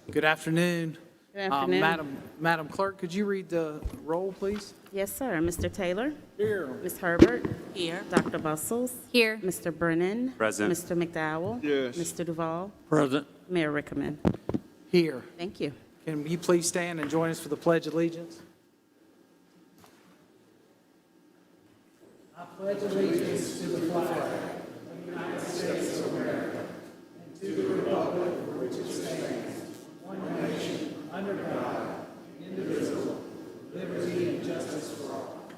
Good afternoon. Good afternoon. Madam Clerk, could you read the roll, please? Yes, sir. Mr. Taylor? Here. Ms. Herbert? Here. Dr. Bustles? Here. Mr. Brennan? Present. Mr. McDowell? Yes. Mr. Duval? Present. Mayor Rickaman? Here. Thank you. Can you please stand and join us for the Pledge of Allegiance? I pledge allegiance to the flag of the United States of America and to the republic for which it stands, one nation, under God, indivisible, with liberty and justice for all.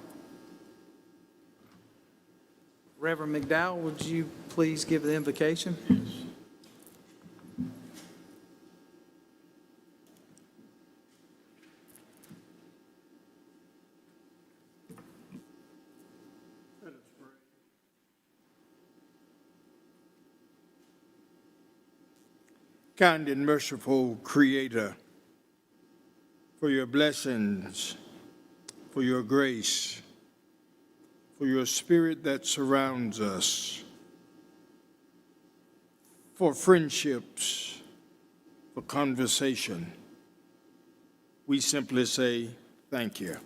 Reverend McDowell, would you please give the invocation? Kind and merciful Creator, for your blessings, for your grace, for your spirit that surrounds us, for friendships, for conversation, we simply say thank you.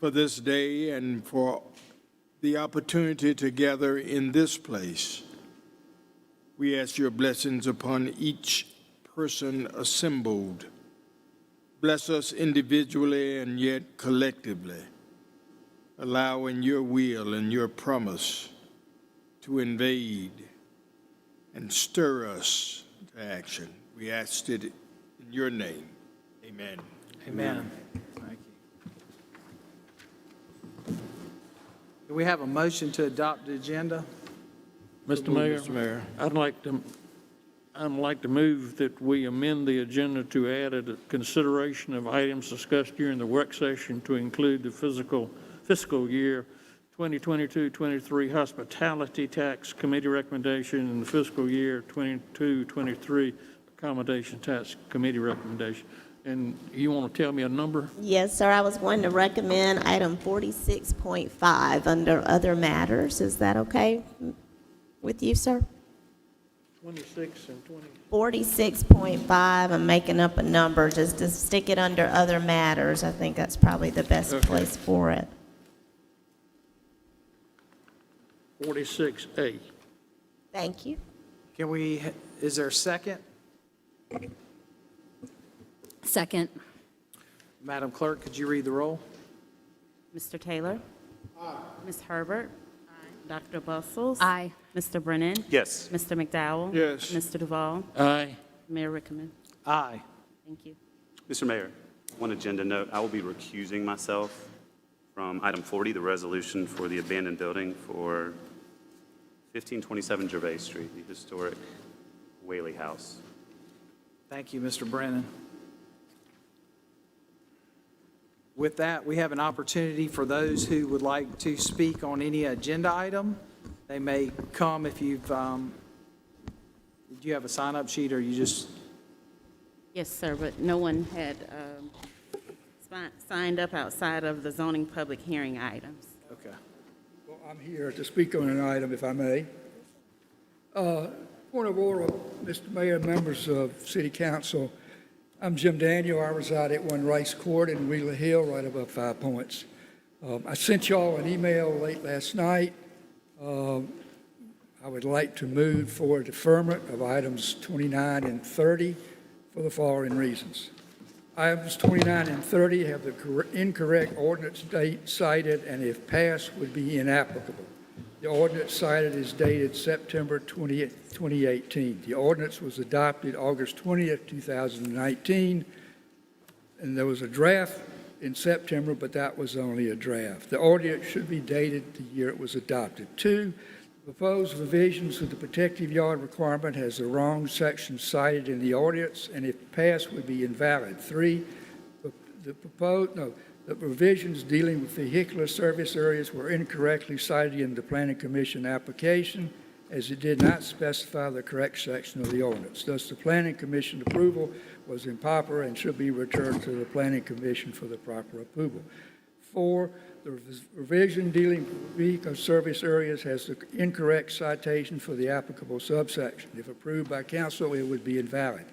For this day and for the opportunity to gather in this place, we ask your blessings upon each person assembled. Bless us individually and yet collectively, allowing your will and your promise to invade and stir us to action. We ask it in your name. Amen. Amen. Thank you. Do we have a motion to adopt the agenda? Mr. Mr. Mayor, Mayor. I'd like to move that we amend the agenda to add a consideration of items discussed during the work session to include the fiscal year 2022-23 hospitality tax committee recommendation and the fiscal year 22-23 accommodation tax committee recommendation. And you want to tell me a number? Yes, sir. I was going to recommend item 46.5 under other matters. Is that okay with you, sir? 26 and 20. 46.5, I'm making up a number just to stick it under other matters. I think that's probably the best place for it. 46A. Thank you. Is there a second? Second. Madam Clerk, could you read the roll? Mr. Taylor? Ms. Herbert? Dr. Bustles? Aye. Mr. Brennan? Yes. Mr. McDowell? Yes. Mr. Duval? Aye. Mayor Rickaman? Aye. Thank you. Mr. Mayor, one agenda note, I will be recusing myself from item 40, the resolution for the abandoned building for 1527 Gervais Street, the historic Whaley House. Thank you, Mr. Brennan. With that, we have an opportunity for those who would like to speak on any agenda item. They may come if do you have a sign-up sheet or you just? Yes, sir, but no one had signed up outside of the zoning public hearing items. Okay. Well, I'm here to speak on an item, if I may. Point of order, Mr. Mayor, members of City Council. I'm Jim Daniel. I reside at 1 Rice Court in Wheeler Hill, right above 5 Points. I sent y'all an email late last night. I would like to move for deferment of items 29 and 30 for the following reasons. Items 29 and 30 have the incorrect ordinance date cited and if passed would be inapplicable. The ordinance cited is dated September 20th, 2018. The ordinance was adopted August 20th, 2019, and there was a draft in September, but that was only a draft. The ordinance should be dated the year it was adopted. 2, the proposed revisions to the protective yard requirement has the wrong section cited in the ordinance, and if passed would be invalid. 3, the revisions dealing with vehicular service areas were incorrectly cited in the Planning Commission application, as it did not specify the correct section of the ordinance. Thus, the Planning Commission approval was improper and should be returned to the Planning Commission for the proper approval. 4, the revision dealing with vehicular service areas has the incorrect citation for the applicable subsection. If approved by council, it would be invalid.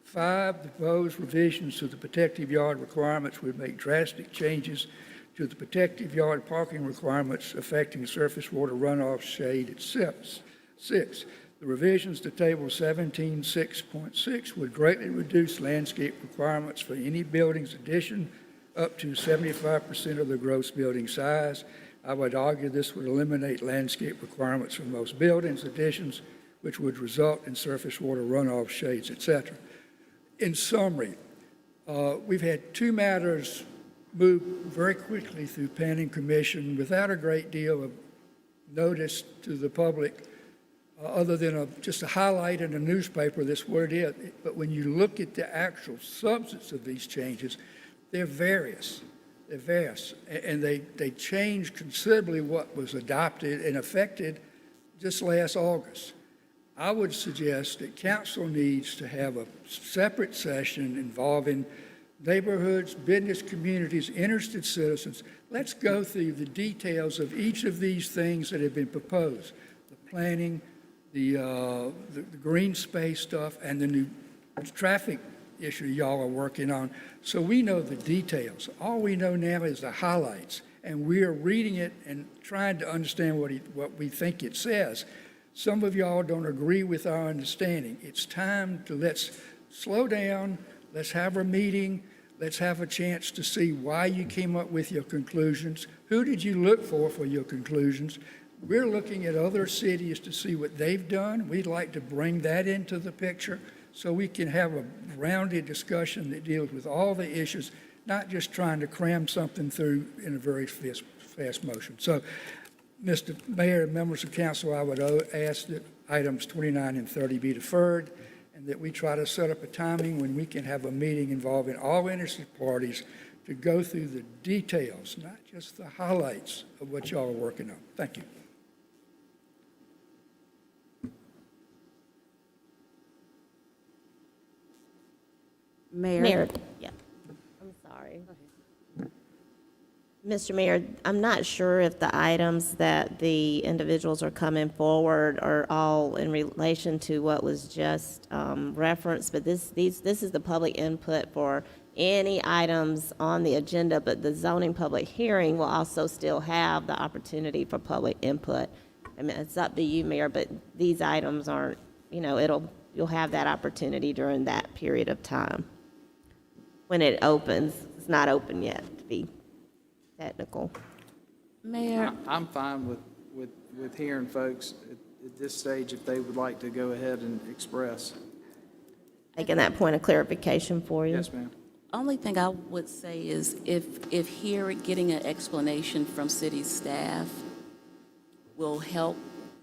5, the proposed revisions to the protective yard requirements would make drastic changes to the protective yard parking requirements affecting surface water runoff shade at 6. The revisions to Table 17.6.6 would greatly reduce landscape requirements for any building's addition up to 75% of the gross building size. I would argue this would eliminate landscape requirements for most buildings additions, which would result in surface water runoff shades, etc. In summary, we've had two matters move very quickly through Planning Commission without a great deal of notice to the public, other than just a highlight in a newspaper, that's what it is. But when you look at the actual substance of these changes, they're various. They're vast, and they changed considerably what was adopted and affected just last August. I would suggest that council needs to have a separate session involving neighborhoods, business communities, interested citizens. Let's go through the details of each of these things that have been proposed, the planning, the green space stuff, and the new traffic issue y'all are working on, so we know the details. All we know now is the highlights, and we are reading it and trying to understand what we think it says. Some of y'all don't agree with our understanding. It's time to let's slow down, let's have a meeting, let's have a chance to see why you came up with your conclusions. Who did you look for your conclusions? We're looking at other cities to see what they've done. We'd like to bring that into the picture so we can have a rounded discussion that deals with all the issues, not just trying to cram something through in a very fast motion. So, Mr. Mayor and members of council, I would ask that items 29 and 30 be deferred, and that we try to set up a timing when we can have a meeting involving all interested parties to go through the details, not just the highlights of what y'all are working on. Thank you. Mayor, yeah, I'm sorry. Mr. Mayor, I'm not sure if the items that the individuals are coming forward are all in relation to what was just referenced, but this is the public input for any items on the agenda, but the zoning public hearing will also still have the opportunity for public input. I mean, it's up to you, Mayor, but these items aren't, you'll have that opportunity during that period of time. When it opens, it's not open yet, to be technical. Mayor, I'm fine with hearing folks at this stage if they would like to go ahead and express. Making that point of clarification for you. Yes, ma'am. Only thing I would say is if getting an explanation from city staff will help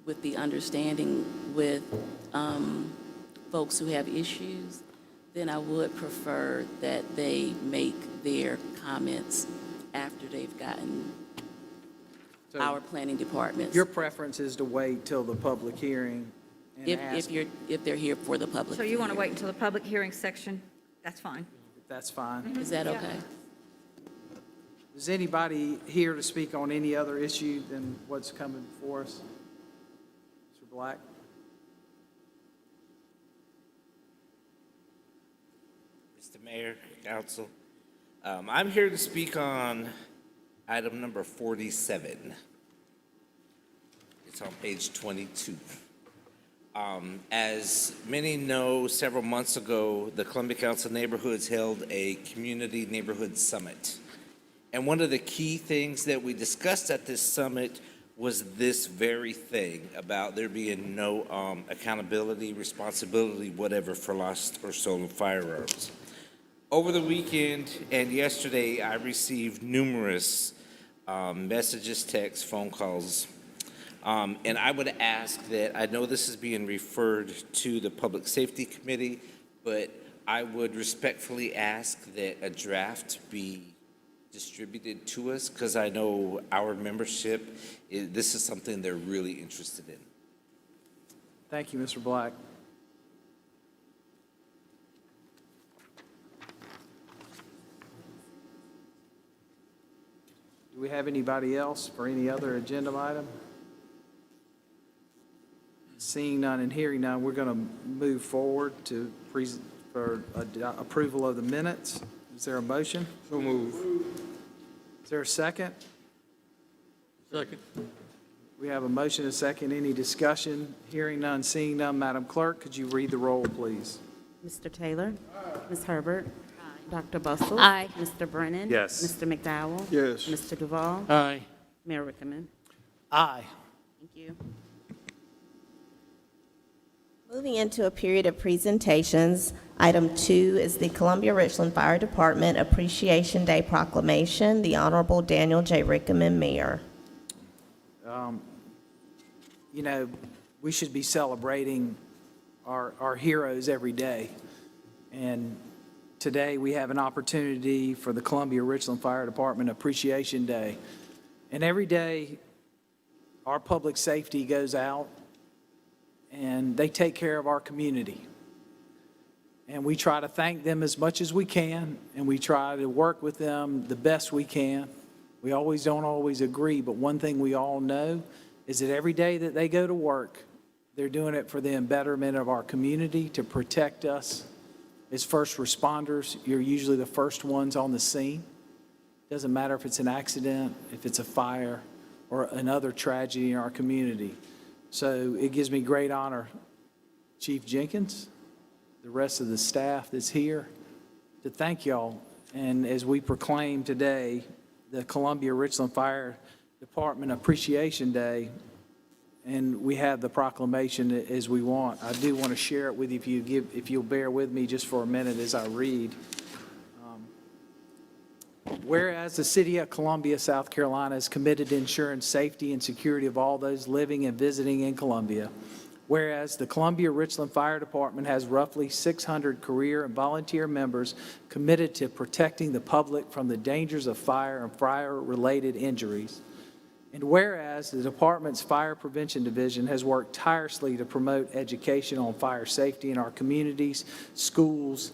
with the understanding with folks who have issues, then I would prefer that they make their comments after they've gotten So our planning departments. Your preference is to wait till the public hearing and ask If they're here for the public. So you want to wait until the public hearing section? That's fine. if that's fine. Is that okay? Is anybody here to speak on any other issue than what's coming before us? Mr. Black? Mr. Mayor, Council, I'm here to speak on item number 47. It's on page 22. As many know, several months ago, the Columbia Council of Neighborhoods held a community neighborhood summit. And one of the key things that we discussed at this summit was this very thing about there being no accountability, responsibility, whatever, for lost or stolen firearms. Over the weekend and yesterday, I received numerous messages, texts, phone calls, and I would ask that, I know this is being referred to the Public Safety Committee, but I would respectfully ask that a draft be distributed to us, because I know our membership, this is something they're really interested in. Thank you, Mr. Black. Do we have anybody else for any other agenda item? Seeing none and hearing none, we're going to move forward to for approval of the minutes. Is there a motion? So move. Is there a second? Second. We have a motion and a second. Any discussion? Hearing none, seeing none. Madam Clerk, could you read the roll, please? Mr. Taylor? Ms. Herbert? Dr. Bustle? Aye. Mr. Brennan? Yes. Mr. McDowell? Yes. Mr. Duval? Aye. Mayor Rickaman? Aye. Thank you. Moving into a period of presentations, item 2 is the Columbia Richland Fire Department Appreciation Day Proclamation. The Honorable Daniel J. Rickaman, Mayor. You know, we should be celebrating our heroes every day. And today, we have an opportunity for the Columbia Richland Fire Department Appreciation Day. And every day, our public safety goes out, and they take care of our community. And we try to thank them as much as we can, and we try to work with them the best we can. We don't always agree, but one thing we all know is that every day that they go to work, they're doing it for the betterment of our community, to protect us. As first responders, you're usually the first ones on the scene. Doesn't matter if it's an accident, if it's a fire, or another tragedy in our community. So it gives me great honor, Chief Jenkins, the rest of the staff that's here, to thank y'all. And as we proclaim today, the Columbia Richland Fire Department Appreciation Day, and we have the proclamation as we want. I do want to share it with you if you'll bear with me just for a minute as I read. Whereas the city of Columbia, South Carolina is committed to ensuring safety and security of all those living and visiting in Columbia. Whereas the Columbia Richland Fire Department has roughly 600 career and volunteer members committed to protecting the public from the dangers of fire and fire-related injuries. And whereas the department's Fire Prevention Division has worked tirelessly to promote education on fire safety in our communities, schools,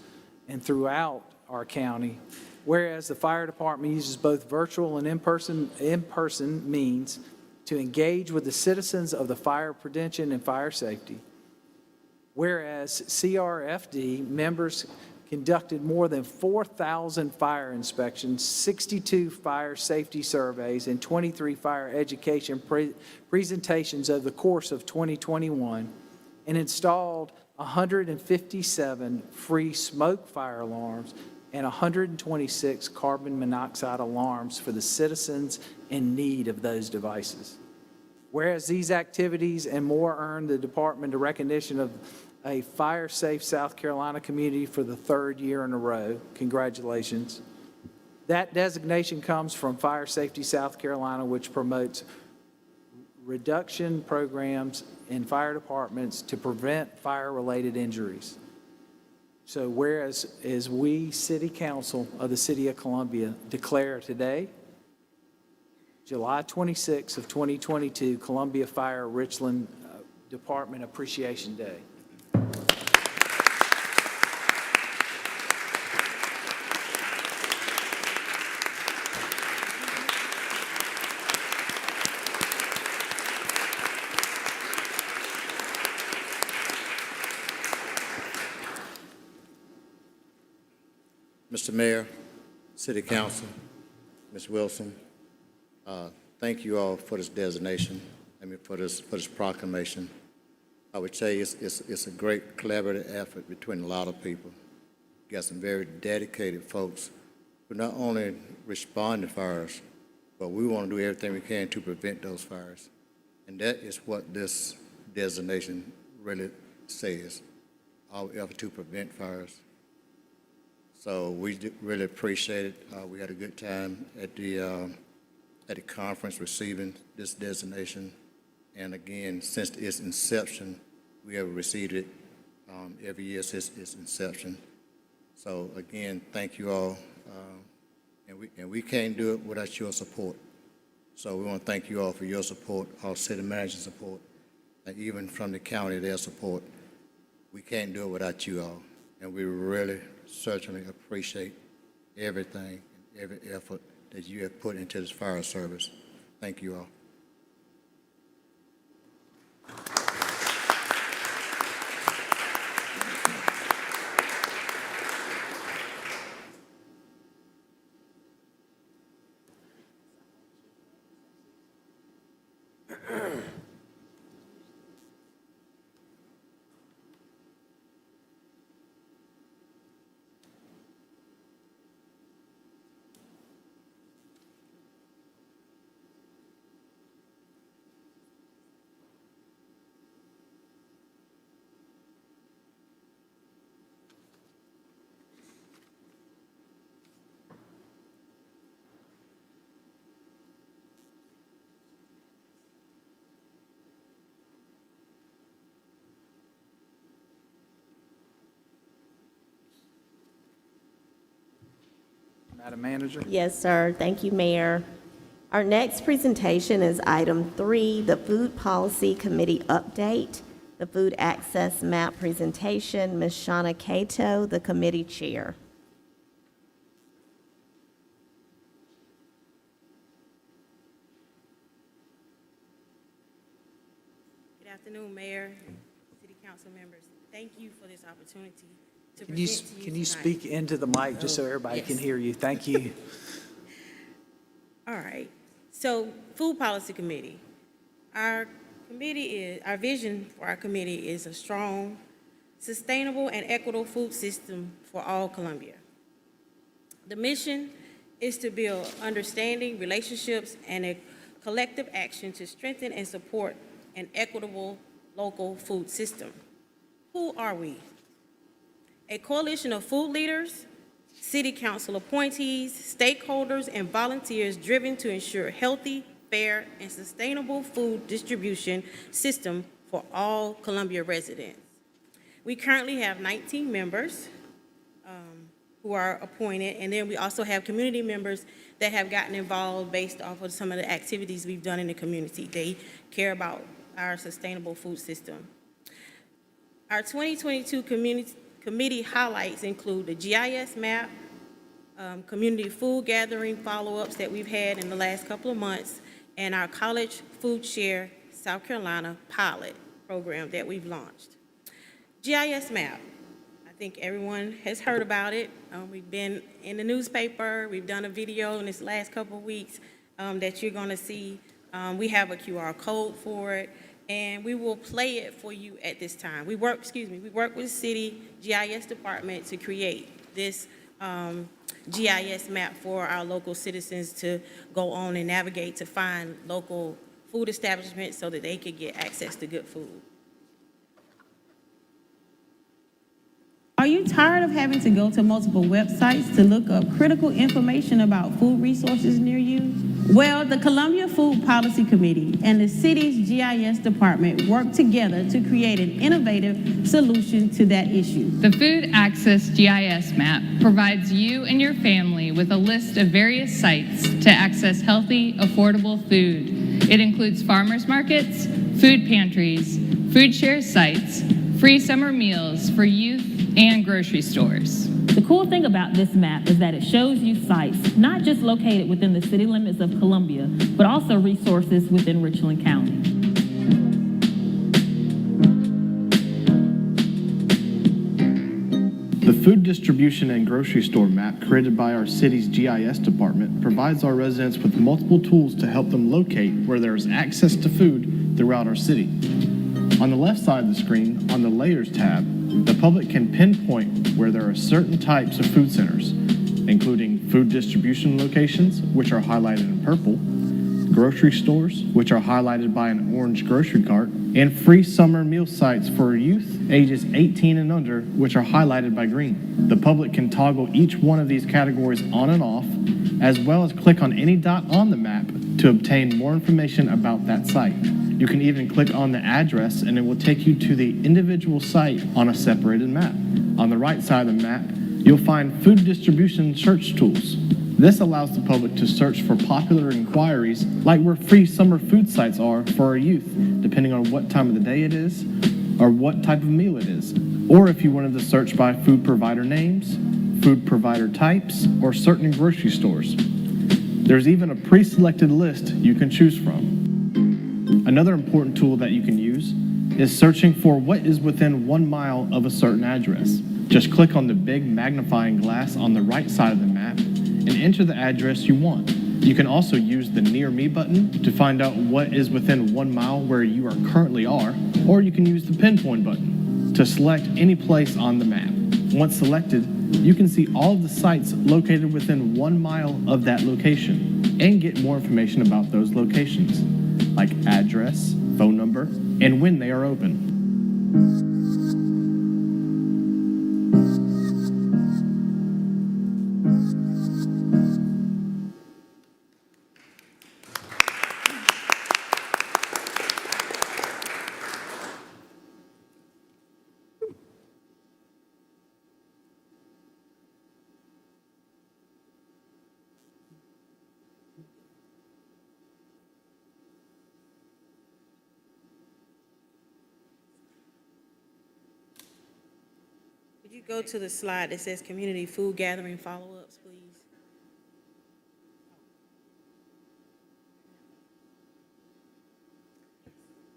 and throughout our county. Whereas the fire department uses both virtual and in-person means to engage with the citizens of the fire prevention and fire safety. Whereas CRFD members conducted more than 4,000 fire inspections, 62 fire safety surveys, and 23 fire education presentations over the course of 2021, and installed 157 free smoke fire alarms and 126 carbon monoxide alarms for the citizens in need of those devices. Whereas these activities and more earned the department the recognition of a fire-safe South Carolina community for the 3rd year in a row. Congratulations. That designation comes from Fire Safety South Carolina, which promotes reduction programs in fire departments to prevent fire-related injuries. So whereas as we, City Council of the City of Columbia, declare today, July 26th of 2022, Columbia Fire Richland Department Appreciation Day. Mr. Mayor, City Council, Ms. Wilson, thank you all for this designation, for this proclamation. I would say it's a great collaborative effort between a lot of people. You got some very dedicated folks who not only respond to fires, but we want to do everything we can to prevent those fires. And that is what this designation really says, our effort to prevent fires. So we really appreciate it. We had a good time at the conference receiving this designation. And again, since its inception, we have received it every year since its inception. So again, thank you all. And we can't do it without your support. So we want to thank you all for your support, our city manager's support, and even from the county, their support. We can't do it without you all. And we really certainly appreciate everything and every effort that you have put into this fire service. Thank you all. Madam Manager? Yes, sir. Thank you, Mayor. Our next presentation is item 3, the Food Policy Committee update, the Food Access Map presentation. Ms. Shauna Cato, the committee chair. Good afternoon, Mayor, and City Council members. Thank you for this opportunity to Can you, present to you can you tonight. speak into the mic just so everybody can Yes. hear you? Thank you. All right. So, Food Policy Committee. Our vision for our committee is a strong, sustainable, and equitable food system for all Columbia. The mission is to build understanding, relationships, and a collective action to strengthen and support an equitable local food system. Who are we? A coalition of food leaders, city council appointees, stakeholders, and volunteers driven to ensure healthy, fair, and sustainable food distribution system for all Columbia residents. We currently have 19 members who are appointed, and then we also have community members that have gotten involved based off of some of the activities we've done in the community. They care about our sustainable food system. Our 2022 committee highlights include the GIS map, community food gathering follow-ups that we've had in the last couple of months, and our College Food Share South Carolina pilot program that we've launched. GIS map, I think everyone has heard about it. We've been in the newspaper, we've done a video in this last couple of weeks that you're gonna see. We have a QR code for it, and we will play it for you at this time. We work with the city GIS department to create this GIS map for our local citizens to go on and navigate to find local food establishments so that they could get access to good food. Are you tired of having to go to multiple websites to look up critical information about food resources near you? Well, the Columbia Food Policy Committee and the city's GIS department work together to create an innovative solution to that issue. The Food Access GIS map provides you and your family with a list of various sites to access healthy, affordable food. It includes farmers markets, food pantries, food share sites, free summer meals for youth, and grocery stores. The cool thing about this map is that it shows you sites not just located within the city limits of Columbia, but also resources within Richland County. The food distribution and grocery store map created by our city's GIS department provides our residents with multiple tools to help them locate where there is access to food throughout our city. On the left side of the screen, on the Layers tab, the public can pinpoint where there are certain types of food centers, including food distribution locations, which are highlighted in purple, grocery stores, which are highlighted by an orange grocery cart, and free summer meal sites for youth ages 18 and under, which are highlighted by green. The public can toggle each one of these categories on and off, as well as click on any dot on the map to obtain more information about that site. You can even click on the address and it will take you to the individual site on a separated map. On the right side of the map, you'll find food distribution search tools. This allows the public to search for popular inquiries like where free summer food sites are for our youth, depending on what time of the day it is or what type of meal it is. Or if you wanted to search by food provider names, food provider types, or certain grocery stores. There's even a pre-selected list you can choose from. Another important tool that you can use is searching for what is within 1 mile of a certain address. Just click on the big magnifying glass on the right side of the map and enter the address you want. You can also use the Near Me button to find out what is within 1 mile where you currently are, or you can use the pinpoint button to select any place on the map. Once selected, you can see all of the sites located within 1 mile of that location and get more information about those locations, like address, phone number, and when they are open. Could you go to the slide that says community food gathering follow-ups, please?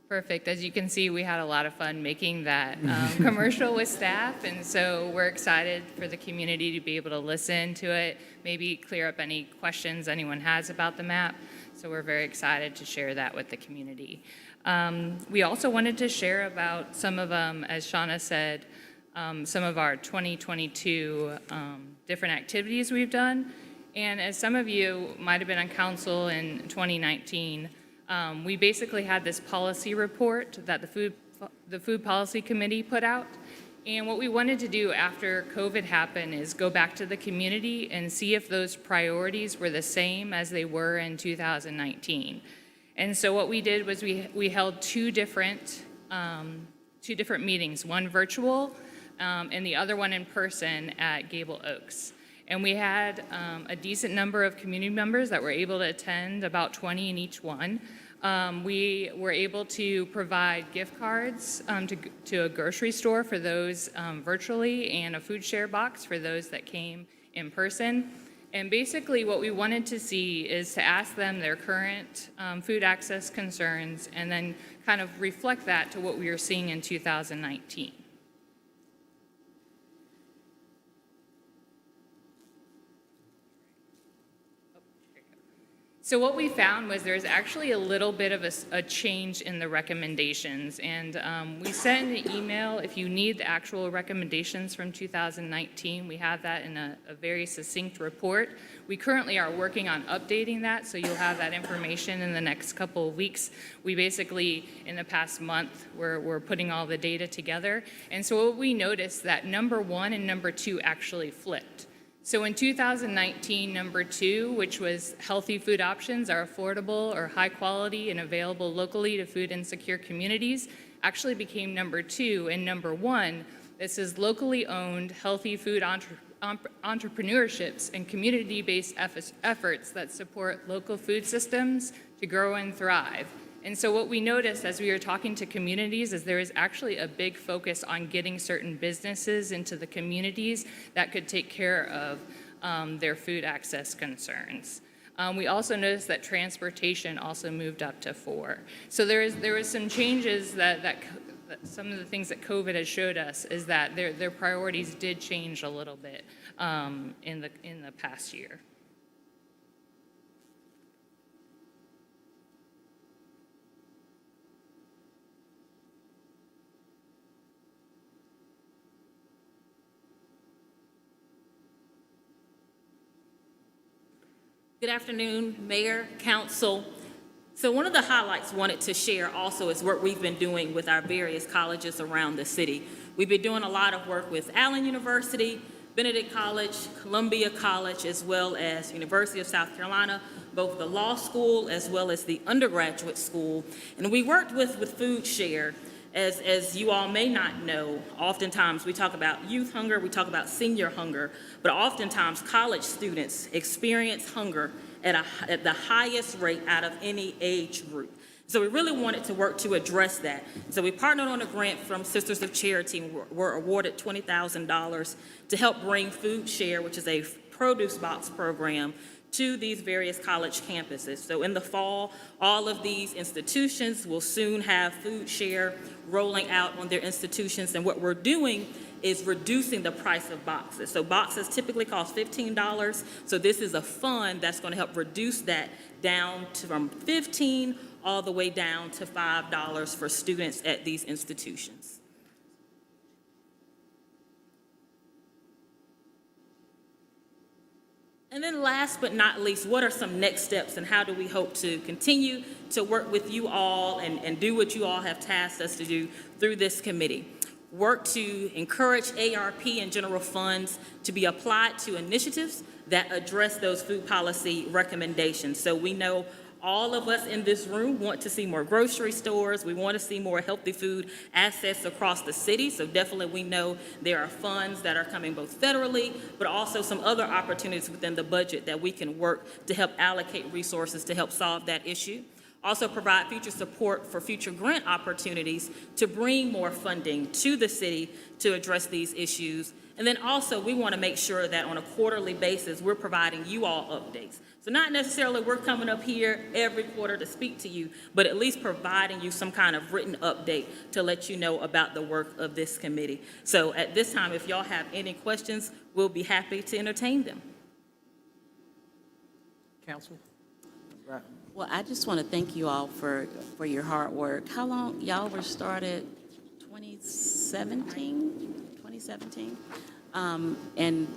Perfect. As you can see, we had a lot of fun making that commercial with staff, and so we're excited for the community to be able to listen to it, maybe clear up any questions anyone has about the map. So we're very excited to share that with the community. We also wanted to share about some of, as Shauna said, some of our 2022 different activities we've done. And as some of you might have been on council in 2019, we basically had this policy report that the Food Policy Committee put out. And what we wanted to do after COVID happened is go back to the community and see if those priorities were the same as they were in 2019. And so what we did was we held two different meetings, one virtual and the other one in person at Gable Oaks. And we had a decent number of community members that were able to attend, about 20 in each one. We were able to provide gift cards to a grocery store for those virtually, and a food share box for those that came in person. And basically what we wanted to see is to ask them their current food access concerns and then kind of reflect that to what we were seeing in 2019. So what we found was there's actually a little bit of a change in the recommendations, and we sent an email. If you need the actual recommendations from 2019, we have that in a very succinct report. We currently are working on updating that, so you'll have that information in the next couple of weeks. We basically, in the past month, we're putting all the data together, and so what we noticed that number 1 and number 2 actually flipped. So in 2019, number 2, which was healthy food options are affordable or high quality and available locally to food insecure communities, actually became number 2. And number 1, this is locally owned healthy food entrepreneurships and community-based efforts that support local food systems to grow and thrive. And so what we noticed as we were talking to communities is there is actually a big focus on getting certain businesses into the communities that could take care of their food access concerns. We also noticed that transportation also moved up to 4. So there was some changes that some of the things that COVID has showed us is that their priorities did change a little bit in the past year. Good afternoon, Mayor, Council. So one of the highlights wanted to share also is work we've been doing with our various colleges around the city. We've been doing a lot of work with Allen University, Benedict College, Columbia College, as well as University of South Carolina, both the law school as well as the undergraduate school. And we worked with Food Share. As you all may not know, oftentimes we talk about youth hunger, we talk about senior hunger, but oftentimes college students experience hunger at the highest rate out of any age group. So we really wanted to work to address that. So we partnered on a grant from Sisters of Charity and were awarded $20,000 to help bring Food Share, which is a produce box program, to these various college campuses. So in the fall, all of these institutions will soon have Food Share rolling out on their institutions, and what we're doing is reducing the price of boxes. So boxes typically cost $15, so this is a fund that's going to help reduce that down from $15 all the way down to $5 for students at these institutions. And then last but not least, what are some next steps and how do we hope to continue to work with you all and do what you all have tasked us to do through this committee? Work to encourage ARP and general funds to be applied to initiatives that address those food policy recommendations. So we know all of us in this room want to see more grocery stores. We want to see more healthy food access across the city. So definitely we know there are funds that are coming both federally, but also some other opportunities within the budget that we can work to help allocate resources to help solve that issue. Also provide future support for future grant opportunities to bring more funding to the city to address these issues, And then also, we want to make sure that on a quarterly basis, we're providing you all updates. So not necessarily we're coming up here every quarter to speak to you, but at least providing you some kind of written update to let you know about the work of this committee. So at this time, if y'all have any questions, we'll be happy to entertain them. Council? Right. Well, I just want to thank you all for your hard work. How long, y'all were started 2017? And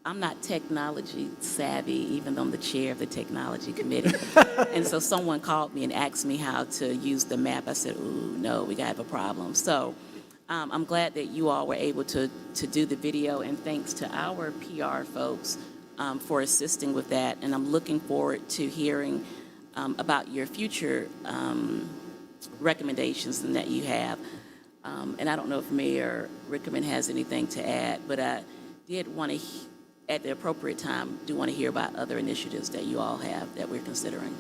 I'm not technology savvy, even though I'm the chair of the technology committee. And so someone called me and asked me how to use the map. I said, ooh, no, we got to have a problem. So I'm glad that you all were able to do the video, and thanks to our PR folks for assisting with that. And I'm looking forward to hearing about your future recommendations and that you have. And I don't know if Mayor Rickman has anything to add, but I did want to, at the appropriate time, do want to hear about other initiatives that you all have that we're considering.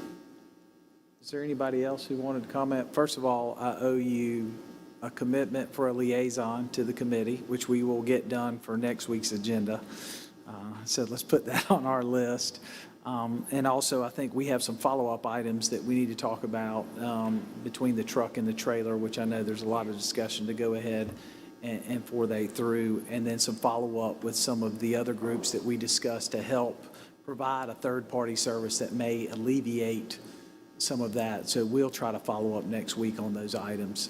Is there anybody else who wanted to comment? First of all, I owe you a commitment for a liaison to the committee, which we will get done for next week's agenda. So let's put that on our list. And also, I think we have some follow-up items that we need to talk about between the truck and the trailer, which I know there's a lot of discussion to go ahead and forward through, and then some follow-up with some of the other groups that we discussed to help provide a third-party service that may alleviate some of that. So we'll try to follow up next week on those items,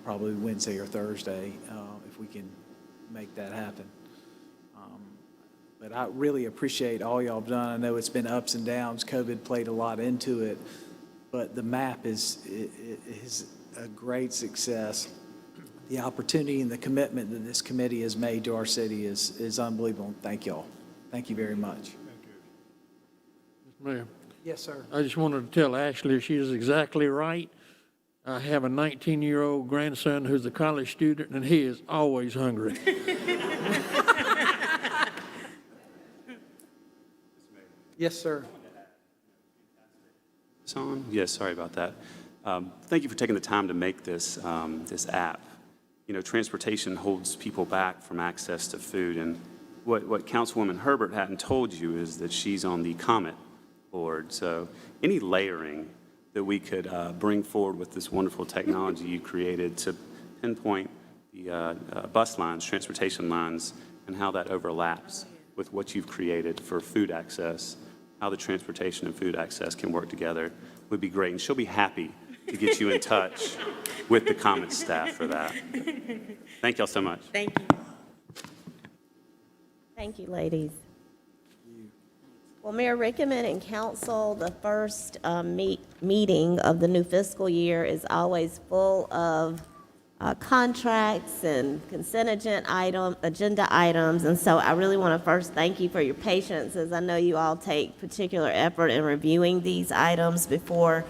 probably Wednesday or Thursday, if we can make that happen. But I really appreciate all y'all have done. I know it's been ups and downs. COVID played a lot into it, but the map is a great success. The opportunity and the commitment that this committee has made to our city is unbelievable. Thank y'all. Thank you very much. Mr. Mayor, Yes, sir. I just wanted to tell Ashley she is exactly right. I have a 19-year-old grandson who's a college student, and he is always hungry. Yes, sir. Yes, sorry about that. Thank you for taking the time to make this, this app. You know, transportation holds people back from access to food, and what Councilwoman Herbert hadn't told you is that she's on the Comet board. So any layering that we could bring forward with this wonderful technology you created to pinpoint the bus lines, transportation lines, and how that overlaps with what you've created for food access, how the transportation and food access can work together would be great. And she'll be happy to get you in touch with the Comet staff for that. Thank y'all so much. Thank you. Thank you, ladies. Well, Mayor Rickman and council, the first meeting of the new fiscal year is always full of contracts and consent agenda items. And so I really want to first thank you for your patience, as I know you all take particular effort in reviewing these items before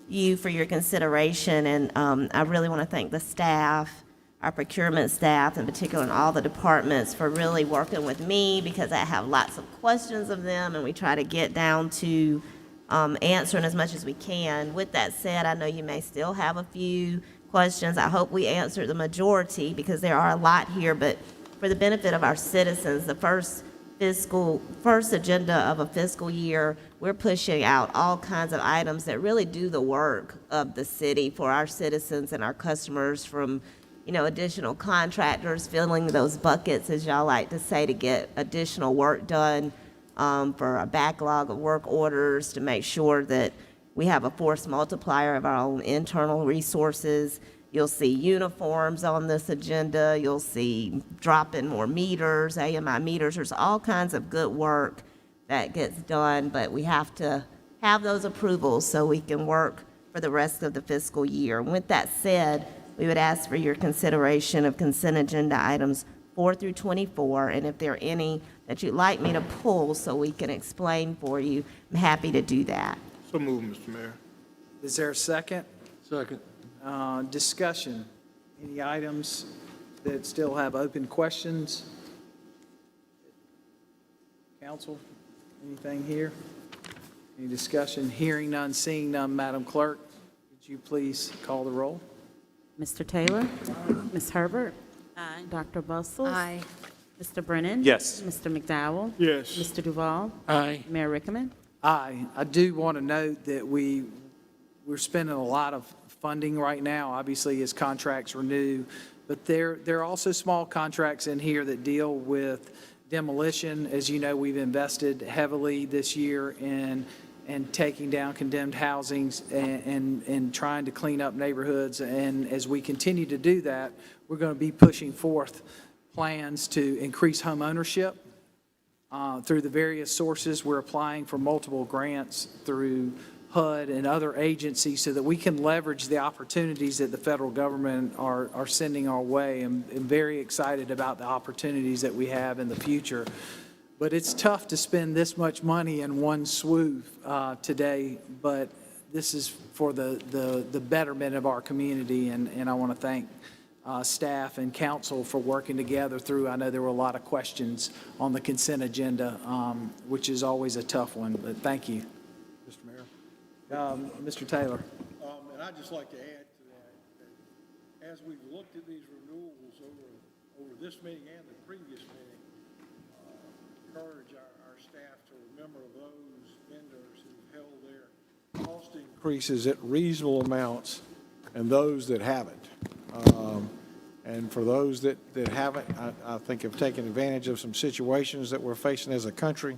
you for your consideration. And I really want to thank the staff, our procurement staff in particular, and all the departments for really working with me, because I have lots of questions of them, and we try to get down to answering as much as we can. With that said, I know you may still have a few questions. I hope we answered the majority, because there are a lot here, but for the benefit of our citizens, the first agenda of a fiscal year, we're pushing out all kinds of items that really do the work of the city for our citizens and our customers, from additional contractors filling those buckets, as y'all like to say, to get additional work done, for a backlog of work orders, to make sure that we have a force multiplier of our own internal resources. You'll see uniforms on this agenda. You'll see drop-in more meters, AMI meters. There's all kinds of good work that gets done, but we have to have those approvals so we can work for the rest of the fiscal year. And with that said, we would ask for your consideration of consent agenda items 4 through 24, and if there are any that you'd like me to pull so we can explain for you, I'm happy to do that. So move, Mr. Mayor. Is there a second? Second. Discussion. Any items that still have open questions? Council, anything here? Any discussion? Hearing none, seeing none. Madam Clerk, would you please call the roll? Mr. Taylor? Ms. Herbert? Aye. Dr. Bustles? Aye. Mr. Brennan? Yes. Mr. McDowell? Yes. Mr. Duval? Aye. Mayor Rickaman? Aye. I do want to note that we're spending a lot of funding right now, obviously, as contracts renew, but there are also small contracts in here that deal with demolition. As you know, we've invested heavily this year in taking down condemned housings and trying to clean up neighborhoods. And as we continue to do that, we're going to be pushing forth plans to increase home ownership through the various sources. We're applying for multiple grants through HUD and other agencies so that we can leverage the opportunities that the federal government are sending our way. I'm very excited about the opportunities that we have in the future. But it's tough to spend this much money in one swoop today, but this is for the betterment of our community, and I want to thank staff and council for working together through. I know there were a lot of questions on the consent agenda, which is always a tough one, but thank you. Mr. Mayor. Mr. Taylor. And I'd just like to add to that as we've looked at these renewals over this meeting and the previous meeting, encourage our staff to remember those vendors who held their cost increases at reasonable amounts and those that haven't. And for those that haven't, I think have taken advantage of some situations that we're facing as a country.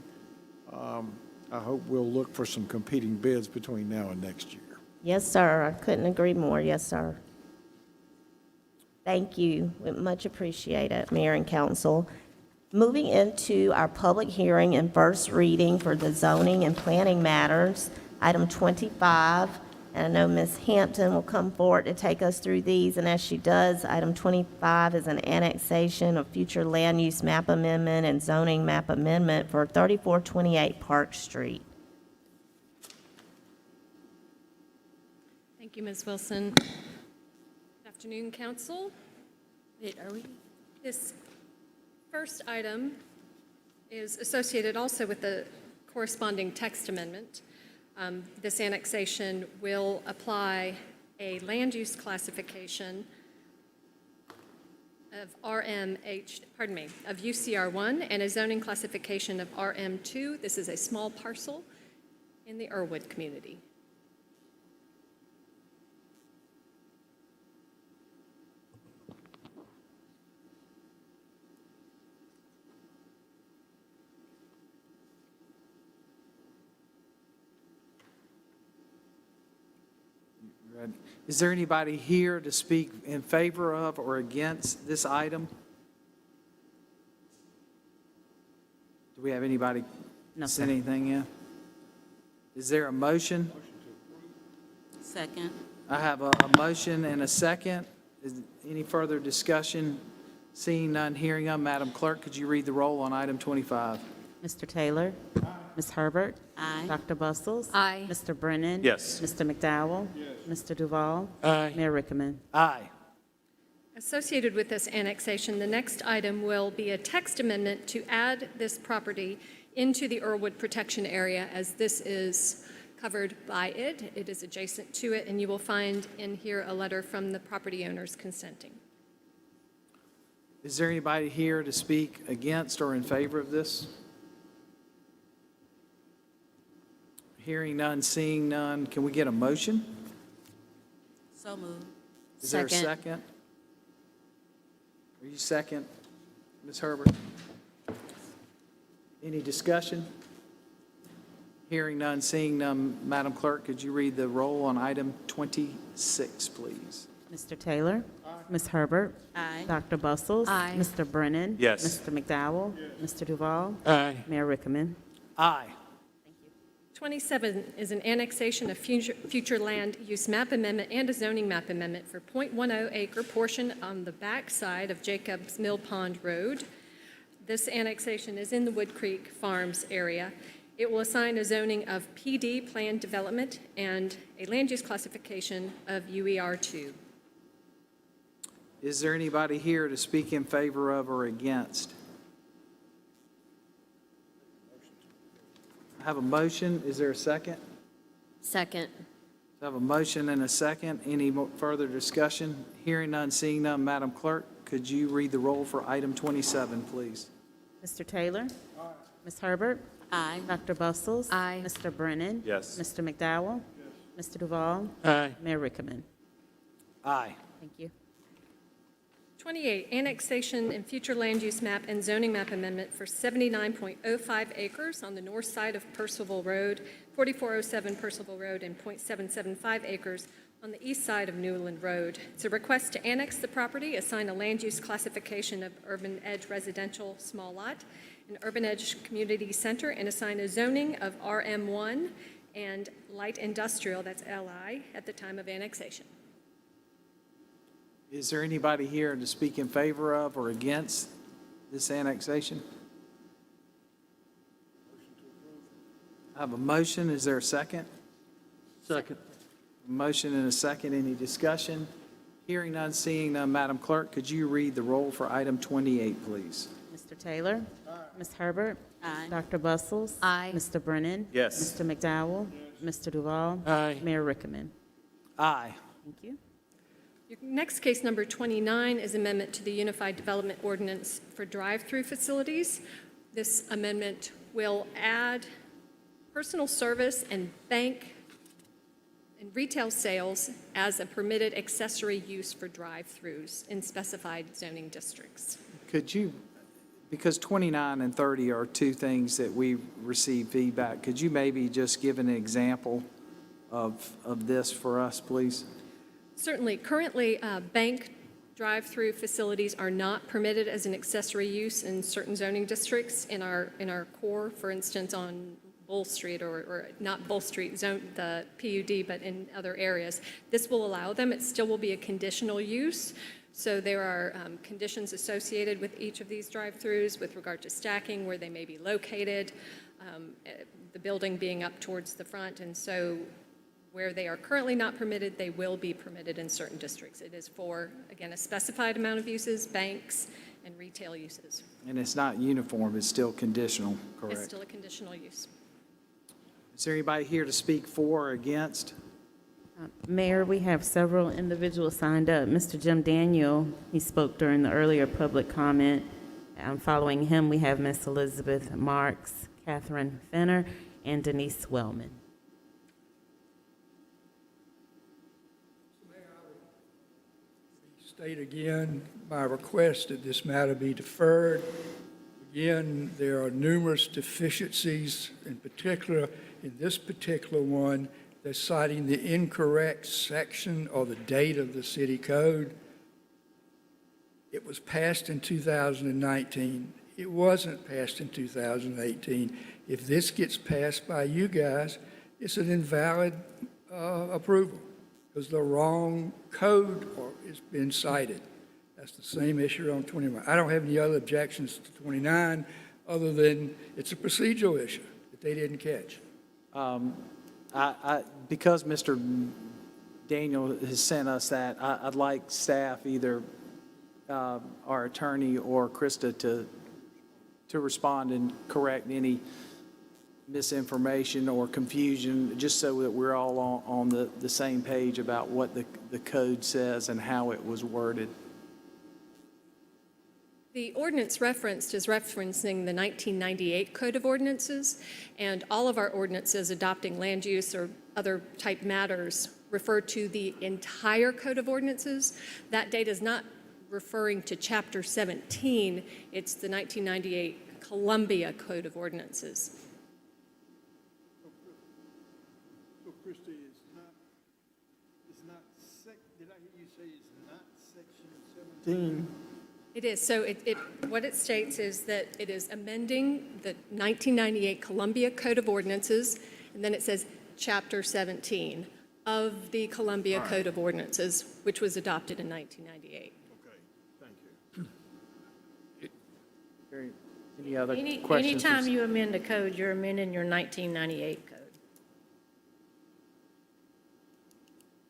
I hope we'll look for some competing bids between now and next year. Yes, sir. I couldn't agree more. Yes, sir. Thank you. We much appreciate it, Mayor and Council. Moving into our public hearing and first reading for the zoning and planning matters, item 25. And I know Ms. Hampton will come forward to take us through these, and as she does, item 25 is an annexation of future land use map amendment and zoning map amendment for 3428 Park Street. Thank you, Ms. Wilson. Good afternoon, Council. This first item is associated also with the corresponding text amendment. This annexation will apply a land use classification of of UCR1 and a zoning classification of RM2. This is a small parcel in the Irwood community. Is there anybody here to speak in favor of or against this item? Do we have anybody send anything in? Is there a motion? Second. I have a motion and a second. Is any further discussion? Seeing none, hearing none, Madam Clerk, could you read the roll on item 25? Mr. Taylor? Ms. Herbert? Aye. Dr. Bustles? Aye. Mr. Brennan? Yes. Mr. McDowell? Mr. Duval? Aye. Mayor Rickaman? Aye. Associated with this annexation, the next item will be a text amendment to add this property into the Irwood Protection Area, as this is covered by it. It is adjacent to it, and you will find in here a letter from the property owners consenting. Is there anybody here to speak against or in favor of this? Hearing none, seeing none, can we get a motion? So moved. Is there a second? Are you second, Ms. Herbert? Any discussion? Hearing none, seeing none, Madam Clerk, could you read the roll on item 26, please? Mr. Taylor? Ms. Herbert? Aye. Dr. Bustles? Aye. Mr. Brennan? Yes. Mr. McDowell? Mr. Duval? Aye. Mayor Rickaman? Aye. 27 is an annexation of future land use map amendment and a zoning map amendment for .10 acre portion on the back side of Jacobs Mill Pond Road. This annexation is in the Wood Creek Farms area. It will assign a zoning of PD planned development and a land use classification of UER2. Is there anybody here to speak in favor of or against? I have a motion. Is there a second? Second. I have a motion and a second. Any further discussion? Hearing none, seeing none, Madam Clerk? could you read the roll for item 27, please? Mr. Taylor? Ms. Herbert? Aye. Dr. Bustles? Aye. Mr. Brennan? Yes. Mr. McDowell? Mr. Duval? Aye. Mayor Rickaman? Aye. Thank you. 28, annexation and future land use map and zoning map amendment for 79.05 acres on the north side of Percival Road, 4407 Percival Road, and .775 acres on the east side of Newland Road. It's a request to annex the property, assign a land use classification of Urban Edge Residential Small Lot, an Urban Edge Community Center, and assign a zoning of RM1 and Light Industrial, that's LI, at the time of annexation. Is there anybody here to speak in favor of or against this annexation? I have a motion. Is there a second? Second. A motion and a second. Any discussion? Hearing none, seeing none. Madam Clerk, could you read the roll for item 28, please? Mr. Taylor? Ms. Herbert? Aye. Dr. Bustles? Aye. Mr. Brennan? Yes. Mr. McDowell? Mr. Duval? Aye. Mayor Rickaman? Aye. Thank you. Your next case, number 29, is amendment to the Unified Development Ordinance for drive-through facilities. This amendment will add personal service and bank and retail sales as a permitted accessory use for drive-throughs in specified zoning districts. Could you, because 29 and 30 are two things that we received feedback, could you maybe just give an example of this for us, please? Certainly. Currently, bank drive-through facilities are not permitted as an accessory use in certain zoning districts in our core, for instance, on Bull Street, or not Bull Street, the PUD, but in other areas. This will allow them. It still will be a conditional use. So there are conditions associated with each of these drive-throughs with regard to stacking, where they may be located, the building being up towards the front, and so where they are currently not permitted, they will be permitted in certain districts. It is for, again, a specified amount of uses, banks, and retail uses. And it's not uniform, it's still conditional, correct? It's still a conditional use. Is there anybody here to speak for or against? Mayor, we have several individuals signed up. Mr. Jim Daniel, he spoke during the earlier public comment. Following him, we have Ms. Elizabeth Marks, Catherine Fenner, and Denise Wellman. State again my request that this matter be deferred. Again, there are numerous deficiencies, in particular, in this particular one, they're citing the incorrect section or the date of the city code. It was passed in 2019. It wasn't passed in 2018. If this gets passed by you guys, it's an invalid approval because the wrong code has been cited. That's the same issue on 21. I don't have any other objections to 29 other than it's a procedural issue that they didn't catch. Because Mr. Daniel has sent us that, I'd like staff, either our attorney or Krista, to respond and correct any misinformation or confusion, just so that we're all on the same page about what the code says and how it was worded. The ordinance referenced is referencing the 1998 Code of Ordinances, and all of our ordinances adopting land use or other type matters refer to the entire Code of Ordinances. That date is not referring to Chapter 17. It's the 1998 Columbia Code of Ordinances. So, Christie, did I hear you say it's not Section 17? It is. So what it states is that it is amending the 1998 Columbia Code of Ordinances, and then it says Chapter 17 of the Columbia Code of Ordinances, which was adopted in 1998. Okay, thank you. Any other questions? Anytime you amend a code, you're amending your 1998 code.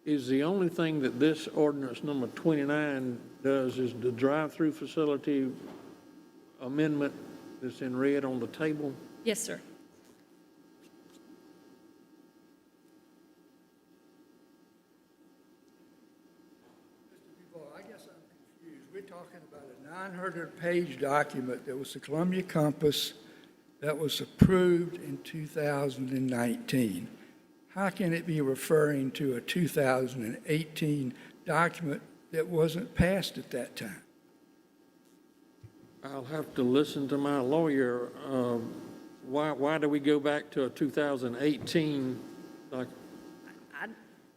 Is the only thing that this ordinance number 29 does is the drive-through facility amendment that's in red on the table? Yes, sir. Mr. Duval, I guess I'm confused. We're talking 900-page document that was the Columbia Compass that was approved in 2019. How can it be referring to a 2018 document that wasn't passed at that time? I'll have to listen to my lawyer. Why do we go back to a 2018 document?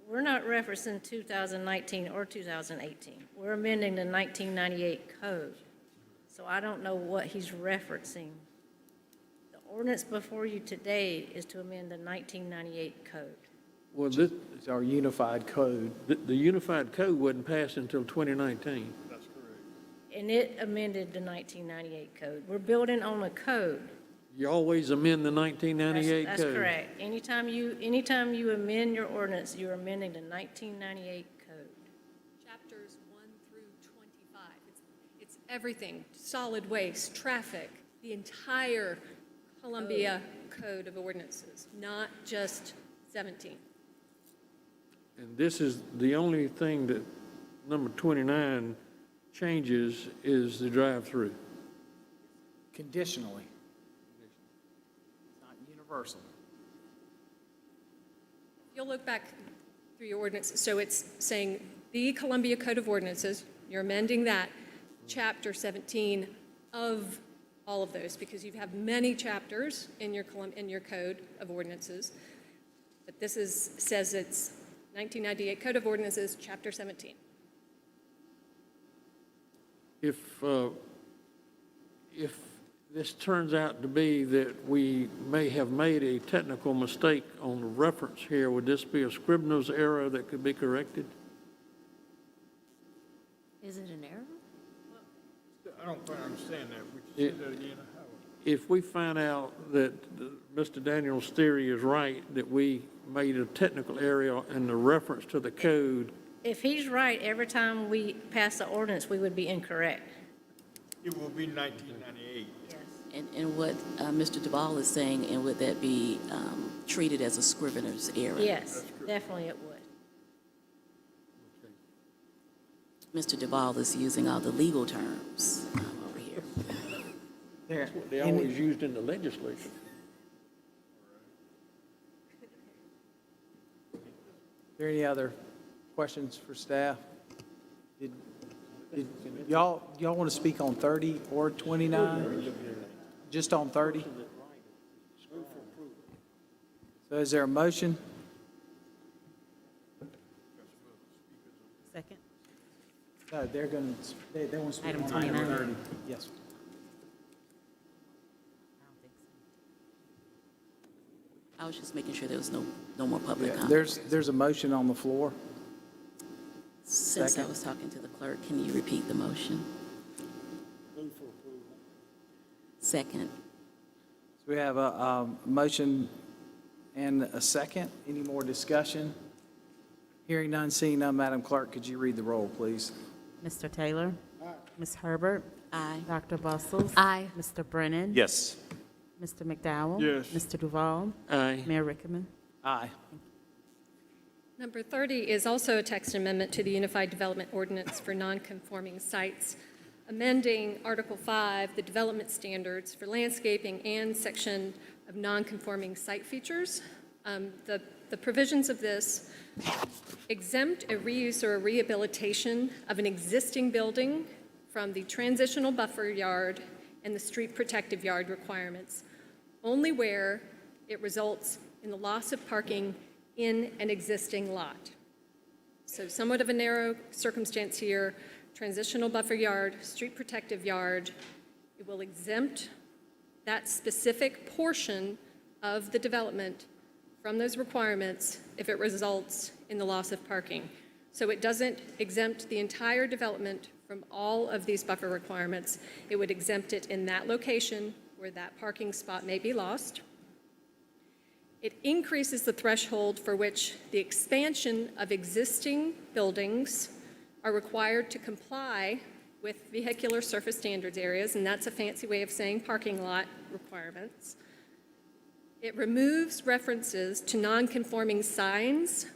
We're not referencing 2019 or 2018. We're amending the 1998 code. So I don't know what he's referencing. The ordinance before you today is to amend the 1998 code. Well, this, It's our unified code. the unified code wasn't passed until 2019. And it amended the 1998 code. We're building on a code. You always amend the 1998 code. That's correct. Anytime you amend your ordinance, you're amending the 1998 code. Chapters 1 through 25. It's everything, solid waste, traffic, the entire Columbia Code of Ordinances, not just 17. And this is the only thing that number 29 changes is the drive-through. Conditionally. It's not universal. You'll look back through your ordinance, so it's saying the Columbia Code of Ordinances, you're amending that, chapter 17 of all of those, because you have many chapters in your Code of Ordinances. But this says it's 1998 Code of Ordinances, chapter 17. If this turns out to be that we may have made a technical mistake on the reference here, would this be a Scribner's error that could be corrected? Is it an error? I don't quite understand that. Would you say that again? If we find out that Mr. Daniels' theory is right, that we made a technical error in the reference to the code. If he's right, every time we pass the ordinance, we would be incorrect. It will be 1998. Yes. And what Mr. Duvall is saying, and would that be treated as a Scrivener's error? Yes, definitely it would. Mr. Duvall is using all the legal terms over here. That's what they always used in the legislature. Are there any other questions for staff? Did y'all want to speak on 30 or 29? Just on 30? So is there a motion? Second. No, they're going to, they want to speak Item on 29. 30. Yes. I was just making sure there was no more public Yeah, comment. there's a motion on the floor. Since I Second. was talking to the clerk, can you repeat the motion? Second. So we have a motion and a second. Any more discussion? Hearing none, seeing none, Madam Clerk, could you read the roll, please? Mr. Taylor? Ms. Herbert? Aye. Dr. Bustles? Aye. Mr. Brennan? Yes. Mr. McDowell? Yes. Mr. Duval? Aye. Mayor Rickaman? Aye. Number 30 is also a text amendment to the Unified Development Ordinance for nonconforming sites, amending Article 5, the development standards for landscaping and section of nonconforming site features. The provisions of this exempt a reuse or a rehabilitation of an existing building from the transitional buffer yard and the street protective yard requirements, only where it results in the loss of parking in an existing lot. So somewhat of a narrow circumstance here, transitional buffer yard, street protective yard. It will exempt that specific portion of the development from those requirements if it results in the loss of parking. So it doesn't exempt the entire development from all of these buffer requirements. It would exempt it in that location where that parking spot may be lost. It increases the threshold for which the expansion of existing buildings are required to comply with vehicular surface standards areas, and that's a fancy way of saying parking lot requirements. It removes references to nonconforming signs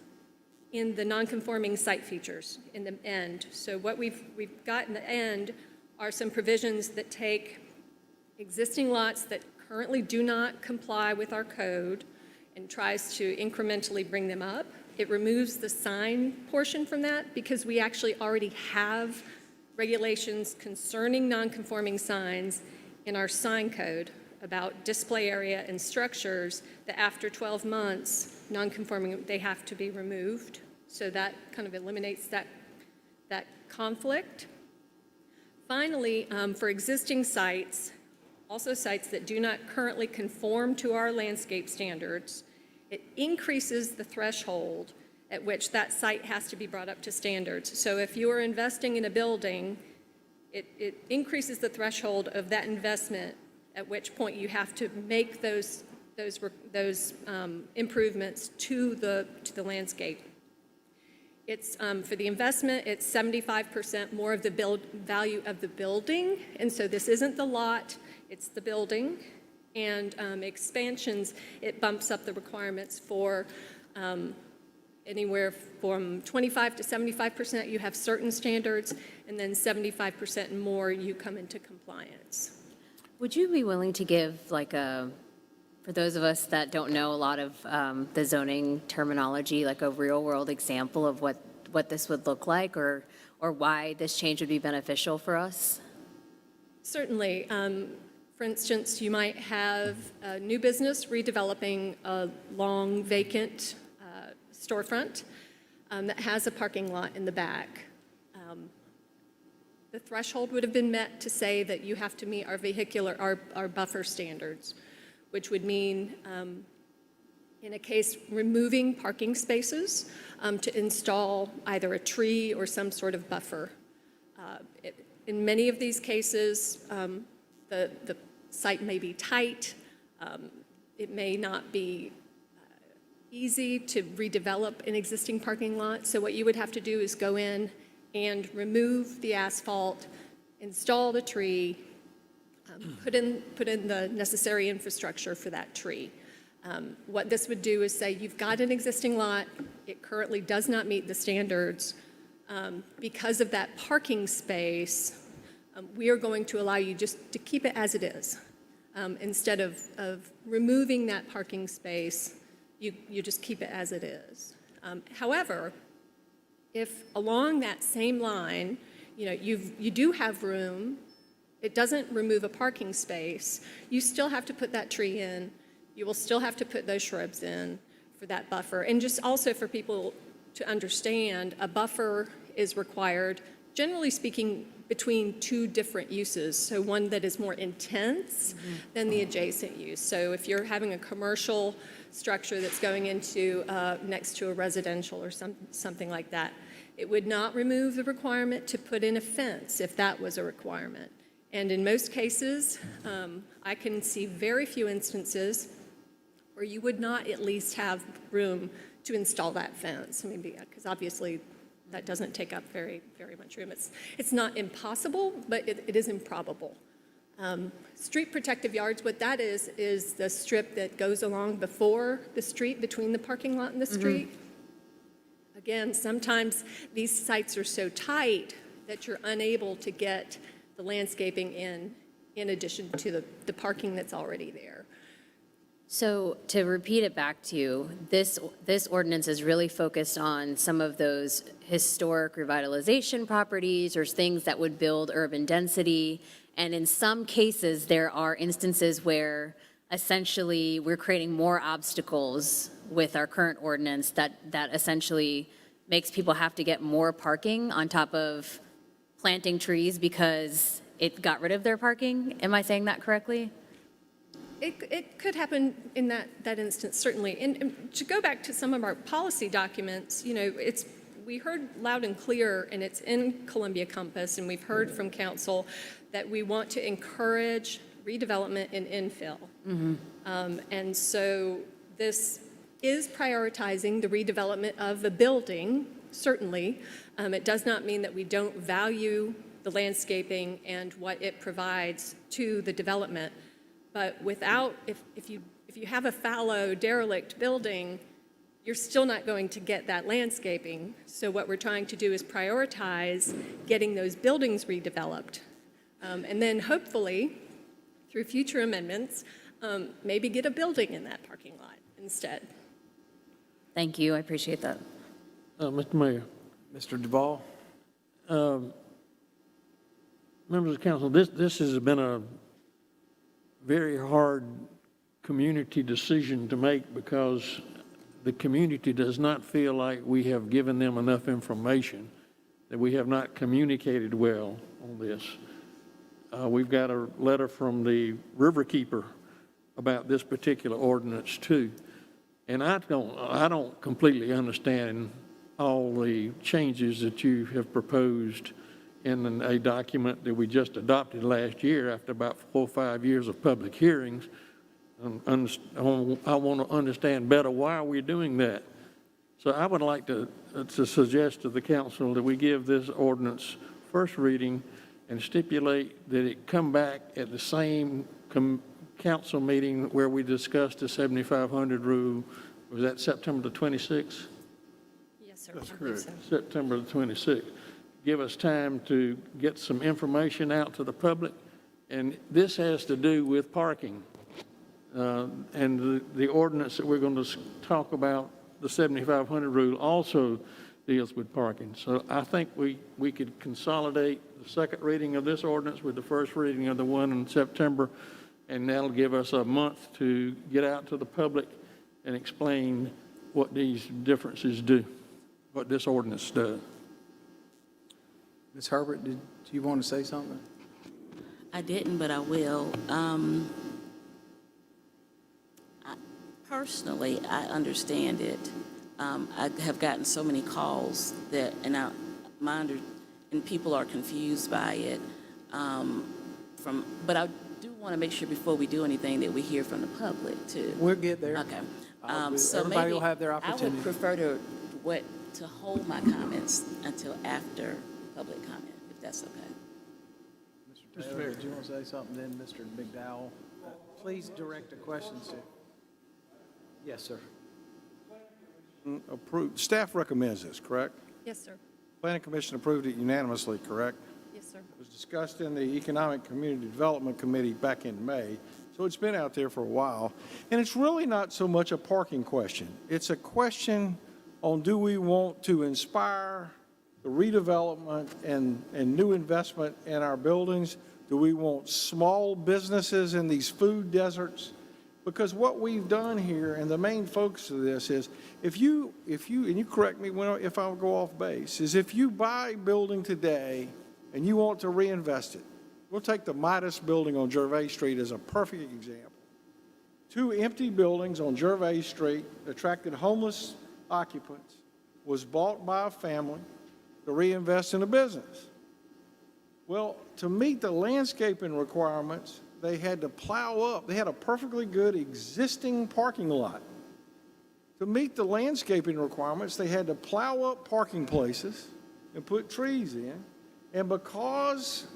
in the nonconforming site features in the end. So what we've got in the end are some provisions that take existing lots that currently do not comply with our code and tries to incrementally bring them up. It removes the sign portion from that because we actually already have regulations concerning nonconforming signs in our sign code about display area and structures that after 12 months, nonconforming, they have to be removed. So that kind of eliminates that conflict. Finally, for existing sites, also sites that do not currently conform to our landscape standards, it increases the threshold at which that site has to be brought up to standards. So if you are investing in a building, it increases the threshold of that investment, at which point you have to make those improvements to the landscape. It's for the investment, it's 75% more of the value of the building, and so this isn't the lot, it's the building. And expansions, it bumps up the requirements for anywhere from 25 to 75%, you have certain standards, and then 75% and more, you come into compliance. Would you be willing to give for those of us that don't know a lot of the zoning terminology, like a real world example of what this would look like or why this change would be beneficial for us? Certainly. For instance, you might have a new business redeveloping a long vacant storefront that has a parking lot in the back. The threshold would have been met to say that you have to meet our buffer standards, which would mean, in a case, removing parking spaces to install either a tree or some sort of buffer. In many of these cases, the site may be tight. It may not be easy to redevelop an existing parking lot. So what you would have to do is go in and remove the asphalt, install the tree, put in the necessary infrastructure for that tree. What this would do is say you've got an existing lot, it currently does not meet the standards. Because of that parking space, we are going to allow you just to keep it as it is. Instead of removing that parking space, you just keep it as it is. However, if along that same line, you do have room, it doesn't remove a parking space, you still have to put that tree in, you will still have to put those shrubs in for that buffer. And just also for people to understand, a buffer is required, generally speaking, between two different uses. So one that is more intense than the adjacent use. So if you're having a commercial structure that's going into next to a residential or something like that, it would not remove the requirement to put in a fence if that was a requirement. And in most cases, I can see very few instances where you would not at least have room to install that fence. I mean, because obviously that doesn't take up very, very much room. It's not impossible, but it is improbable. Street protective yards, what that is the strip that goes along before the street, between the parking lot and the street. Again, sometimes these sites are so tight that you're unable to get the landscaping in addition to the parking that's already there. So to repeat it back to you, this ordinance is really focused on some of those historic revitalization properties or things that would build urban density. And in some cases, there are instances where essentially we're creating more obstacles with our current ordinance that essentially makes people have to get more parking on top of planting trees because it got rid of their parking. Am I saying that correctly? It could happen in that instance, certainly. And to go back to some of our policy documents, we heard loud and clear, and it's in Columbia Compass, and we've heard from council that we want to encourage redevelopment and infill. And so this is prioritizing the redevelopment of the building, certainly. It does not mean that we don't value the landscaping and what it provides to the development. But without, if you have a fallow, derelict building, you're still not going to get that landscaping. So what we're trying to do is prioritize getting those buildings redeveloped And then hopefully, through future amendments, maybe get a building in that parking lot instead. Thank you, I appreciate that. Mr. Mayor. Mr. Duval? Members of council, this has been a very hard community decision to make because the community does not feel like we have given them enough information, that we have not communicated well on this. We've got a letter from the riverkeeper about this particular ordinance too. And I don't completely understand all the changes that you have proposed in a document that we just adopted last year after about 4 or 5 years of public hearings. I want to understand better why we're doing that. So I would like to suggest to the council that we give this ordinance first reading and stipulate that it come back at the same council meeting where we discussed the 7,500 rule. Was that September the 26th? Yes, sir. That's correct. September the 26th. Give us time to get some information out to the public. And this has to do with parking. And the ordinance that we're going to talk about, the 7,500 rule, also deals with parking. So I think we could consolidate the second reading of this ordinance with the first reading of the one in September, and that'll give us a month to get out to the public and explain what these differences do, what this ordinance does. Ms. Herbert, did you want to say something? I didn't, but I will. Personally, I understand it. I have gotten so many calls that, and people are confused by it. But I do want to make sure before we do anything that we hear from the public too. We'll get there. Okay. So Everybody maybe will have their opportunity. I would prefer to hold my comments until after public comment, if that's okay. Mr. Taylor, did you want to say something then, Mr. McDowell? Please direct the questions to. Yes, sir. Approved. Staff recommends this, correct? Yes, sir. Planning Commission approved it unanimously, correct? Yes, sir. It was discussed in the Economic Community Development Committee back in May, so it's been out there for a while. And it's really not so much a parking question. It's a question on, do we want to inspire the redevelopment and new investment in our buildings? Do we want small businesses in these food deserts? Because what we've done here, and the main focus of this is, if you, and you correct me if I go off base, is if you buy a building today and you want to reinvest it, we'll take the Midas building on Gervais Street as a perfect example. 2 empty buildings on Gervais Street attracted homeless occupants, was bought by a family to reinvest in a business. Well, to meet the landscaping requirements, they had to plow up. They had a perfectly good existing parking lot. To meet the landscaping requirements, they had to plow up parking places and put trees in. And because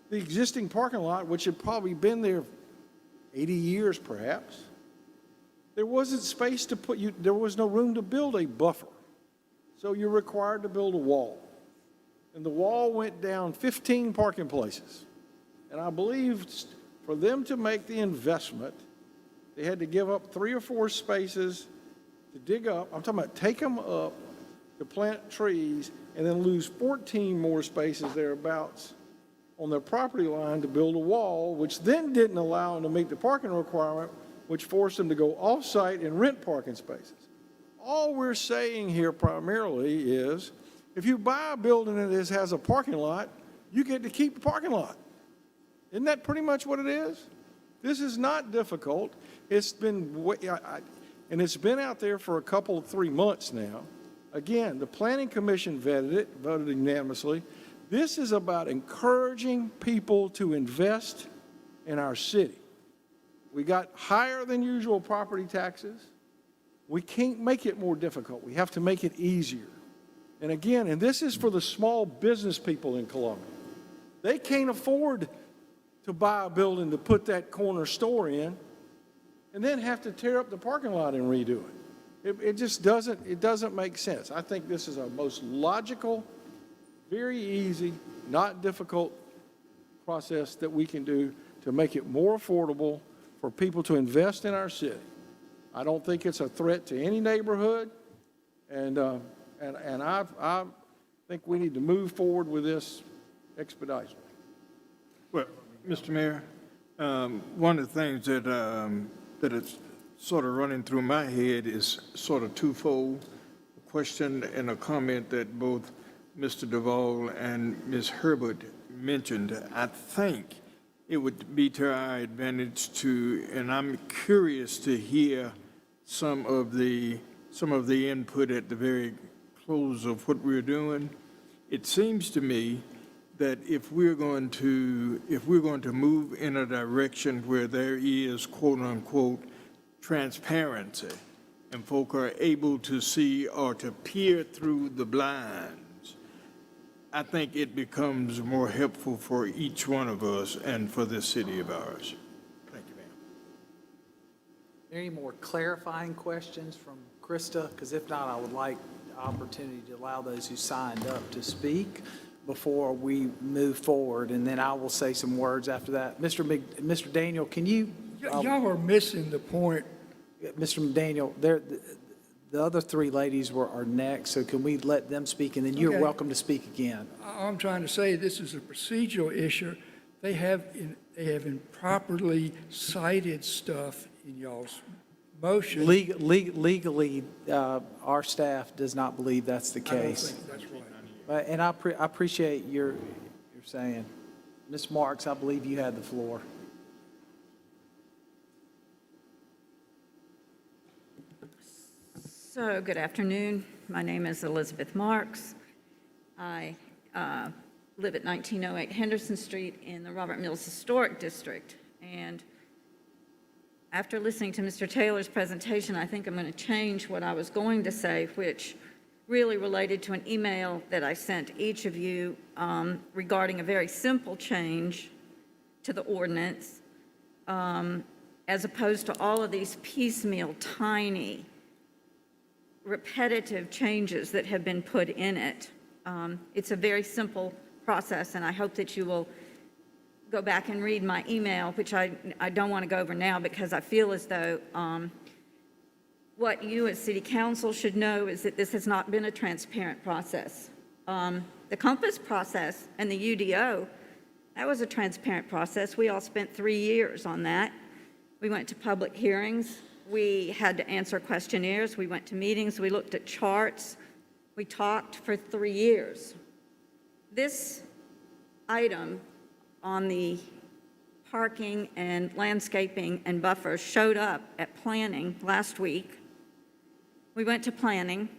the existing parking lot, which had probably been there 80 years perhaps, there wasn't space to there was no room to build a buffer. So you're required to build a wall. And the wall went down 15 parking places. And I believe for them to make the investment, they had to give up 3 or 4 spaces to dig up. I'm talking about take them up to plant trees and then lose 14 more spaces thereabouts on their property line to build a wall, which then didn't allow them to meet the parking requirement, which forced them to go off-site and rent parking spaces. All we're saying here primarily is, if you buy a building that has a parking lot, you get to keep the parking lot. Isn't that pretty much what it is? This is not difficult. It's been, and it's been out there for 3 months now. Again, the Planning Commission vetted it, voted unanimously. This is about encouraging people to invest in our city. We got higher than usual property taxes. We can't make it more difficult. We have to make it easier. And again, and this is for the small business people in Columbia. They can't afford to buy a building to put that corner store in and then have to tear up the parking lot and redo it. It just doesn't make sense. I think this is a most logical, very easy, not difficult process that we can do to make it more affordable for people to invest in our city. I don't think it's a threat to any neighborhood, and I think we need to move forward with this expeditiously. Well, Mr. Mayor, one of the things that is sort of running through my head is sort of twofold, a question and a comment that both Mr. Duvall and Ms. Herbert mentioned. I think it would be to our advantage to, and I'm curious to hear some of the input at the very close of what we're doing. It seems to me that if we're going to move in a direction where there is quote unquote transparency and folk are able to see or to peer through the blinds, I think it becomes more helpful for each one of us and for this city of ours. Thank you, ma'am. Any more clarifying questions from Krista? Because if not, I would like the opportunity to allow those who signed up to speak before we move forward, and then I will say some words after that. Mr. Daniel, can you? Y'all are missing the point. Mr. McDaniel, the other three ladies are next, so can we let them speak, and then you're Okay. welcome to speak again. I'm trying to say this is a procedural issue. They have improperly cited stuff in y'all's motion. Legally, our staff does not believe that's the I don't case. think that's right. And I appreciate your saying. Ms. Marks, I believe you had the floor. So, good afternoon. My name is Elizabeth Marks. I live at 1908 Henderson Street in the Robert Mills Historic District. And after listening to Mr. Taylor's presentation, I think I'm going to change what I was going to say, which really related to an email that I sent each of you regarding a very simple change to the ordinance, as opposed to all of these piecemeal, tiny, repetitive changes that have been put in it. It's a very simple process, and I hope that you will go back and read my email, which I don't want to go over now because I feel as though what you as City Council should know is that this has not been a transparent process. The Compass process and the UDO, that was a transparent process. We all spent 3 years on that. We went to public hearings. We had to answer questionnaires. We went to meetings. We looked at charts. We talked for 3 years. This item on the parking and landscaping and buffers showed up at planning last week. We went to planning.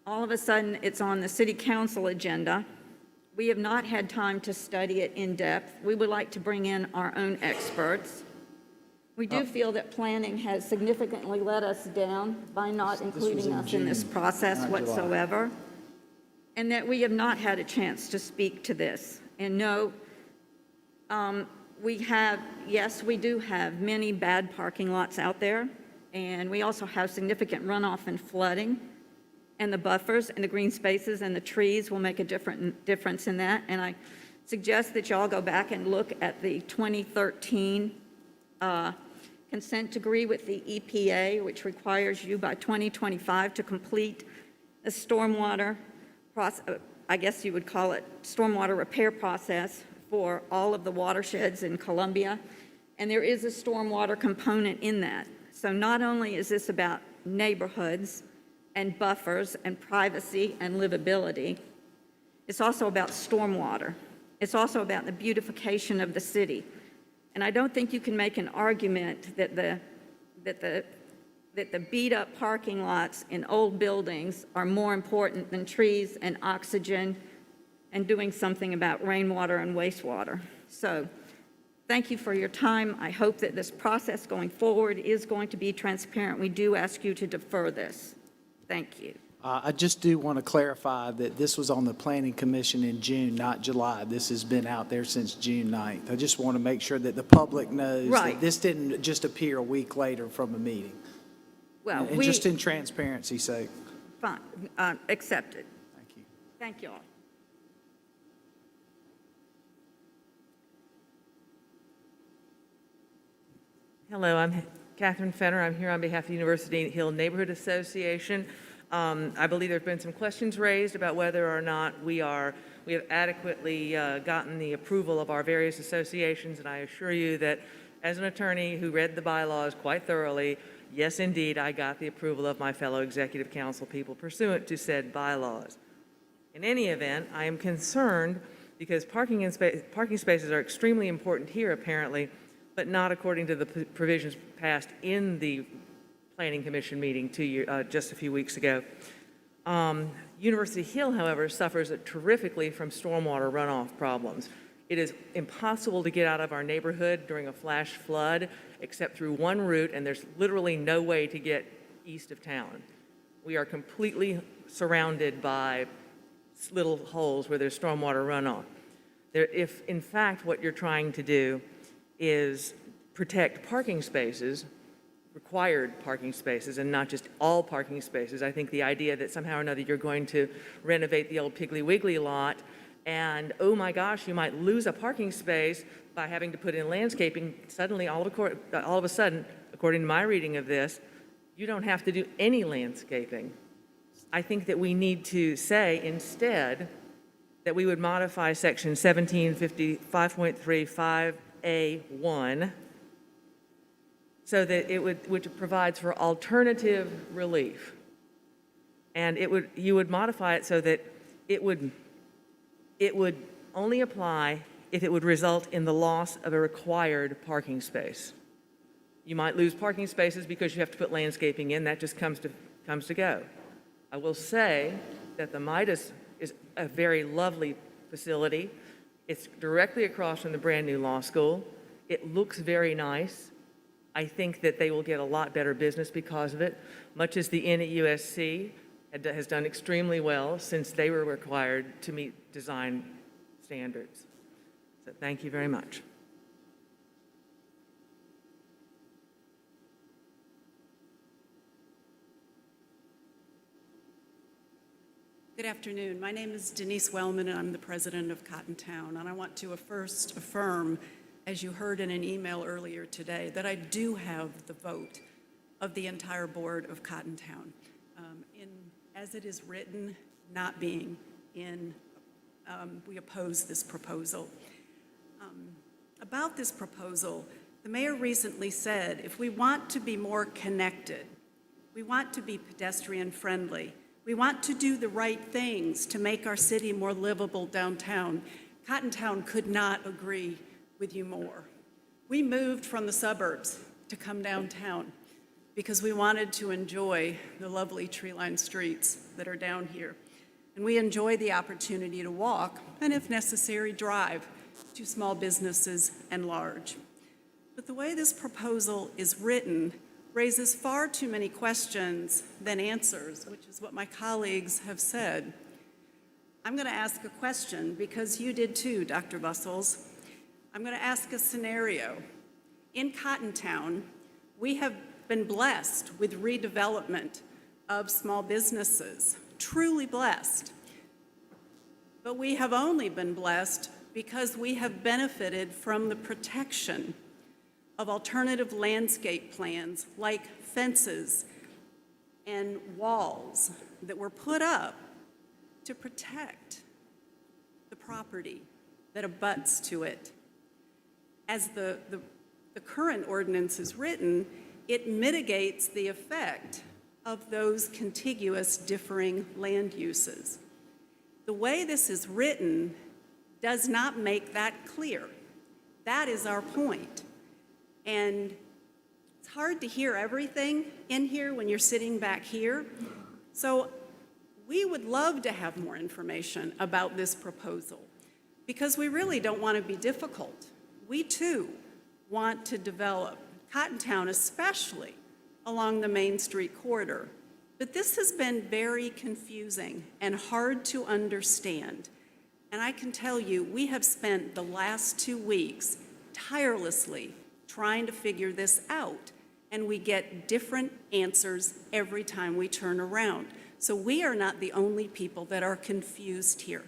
All of a sudden, it's on the City Council agenda. We have not had time to study it in depth. We would like to bring in our own experts. We do feel that planning has significantly let us down by not including us in this process whatsoever, and that we have not had a chance to speak to this. And no, we do have many bad parking lots out there, and we also have significant runoff and flooding, and the buffers and the green spaces and the trees will make a difference in that. And I suggest that y'all go back and look at the 2013 consent decree with the EPA, which requires you by 2025 to complete a stormwater process, I guess you would call it stormwater repair process for all of the watersheds in Columbia. And there is a stormwater component in that. So not only is this about neighborhoods and buffers and privacy and livability, it's also about stormwater. It's also about the beautification of the city. And I don't think you can make an argument that the beat-up parking lots in old buildings are more important than trees and oxygen and doing something about rainwater and wastewater. So thank you for your time. I hope that this process going forward is going to be transparent. We do ask you to defer this. Thank you. I just do want to clarify that this was on the Planning Commission in June, not July. This has been out there since June 9th. I just want to make sure that the public knows Right. that this didn't just appear a week later from a meeting. Well, And just in transparency's sake. Fine, accepted. Thank you. Thank you all. Hello, I'm Catherine Fenner. I'm here on behalf of the University Hill Neighborhood Association. I believe there have been some questions raised about whether or not we have adequately gotten the approval of our various associations, and I assure you that as an attorney who read the bylaws quite thoroughly, yes, indeed, I got the approval of my fellow executive council people pursuant to said bylaws. In any event, I am concerned because parking spaces are extremely important here, apparently, but not according to the provisions passed in the Planning Commission meeting just a few weeks ago. University Hill, however, suffers terrifically from stormwater runoff problems. It is impossible to get out of our neighborhood during a flash flood except through one route, and there's literally no way to get east of town. We are completely surrounded by little holes where there's stormwater runoff. If, in fact, what you're trying to do is protect parking spaces, required parking spaces, and not just all parking spaces, I think the idea that somehow or another you're going to renovate the old Piggly Wiggly lot and, oh my gosh, you might lose a parking space by having to put in landscaping, suddenly, all of a sudden, according to my reading of this, you don't have to do any landscaping. I think that we need to say instead that we would modify section 1755.35A1 so that which provides for alternative relief. And you would modify it so that it would only apply if it would result in the loss of a required parking space. You might lose parking spaces because you have to put landscaping in. That just comes to go. I will say that the Midas is a very lovely facility. It's directly across from the brand new law school. It looks very nice. I think that they will get a lot better business because of it, much as the Inn at USC has done extremely well since they were required to meet design standards. So thank you very much. Good afternoon. My name is Denise Wellman, and I'm the president of Cottontown. And I want to first affirm, as you heard in an email earlier today, that I do have the vote of the entire board of Cottontown. As it is written, not being in, we oppose this proposal. About this proposal, the mayor recently said, if we want to be more connected, we want to be pedestrian friendly, we want to do the right things to make our city more livable downtown, Cottontown could not agree with you more. We moved from the suburbs to come downtown because we wanted to enjoy the lovely tree-lined streets that are down here. And we enjoy the opportunity to walk, and if necessary, drive to small businesses and large. But the way this proposal is written raises far too many questions than answers, which is what my colleagues have said. I'm going to ask a question because you did too, Dr. Bustles. I'm going to ask a scenario. In Cottontown, we have been blessed with redevelopment of small businesses, truly blessed. But we have only been blessed because we have benefited from the protection of alternative landscape plans like fences and walls that were put up to protect the property that abuts to it. As the current ordinance is written, it mitigates the effect of those contiguous differing land uses. The way this is written does not make that clear. That is our point. And it's hard to hear everything in here when you're sitting back here. So we would love to have more information about this proposal because we really don't want to be difficult. We too want to develop Cottontown, especially along the Main Street corridor. But this has been very confusing and hard to understand. And I can tell you, we have spent the last 2 weeks tirelessly trying to figure this out, and we get different answers every time we turn around. So we are not the only people that are confused here.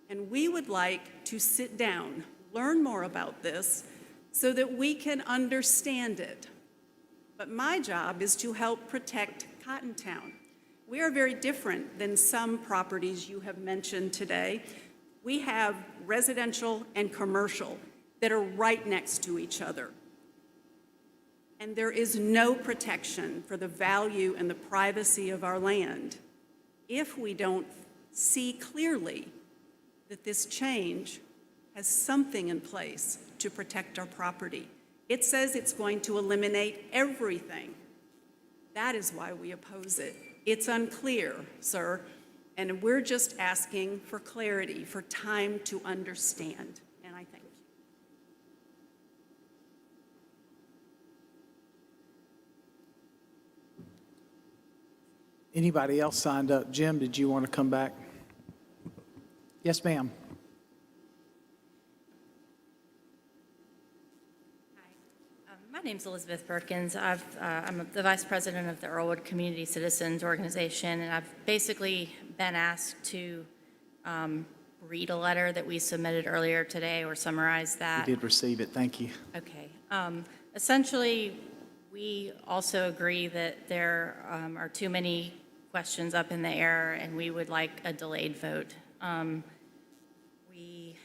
And we would like to sit down, learn more about this, so that we can understand it. But my job is to help protect Cottontown. We are very different than some properties you have mentioned today. We have residential and commercial that are right next to each other. And there is no protection for the value and the privacy of our land if we don't see clearly that this change has something in place to protect our property. It says it's going to eliminate everything. That is why we oppose it. It's unclear, sir, and we're just asking for clarity, for time to understand, and I thank you. Anybody else signed up? Jim, did you want to come back? Yes, ma'am. My name's Elizabeth Perkins. I'm the Vice President of the Earlwood Community Citizens Organization, and I've basically been asked to read a letter that we submitted earlier today or summarize that. We did receive it. Thank you. Okay. Essentially, we also agree that there are too many questions up in the air, and we would like a delayed vote. We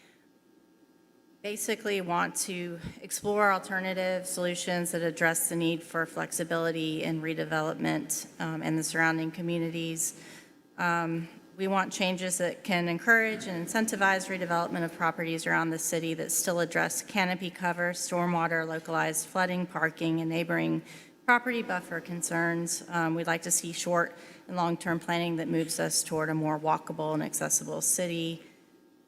basically want to explore alternative solutions that address the need for flexibility in redevelopment in the surrounding communities. We want changes that can encourage and incentivize redevelopment of properties around the city that still address canopy cover, stormwater, localized flooding, parking, and neighboring property buffer concerns. We'd like to see short and long-term planning that moves us toward a more walkable and accessible city.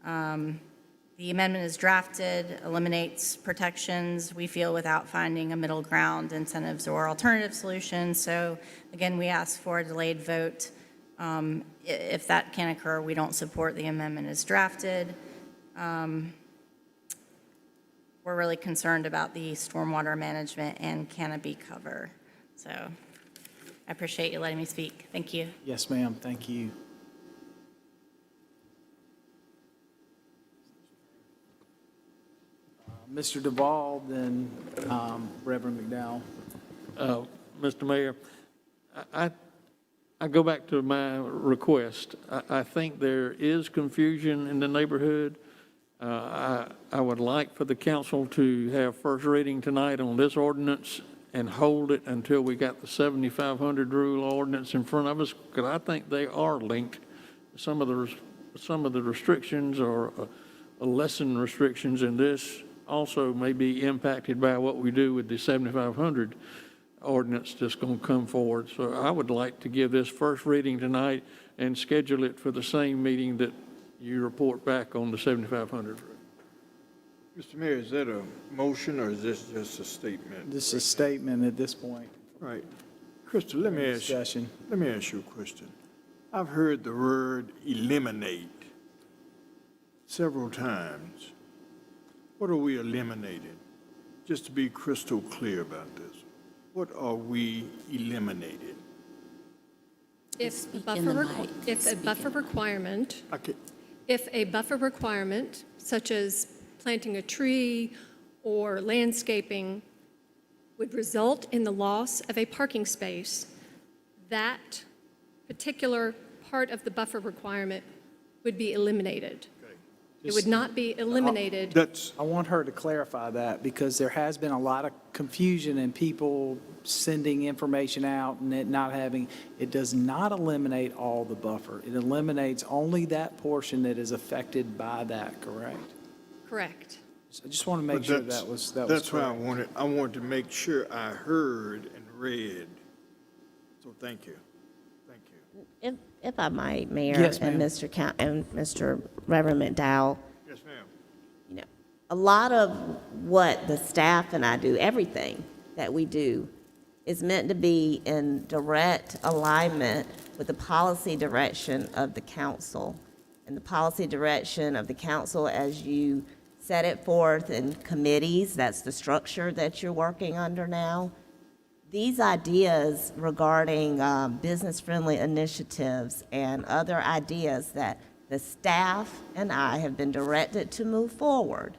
The amendment is drafted, eliminates protections, we feel, without finding a middle ground, incentives, or alternative solutions. So again, we ask for a delayed vote. If that can occur, we don't support the amendment as drafted. We're really concerned about the stormwater management and canopy cover. So I appreciate you letting me speak. Thank you. Yes, ma'am. Thank you. Mr. Duvall, then Reverend McDowell. Mr. Mayor, I go back to my request. I think there is confusion in the neighborhood. I would like for the council to have first reading tonight on this ordinance and hold it until we got the 7,500 rule ordinance in front of us, because I think they are linked. Some of the restrictions or lessened restrictions in this also may be impacted by what we do with the 7,500 ordinance that's going to come forward. So I would like to give this first reading tonight and schedule it for the same meeting that you report back on the 7,500. Mr. Mayor, is that a motion or is this just a statement? This is a statement at this point. Right. Crystal, let me ask you a question. I've heard the word eliminate several times. What are we eliminating? Just to be crystal clear about this. What are we eliminating? If a buffer requirement, such as planting a tree or landscaping, would result in the loss of a parking space, that particular part of the buffer requirement would be eliminated. It would not be eliminated. I want her to clarify that, because there has been a lot of confusion and people sending information out and it not having, it does not eliminate all the buffer. It eliminates only that portion that is affected by that, correct? Correct. So I just want to make sure that was That's why correct. I wanted to make sure I heard and read. So thank you. Thank you. If I might, Mayor, Yes, and ma'am. Mr. Reverend McDowell, Yes, ma'am. you know, a lot of what the staff and I do, everything that we do, is meant to be in direct alignment with the policy direction of the council. And the policy direction of the council, as you set it forth in committees, that's the structure that you're working under now. These ideas regarding business-friendly initiatives and other ideas that the staff and I have been directed to move forward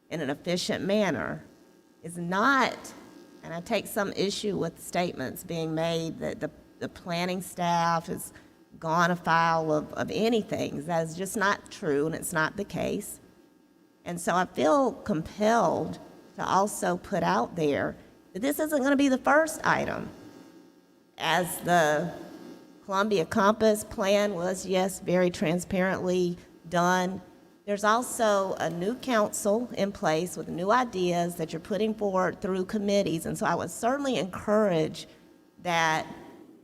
in an efficient manner is not, and I take some issue with statements being made that the planning staff has gone afoul of anything. That is just not true, and it's not the case. And so I feel compelled to also put out there that this isn't going to be the first item. As the Columbia Compass plan was, yes, very transparently done, there's also a new council in place with new ideas that you're putting forward through committees. And so I would certainly encourage that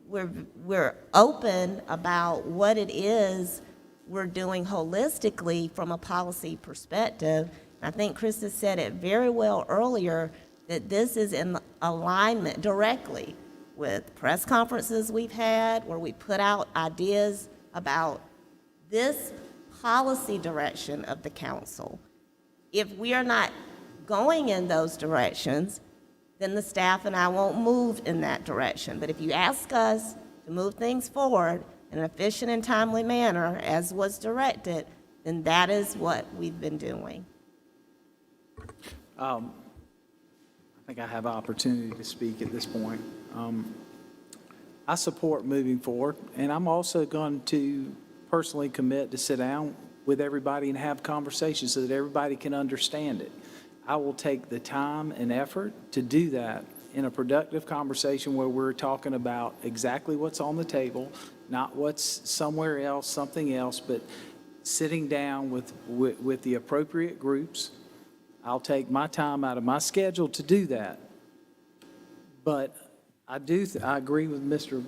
we're open about what it is we're doing holistically from a policy perspective. I think Krista said it very well earlier, that this is in alignment directly with press conferences we've had where we put out ideas about this policy direction of the council. If we are not going in those directions, then the staff and I won't move in that direction. But if you ask us to move things forward in an efficient and timely manner, as was directed, then that is what we've been doing. I think I have an opportunity to speak at this point. I support moving forward, and I'm also going to personally commit to sit down with everybody and have conversations so that everybody can understand it. I will take the time and effort to do that in a productive conversation where we're talking about exactly what's on the table, not what's somewhere else, something else, but sitting down with the appropriate groups. I'll take my time out of my schedule to do that. But I agree with Mr.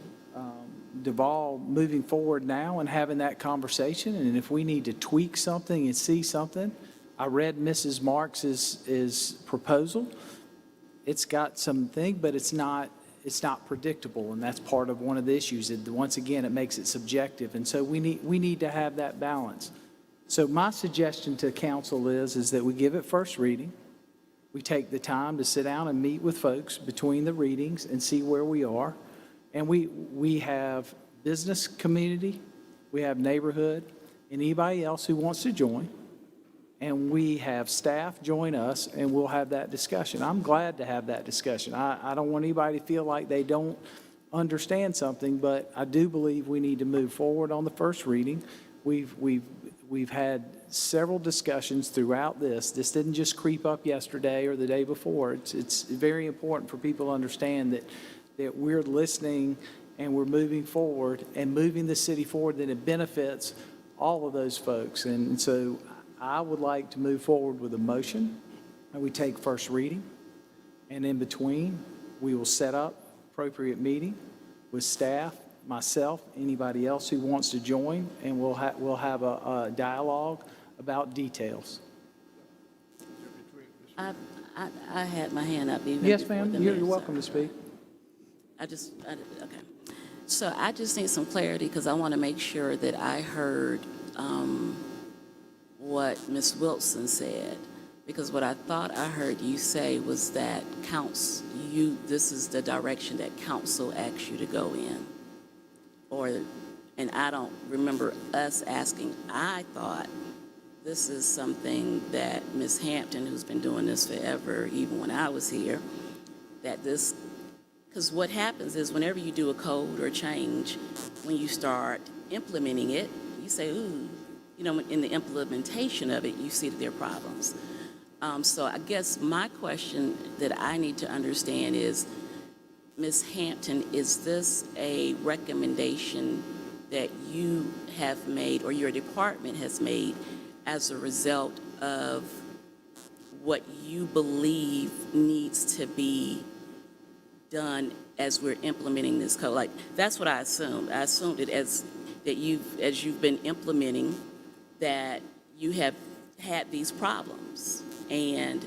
Duvall moving forward now and having that conversation. And if we need to tweak something and see something, I read Mrs. Marks's proposal. It's got something, but it's not predictable, and that's part of one of the issues. Once again, it makes it subjective, and so we need to have that balance. So my suggestion to council is that we give it first reading. We take the time to sit down and meet with folks between the readings and see where we are. And we have business community, we have neighborhood, and anybody else who wants to join. And we have staff join us, and we'll have that discussion. I'm glad to have that discussion. I don't want anybody to feel like they don't understand something, but I do believe we need to move forward on the first reading. We've had several discussions throughout this. This didn't just creep up yesterday or the day before. It's very important for people to understand that we're listening and we're moving forward and moving the city forward, that it benefits all of those folks. And so I would like to move forward with a motion, and we take first reading, and in between, we will set up appropriate meeting with staff, myself, anybody else who wants to join, and we'll have a dialogue about details. I had my hand up even Yes, before ma'am, the you're mayor, welcome so- to speak. Okay. So I just need some clarity because I want to make sure that I heard what Ms. Wilson said. Because what I thought I heard you say was that this is the direction that council asked you to go in. And I don't remember us asking. I thought this is something that Ms. Hampton, who's been doing this forever, even when I was here, because what happens is whenever you do a code or a change, when you start implementing it, you say, ooh, in the implementation of it, you see that there are problems. So I guess my question that I need to understand is, Ms. Hampton, is this a recommendation that you have made or your department has made as a result of what you believe needs to be done as we're implementing this code? Like, that's what I assumed. I assumed it as you've been implementing, that you have had these problems. And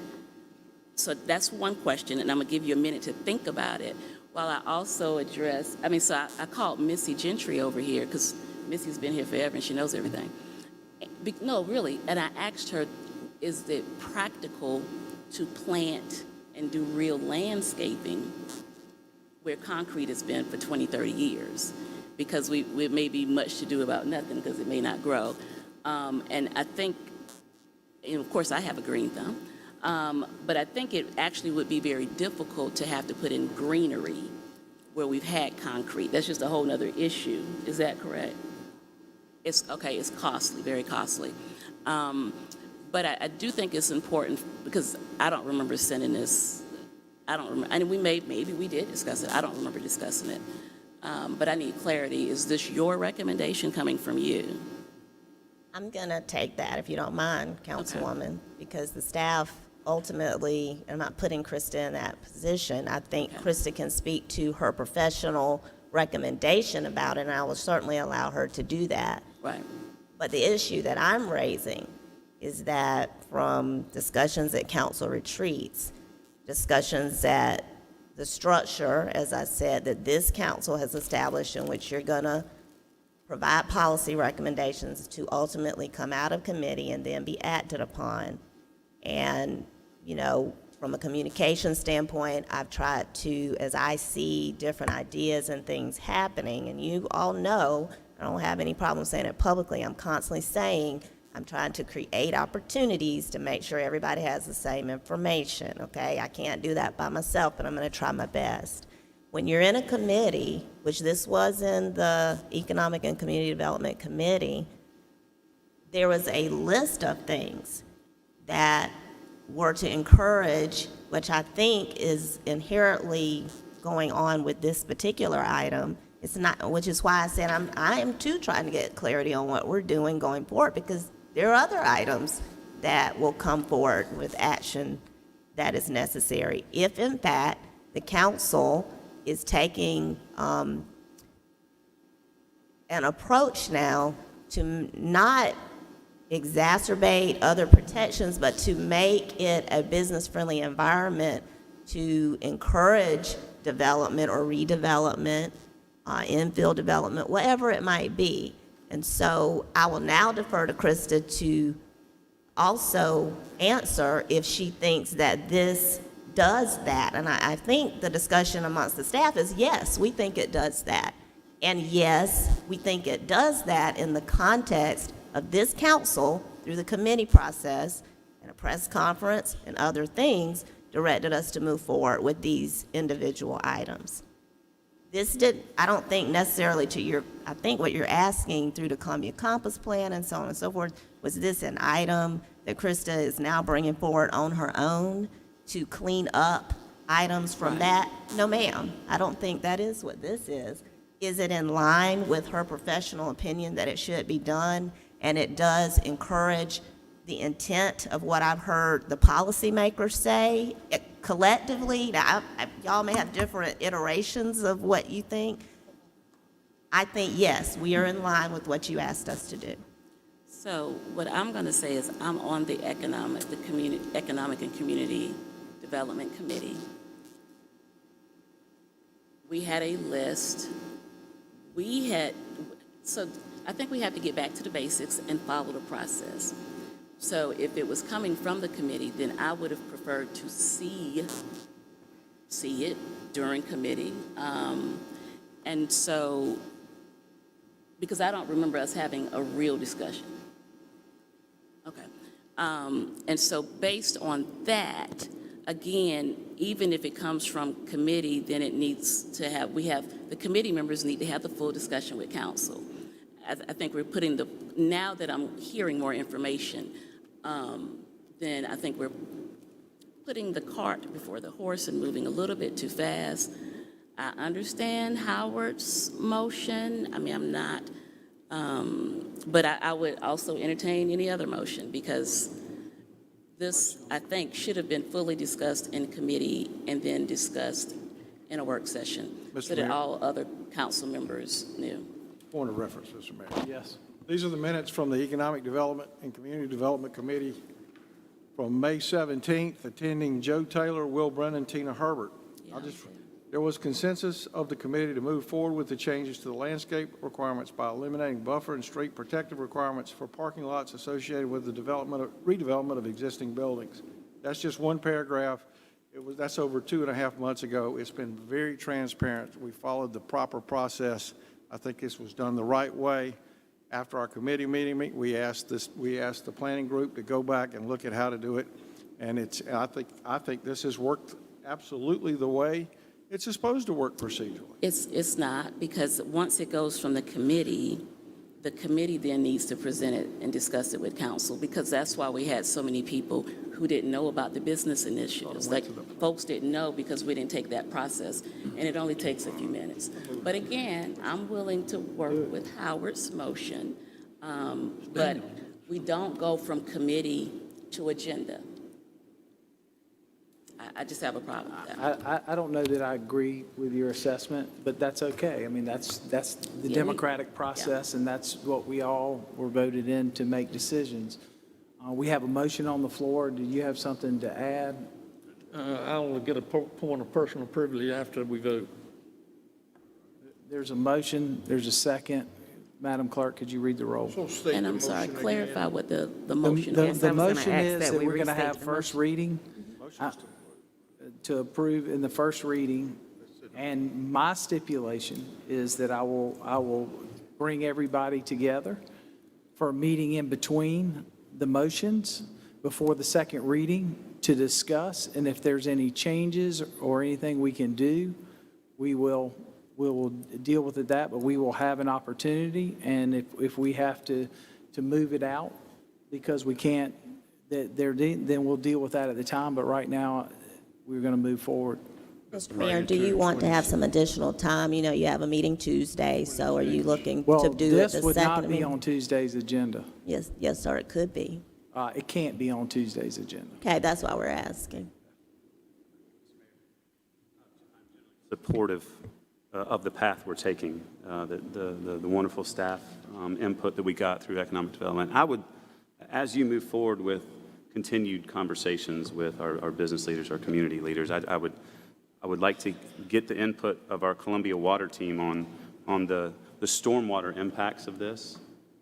so that's one question, and I'm gonna give you a minute to think about it while I also address, I called Missy Gentry over here because Missy's been here forever and she knows everything. No, really, and I asked her, is it practical to plant and do real landscaping where concrete has been for 20, 30 years? Because it may be much to do about nothing because it may not grow. And I think, and of course I have a green thumb, But I think it actually would be very difficult to have to put in greenery where we've had concrete. That's just a whole nother issue. Is that correct? It's costly, very costly. But I do think it's important because I don't remember sending this. I don't remember, and maybe we did discuss it. I don't remember discussing it. But I need clarity. Is this your recommendation coming from you? I'm going to take that, if you don't mind, Councilwoman, because the staff ultimately, I'm not putting Krista in that position. I think Krista can speak to her professional recommendation about it, and I will certainly allow her to do that. Right. But the issue that I'm raising is that from discussions at council retreats, discussions at the structure, as I said, that this council has established in which you're going to provide policy recommendations to ultimately come out of committee and then be acted upon. And, you know, from a communication standpoint, I've tried to, as I see different ideas and things happening, and you all know, I don't have any problem saying it publicly, I'm constantly saying, I'm trying to create opportunities to make sure everybody has the same information, okay? I can't do that by myself, but I'm going to try my best. When you're in a committee, which this was in the Economic and Community Development Committee, there was a list of things that were to encourage, which I think is inherently going on with this particular item. It's not, which is why I said I am too trying to get clarity on what we're doing going forward, because there are other items that will come forward with action that is necessary. If in fact the council is taking an approach now to not exacerbate other protections, but to make it a business-friendly environment to encourage development or redevelopment, infill development, whatever it might be. And so I will now defer to Krista to also answer if she thinks that this does that. And I think the discussion amongst the staff is, yes, we think it does that. And yes, we think it does that in the context of this council through the committee process and a press conference and other things directed us to move forward with these individual items. This I don't think necessarily I think what you're asking through the Columbia Compass Plan and so on and so forth, was this an item that Krista is now bringing forward on her own to clean up items from that? No, ma'am. I don't think that is what this is. Is it in line with her professional opinion that it should be done, and it does encourage the intent of what I've heard the policymakers say collectively? Now, y'all may have different iterations of what you think. I think, yes, we are in line with what you asked us to do. So what I'm going to say is I'm on the Economic and Community Development Committee. We had a list. So I think we have to get back to the basics and follow the process. So if it was coming from the committee, then I would have preferred to see it during committee. And so, because I don't remember us having a real discussion. Okay. And so based on that, again, even if it comes from committee, then it needs to have, the committee members need to have the full discussion with council. I think we're putting now that I'm hearing more information, then I think we're putting the cart before the horse and moving a little bit too fast. I understand Howard's motion. I mean, I'm not, but I would also entertain any other motion, because this, I think, should have been fully discussed in committee and then discussed in a work session so that all other council members knew. Point of reference, Mr. Mayor. Yes. These are the minutes from the Economic Development and Community Development Committee from May 17th, attending Joe Taylor, Will Brennan, Tina Herbert. There was consensus of the committee to move forward with the changes to the landscape requirements by eliminating buffer and street protective requirements for parking lots associated with the redevelopment of existing buildings. That's just one paragraph. That's over 2.5 months ago. It's been very transparent. We followed the proper process. I think this was done the right way. After our committee meeting, we asked the planning group to go back and look at how to do it. And I think this has worked absolutely the way it's supposed to work procedurally. It's not, because once it goes from the committee then needs to present it and discuss it with council, because that's why we had so many people who didn't know about the business initiatives. Like, folks didn't know because we didn't take that process, and it only takes a few minutes. But again, I'm willing to work with Howard's motion, but we don't go from committee to agenda. I just have a problem with that. I don't know that I agree with your assessment, but that's okay. I mean, that's the democratic process, and that's what we all were voted in to make decisions. We have a motion on the floor. Do you have something to add? I'll get a point of personal privilege after we vote. There's a motion, there's a second. Madam Clerk, could you read the roll? And I'm sorry, clarify what the motion is. The motion is that we're going to have first reading to approve in the first reading, and my stipulation is that I will bring everybody together for a meeting in between the motions before the second reading to discuss, and if there's any changes or anything we can do, we will deal with that, but we will have an opportunity, and if we have to move it out because we can't, then we'll deal with that at the time, but right now, we're going to move forward. Mr. Mayor, do you want to have some additional time? You know, you have a meeting Tuesday, so are you looking to do it the This would not second? be on Tuesday's agenda. Yes, sir, it could be. It can't be on Tuesday's agenda. Okay, that's why we're asking. Supportive of the path we're taking, the wonderful staff input that we got through economic development. I would, as you move forward with continued conversations with our business leaders, our community leaders, I would like to get the input of our Columbia Water team on the stormwater impacts of this.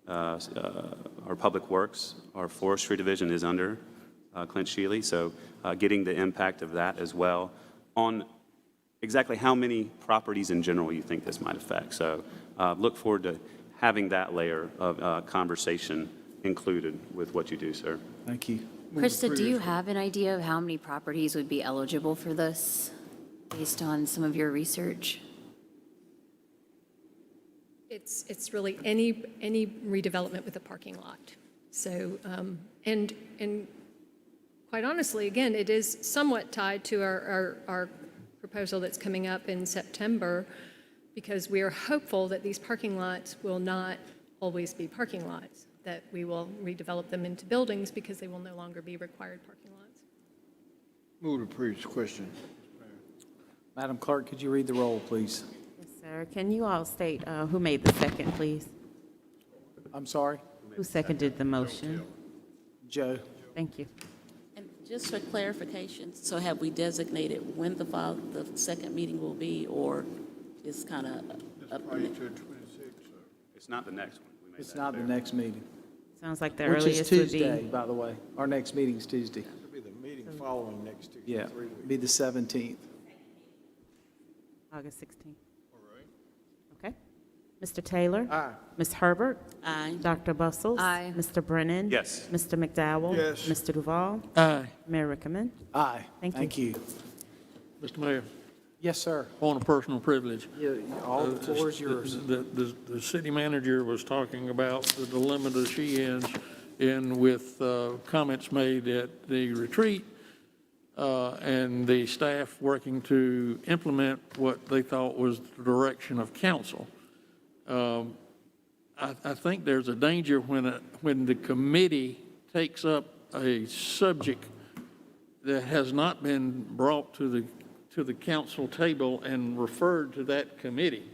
Our Public Works, our Forestry Division is under Clint Shealy, so getting the impact of that as well on exactly how many properties in general you think this might affect. So look forward to having that layer of conversation included with what you do, sir. Thank you. Krista, do you have an idea of how many properties would be eligible for this based on some of your research? It's really any redevelopment with a parking lot. So, and quite honestly, again, it is somewhat tied to our proposal that's coming up in September, because we are hopeful that these parking lots will not always be parking lots, that we will redevelop them into buildings because they will no longer be required parking lots. Move to previous question. Madam Clerk, could you read the roll, please? Yes, sir. Can you all state who made the second, please? I'm sorry? Who seconded the motion? Joe. Thank you. And just for clarification, so have we designated when the second meeting will be, or it's kind of up? It's not the next one. It's not the next meeting. Sounds like the Which is earliest would be. Tuesday, by the way. Our next meeting's Tuesday. It'll be the meeting following next Tuesday. Yeah, 3 weeks. be the 17th. August 16th. All right. Okay. Mr. Taylor? Aye. Ms. Herbert? Aye. Dr. Bustles? Aye. Mr. Brennan? Yes. Mr. McDowell? Yes. Mr. Duval? Aye. Mayor Rickaman? Aye. Thank you. Mr. Mayor, Yes, sir. point of personal privilege. All the floor is yours. The city manager was talking about the dilemma that she is in with comments made at the retreat and the staff working to implement what they thought was the direction of council. I think there's a danger when the committee takes up a subject that has not been brought to the council table and referred to that committee.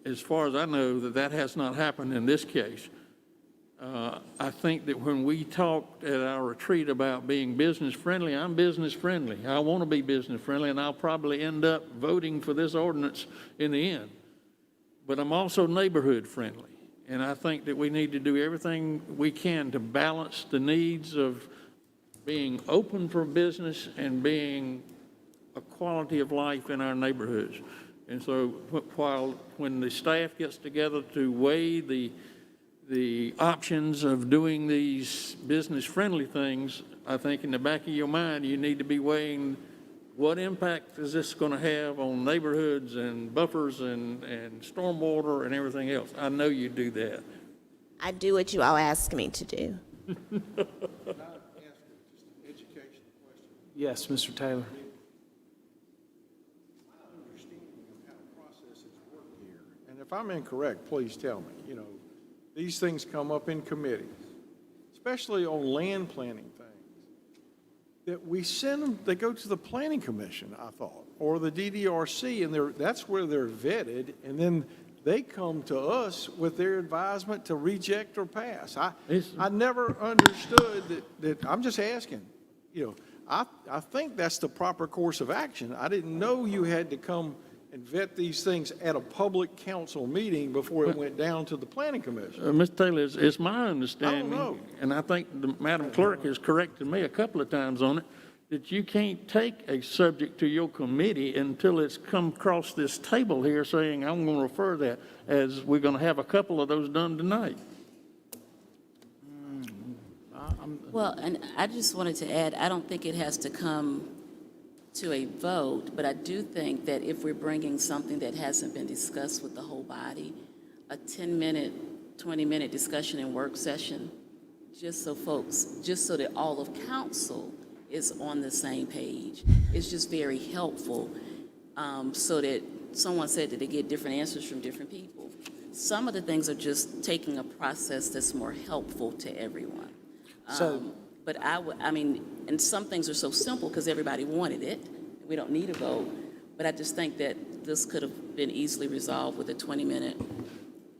As far as I know, that has not happened in this case. I think that when we talked at our retreat about being business friendly, I'm business friendly. I want to be business friendly, and I'll probably end up voting for this ordinance in the end. But I'm also neighborhood friendly, and I think that we need to do everything we can to balance the needs of being open for business and being a quality of life in our neighborhoods. And so when the staff gets together to weigh the options of doing these business-friendly things I think in the back of your mind, you need to be weighing what impact is this going to have on neighborhoods and buffers and stormwater and everything else. I know you do that. I do what you all ask me to do. Yes, Mr. Taylor. And if I'm incorrect, please tell me, you know, these things come up in committees, especially on land planning things, that we send them, they go to the planning commission, I thought, or the DDRC, and that's where they're vetted, and then they come to us with their advisement to reject or pass. I never understood that, I'm just asking, you know, I think that's the proper course of action. I didn't know you had to come and vet these things at a public council meeting before it went down to the planning commission. Mr. Taylor, it's my understanding, I don't know. and I think the Madam Clerk has corrected me a couple of times on it, that you can't take a subject to your committee until it's come across this table here saying, I'm going to refer that, as we're going to have a couple of those done tonight. Well, and I just wanted to add, I don't think it has to come to a vote, but I do think that if we're bringing something that hasn't been discussed with the whole body, a 10-minute, 20-minute discussion and work session, just so that all of council is on the same page, is just very helpful, so that someone said that they get different answers from different people. Some of the things are just taking a process that's more helpful to everyone. But I mean, and some things are so simple because everybody wanted it. We don't need a vote. But I just think that this could have been easily resolved with a 20-minute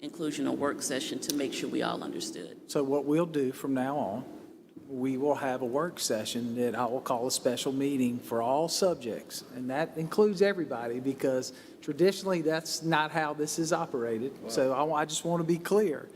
inclusion or work session to make sure we all understood. So what we'll do from now on, we will have a work session that I will call a special meeting for all subjects. And that includes everybody because traditionally that's not how this is operated. Wow. So I just want to be clear.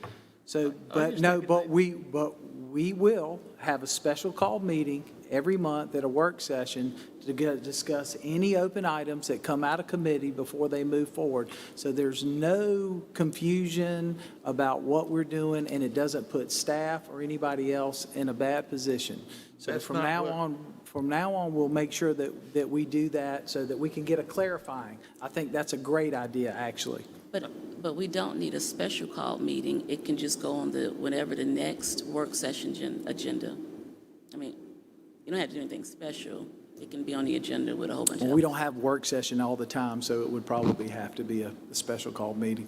So, but we will have a special called meeting every month at a work session to discuss any open items that come out of committee before they move forward. So there's no confusion about what we're doing, and it doesn't put staff or anybody else in a bad position. So from now on, we'll make sure that we do that so that we can get a clarifying. I think that's a great idea, actually. But we don't need a special call meeting. It can just go on whenever the next work session agenda. I mean, you don't have to do anything special. It can be on the agenda with a whole bunch of. We don't have work session all the time, so it would probably have to be a special call meeting.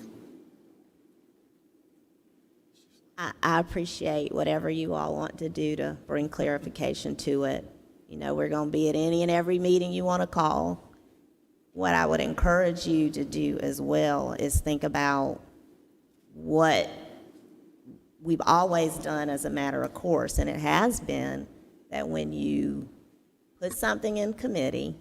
I appreciate whatever you all want to do to bring clarification to it. You know, we're going to be at any and every meeting you want to call. What I would encourage you to do as well is think about what we've always done as a matter of course, and it has been that when you put something in committee,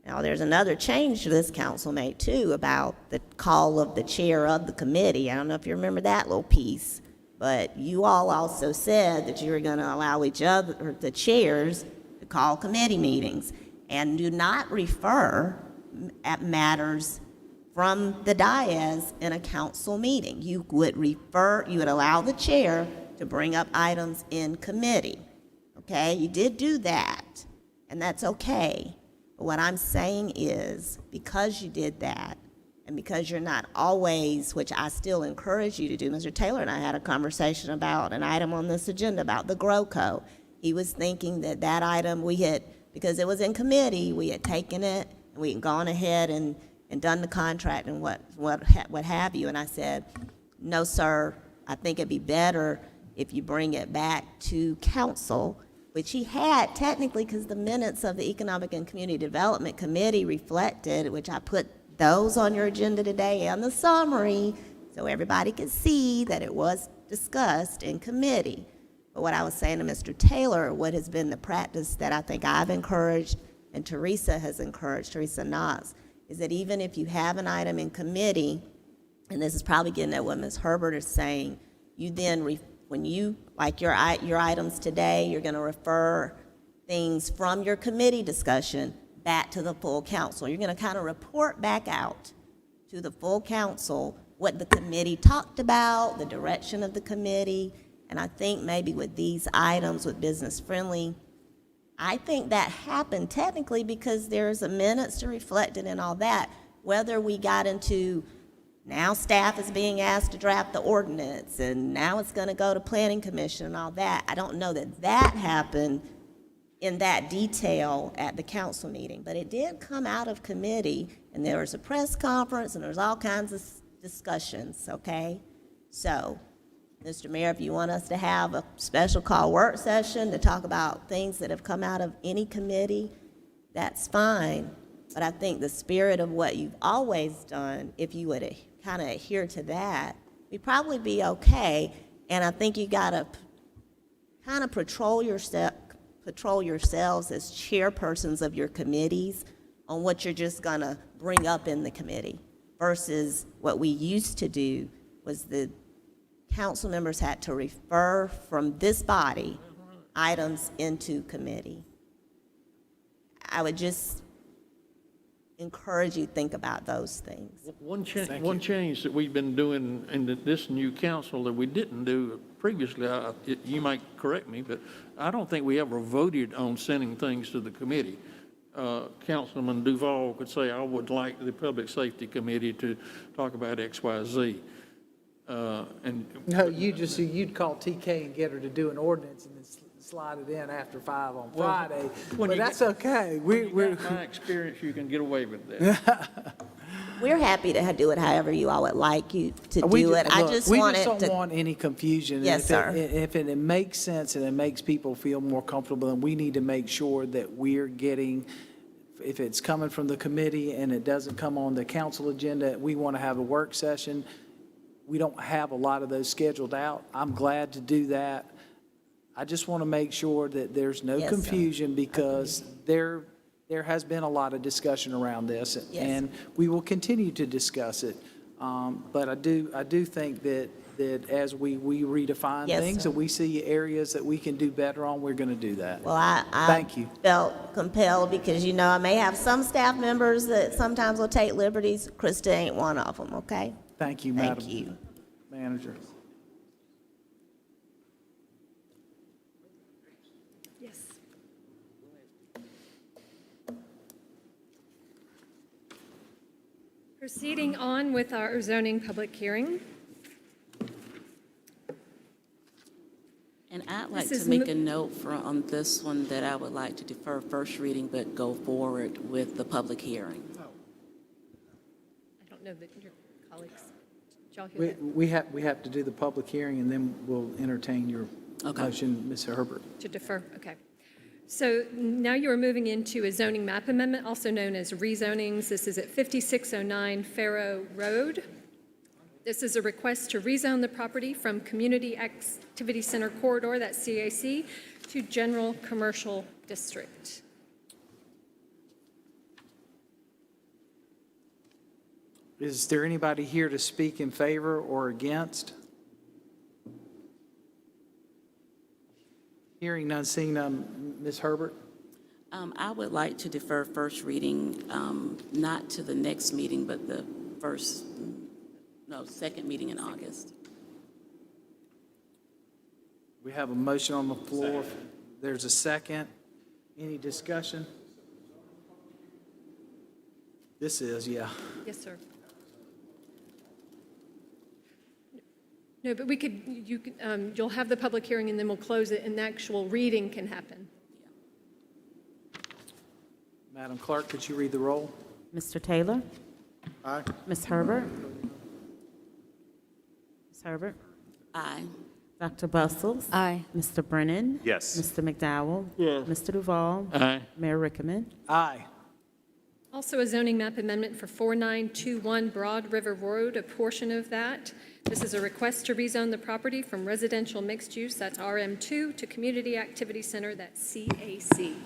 now there's another change this council made too about the call of the chair of the committee. I don't know if you remember that little piece, but you all also said that you were going to allow each other, or the chairs, to call committee meetings and do not refer at matters from the dais in a council meeting. You would allow the chair to bring up items in committee. Okay, you did do that, and that's okay. But what I'm saying is, because you did that, and because you're not always, which I still encourage you to do, Mr. Taylor and I had a conversation about an item on this agenda about the GROCO. He was thinking that item because it was in committee, we had taken it, and we had gone ahead and done the contract and what have you. And I said, no, sir, I think it'd be better if you bring it back to council, which he had technically because the minutes of the Economic and Community Development Committee reflected, which I put those on your agenda today and the summary so everybody could see that it was discussed in committee. But what I was saying to Mr. Taylor, what has been the practice that I think I've encouraged and Teresa has encouraged, Teresa Knox, is that even if you have an item in committee, and this is probably getting at what Ms. Herbert is saying, you then, when you, like your items today, you're going to refer things from your committee discussion back to the full council. You're going to kind of report back out to the full council what the committee talked about, the direction of the committee, and I think maybe with these items, with business friendly, I think that happened technically because there's a minutes to reflect it and all that. Whether we got into, now staff is being asked to draft the ordinance, and now it's gonna go to planning commission and all that. I don't know that that happened in that detail at the council meeting, but it did come out of committee, and there was a press conference, and there was all kinds of discussions, okay? So, Mr. Mayor, if you want us to have a special call work session to talk about things that have come out of any committee, that's fine. But I think the spirit of what you've always done, if you would kind of adhere to that, we'd probably be okay. And I think you got to kind of patrol yourselves as chairpersons of your committees on what you're just going to bring up in the committee versus what we used to do was the council members had to refer from this body items into committee. I would just encourage you to think about those things. One change that we've been doing in this new council that we didn't do previously, you might correct me, but I don't think we ever voted on sending things to the committee. Councilman Duval could say, I would like the Public Safety Committee to talk about X, Y, Z. No, you'd call TK and get her to do an ordinance and then slide it in after 5 on Friday, but that's okay. We're my experience, you can get away with that. We're happy to do it however you all would like you to do it. I just we want just it don't to. want any confusion. Yes, sir. If it makes sense and it makes people feel more comfortable, then we need to make sure that we're getting, if it's coming from the committee and it doesn't come on the council agenda, we want to have a work session. We don't have a lot of those scheduled out. I'm glad to do that. I just want to make sure that there's no Yes, confusion because there has been a lot of discussion around this, Yes. and we will continue to discuss it. But I do think that as we redefine Yes, things sir. and we see areas that we can do better on, we're going to do that. Well, I Thank you. felt compelled because, I may have some staff members that sometimes will take liberties. Krista ain't one of them, okay? Thank you, Thank Madam you. Manager. Yes. Proceeding on with our zoning public hearing. And I'd like This is to make a note on this one that I would like to defer first reading but go forward with the public hearing. I don't know that your colleagues, did y'all hear that? We have to do the public hearing, and then we'll entertain your motion, Ms. Herbert. To defer, okay. So now you are moving into a zoning map amendment, also known as rezonings. This is at 5609 Faro Road. This is a request to rezone the property from Community Activity Center Corridor, that's CAC, to General Commercial District. Is there anybody here to speak in favor or against? Hearing none, seeing none, Ms. Herbert? I would like to defer first reading, not to the next meeting, but the second meeting in August. We have a motion on the floor. There's a second. Any discussion? This is, yeah. Yes, sir. No, but you'll have the public hearing and then we'll close it and the actual reading can happen. Madam Clerk, could you read the roll? Mr. Taylor? Aye. Ms. Herbert? Ms. Herbert? Aye. Dr. Bustles? Aye. Mr. Brennan? Yes. Mr. McDowell? Yes. Mr. Duval? Aye. Mayor Rickaman? Aye. Also a zoning map amendment for 4921 Broad River Road, a portion of that. This is a request to rezone the property from residential mixed use, that's RM2, to Community Activity Center, that's CAC.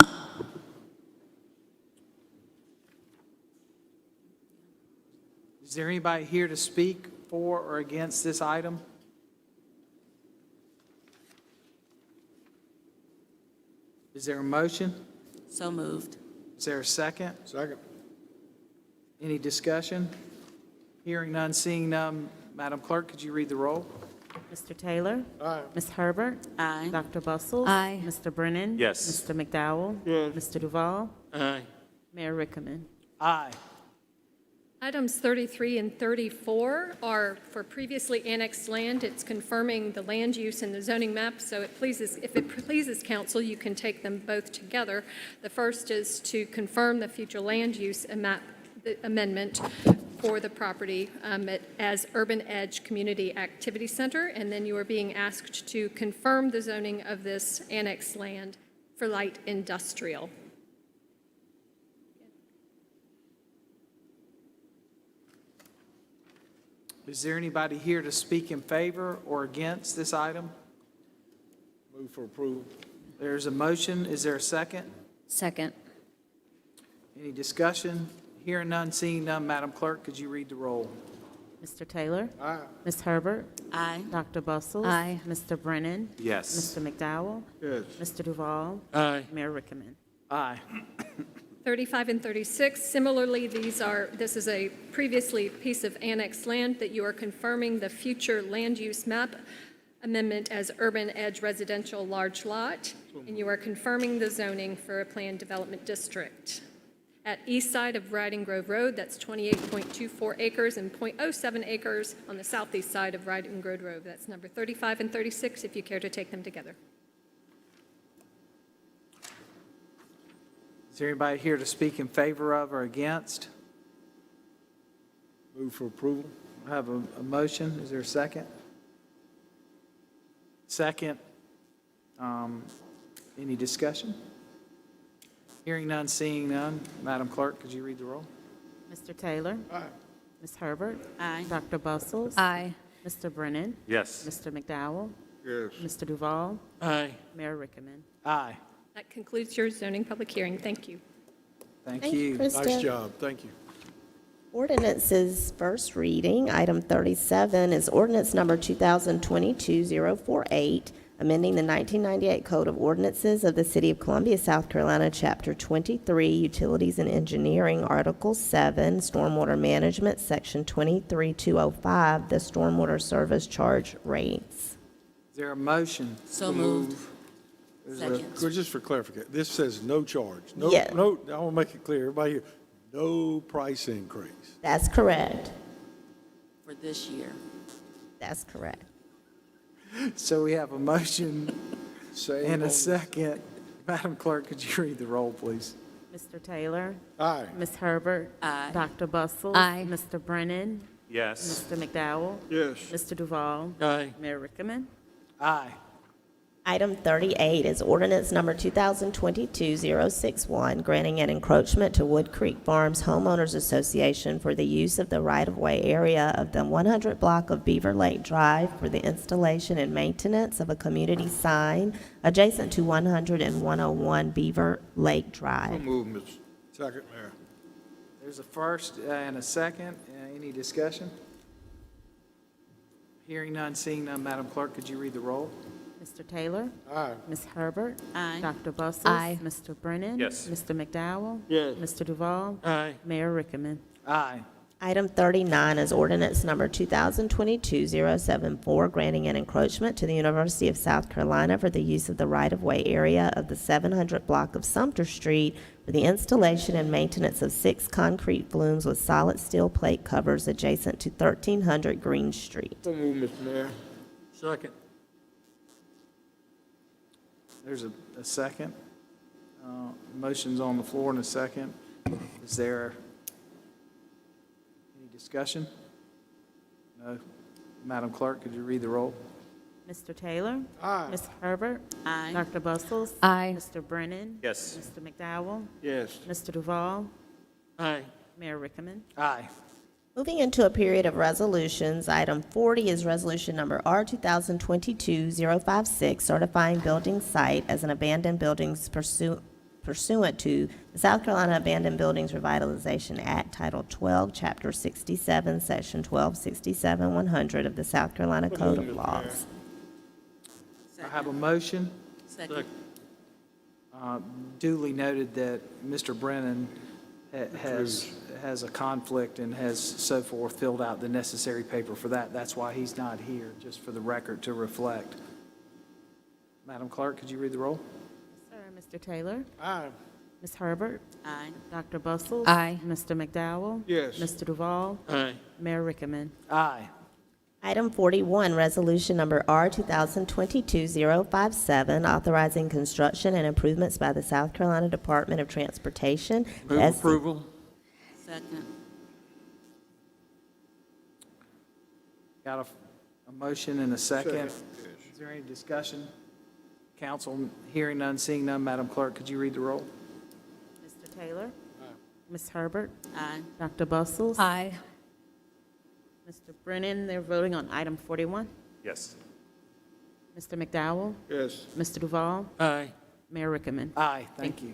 Is there anybody here to speak for or against this item? Is there a motion? So moved. Is there a second? Second. Any discussion? Hearing none, seeing none, Madam Clerk, could you read the roll? Mr. Taylor? Aye. Ms. Herbert? Aye. Dr. Bustles? Aye. Mr. Brennan? Yes. Mr. McDowell? Yes. Mr. Duval? Aye. Mayor Rickaman. Aye. Items 33 and 34 are for previously annexed land. It's confirming the land use and the zoning map, so if it pleases council, you can take them both together. The first is to confirm the future land use amendment for the property as Urban Edge Community Activity Center, and then you are being asked to confirm the zoning of this annexed land for light industrial. Is there anybody here to speak in favor or against this item? Move for approval. There's a motion. Is there a second? Second. Any discussion? Hearing none, seeing none, Madam Clerk, could you read the roll? Mr. Taylor? Aye. Ms. Herbert? Aye. Dr. Bustles? Aye. Mr. Brennan? Yes. Mr. McDowell? Yes. Mr. Duval? Aye. Mayor Rickaman. Aye. 35 and 36, similarly, this is a previously piece of annexed land that you are confirming the future land use map amendment as Urban Edge Residential Large Lot, and you are confirming the zoning for a planned development district. At east side of Riding Grove Road, that's 28.24 acres and .07 acres on the southeast side of Riding Grove Road. That's number 35 and 36, if you care to take them together. Is there anybody here to speak in favor of or against? Move for approval. I have a motion. Is there a second? Second. Any discussion? Hearing none, seeing none. Madam Clerk, could you read the roll? Mr. Taylor? Aye. Ms. Herbert? Aye. Dr. Bustles? Aye. Mr. Brennan? Yes. Mr. McDowell? Yes. Mr. Duval? Aye. Mayor Rickaman. Aye. That concludes your zoning public hearing. Thank you. Thank you. Krista. Nice job. Thank you. Ordinances, first reading, item 37 is ordinance number 2022-048, amending the 1998 Code of Ordinances of the City of Columbia, South Carolina, Chapter 23, Utilities and Engineering, Article 7, Stormwater Management, Section 23205, the Stormwater Service Charge Rates. Is there a motion? So moved. Second. Just for clarification, this says no charge. No, Yeah. no, I want to make it clear, everybody here, no price increase. That's correct. For this year. That's correct. So we have a motion Same and a on- second. Madam Clerk, could you read the roll, please? Mr. Taylor? Aye. Ms. Herbert? Aye. Dr. Bustles? Aye. Mr. Brennan? Yes. Mr. McDowell? Yes. Mr. Duval? Aye. Mayor Rickaman. Aye. Item 38 is ordinance number 2022-061, granting an encroachment to Wood Creek Farms Homeowners Association for the use of the right-of-way area of the 100 block of Beaver Lake Drive for the installation and maintenance of a community sign adjacent to 100 and 101 Beaver Lake So Drive. move, Mr. Second, Mayor. There's a first and a second. Any discussion? Hearing none, seeing none, Madam Clerk, could you read the roll? Mr. Taylor? Aye. Ms. Herbert? Aye. Dr. Bustles? Aye. Mr. Brennan? Yes. Mr. McDowell? Yes. Mr. Duval? Aye. Mayor Rickaman. Aye. Item 39 is ordinance number 2022-074, granting an encroachment to the University of South Carolina for the use of the right-of-way area of the 700 block of Sumter Street for the installation and maintenance of 6 concrete flumes with solid steel plate covers adjacent to 1300 Green Street. So move, Mr. Mayor. Second. There's a second. Motion's on the floor and a second. Is there any discussion? No. Madam Clerk, could you read the roll? Mr. Taylor? Aye. Ms. Herbert? Aye. Dr. Bustles? Aye. Mr. Brennan? Yes. Mr. McDowell? Yes. Mr. Duval? Aye. Mayor Rickaman. Aye. Moving into a period of resolutions, item 40 is resolution number R 2022-056, certifying building site as an abandoned buildings pursuant to the South Carolina Abandoned Buildings Revitalization Act, Title 12, Chapter 67, Section 1267-100 of the South Carolina Code of Laws. I have a motion. Second. Duly noted that Mr. Brennan has a conflict and has so forth filled out the necessary paper for that. That's why he's not here, just for the record to reflect. Madam Clerk, could you read the roll? Sir, Mr. Taylor? Aye. Ms. Herbert? Aye. Dr. Bustles? Aye. Mr. McDowell? Yes. Mr. Duval? Aye. Mayor Rickaman? Aye. Item 41, resolution number R 2022-057, authorizing construction and improvements by the South Carolina Department of Transportation. Move as- approval. Second. Got a motion and a second. Is there any discussion? Council, hearing none, seeing none. Madam Clerk, could you read the roll? Mr. Taylor? Ms. Herbert? Aye. Dr. Bustles? Aye. Mr. Brennan, they're voting on item 41. Yes. Mr. McDowell? Yes. Mr. Duval? Aye. Mayor Rickaman? Aye, thank you.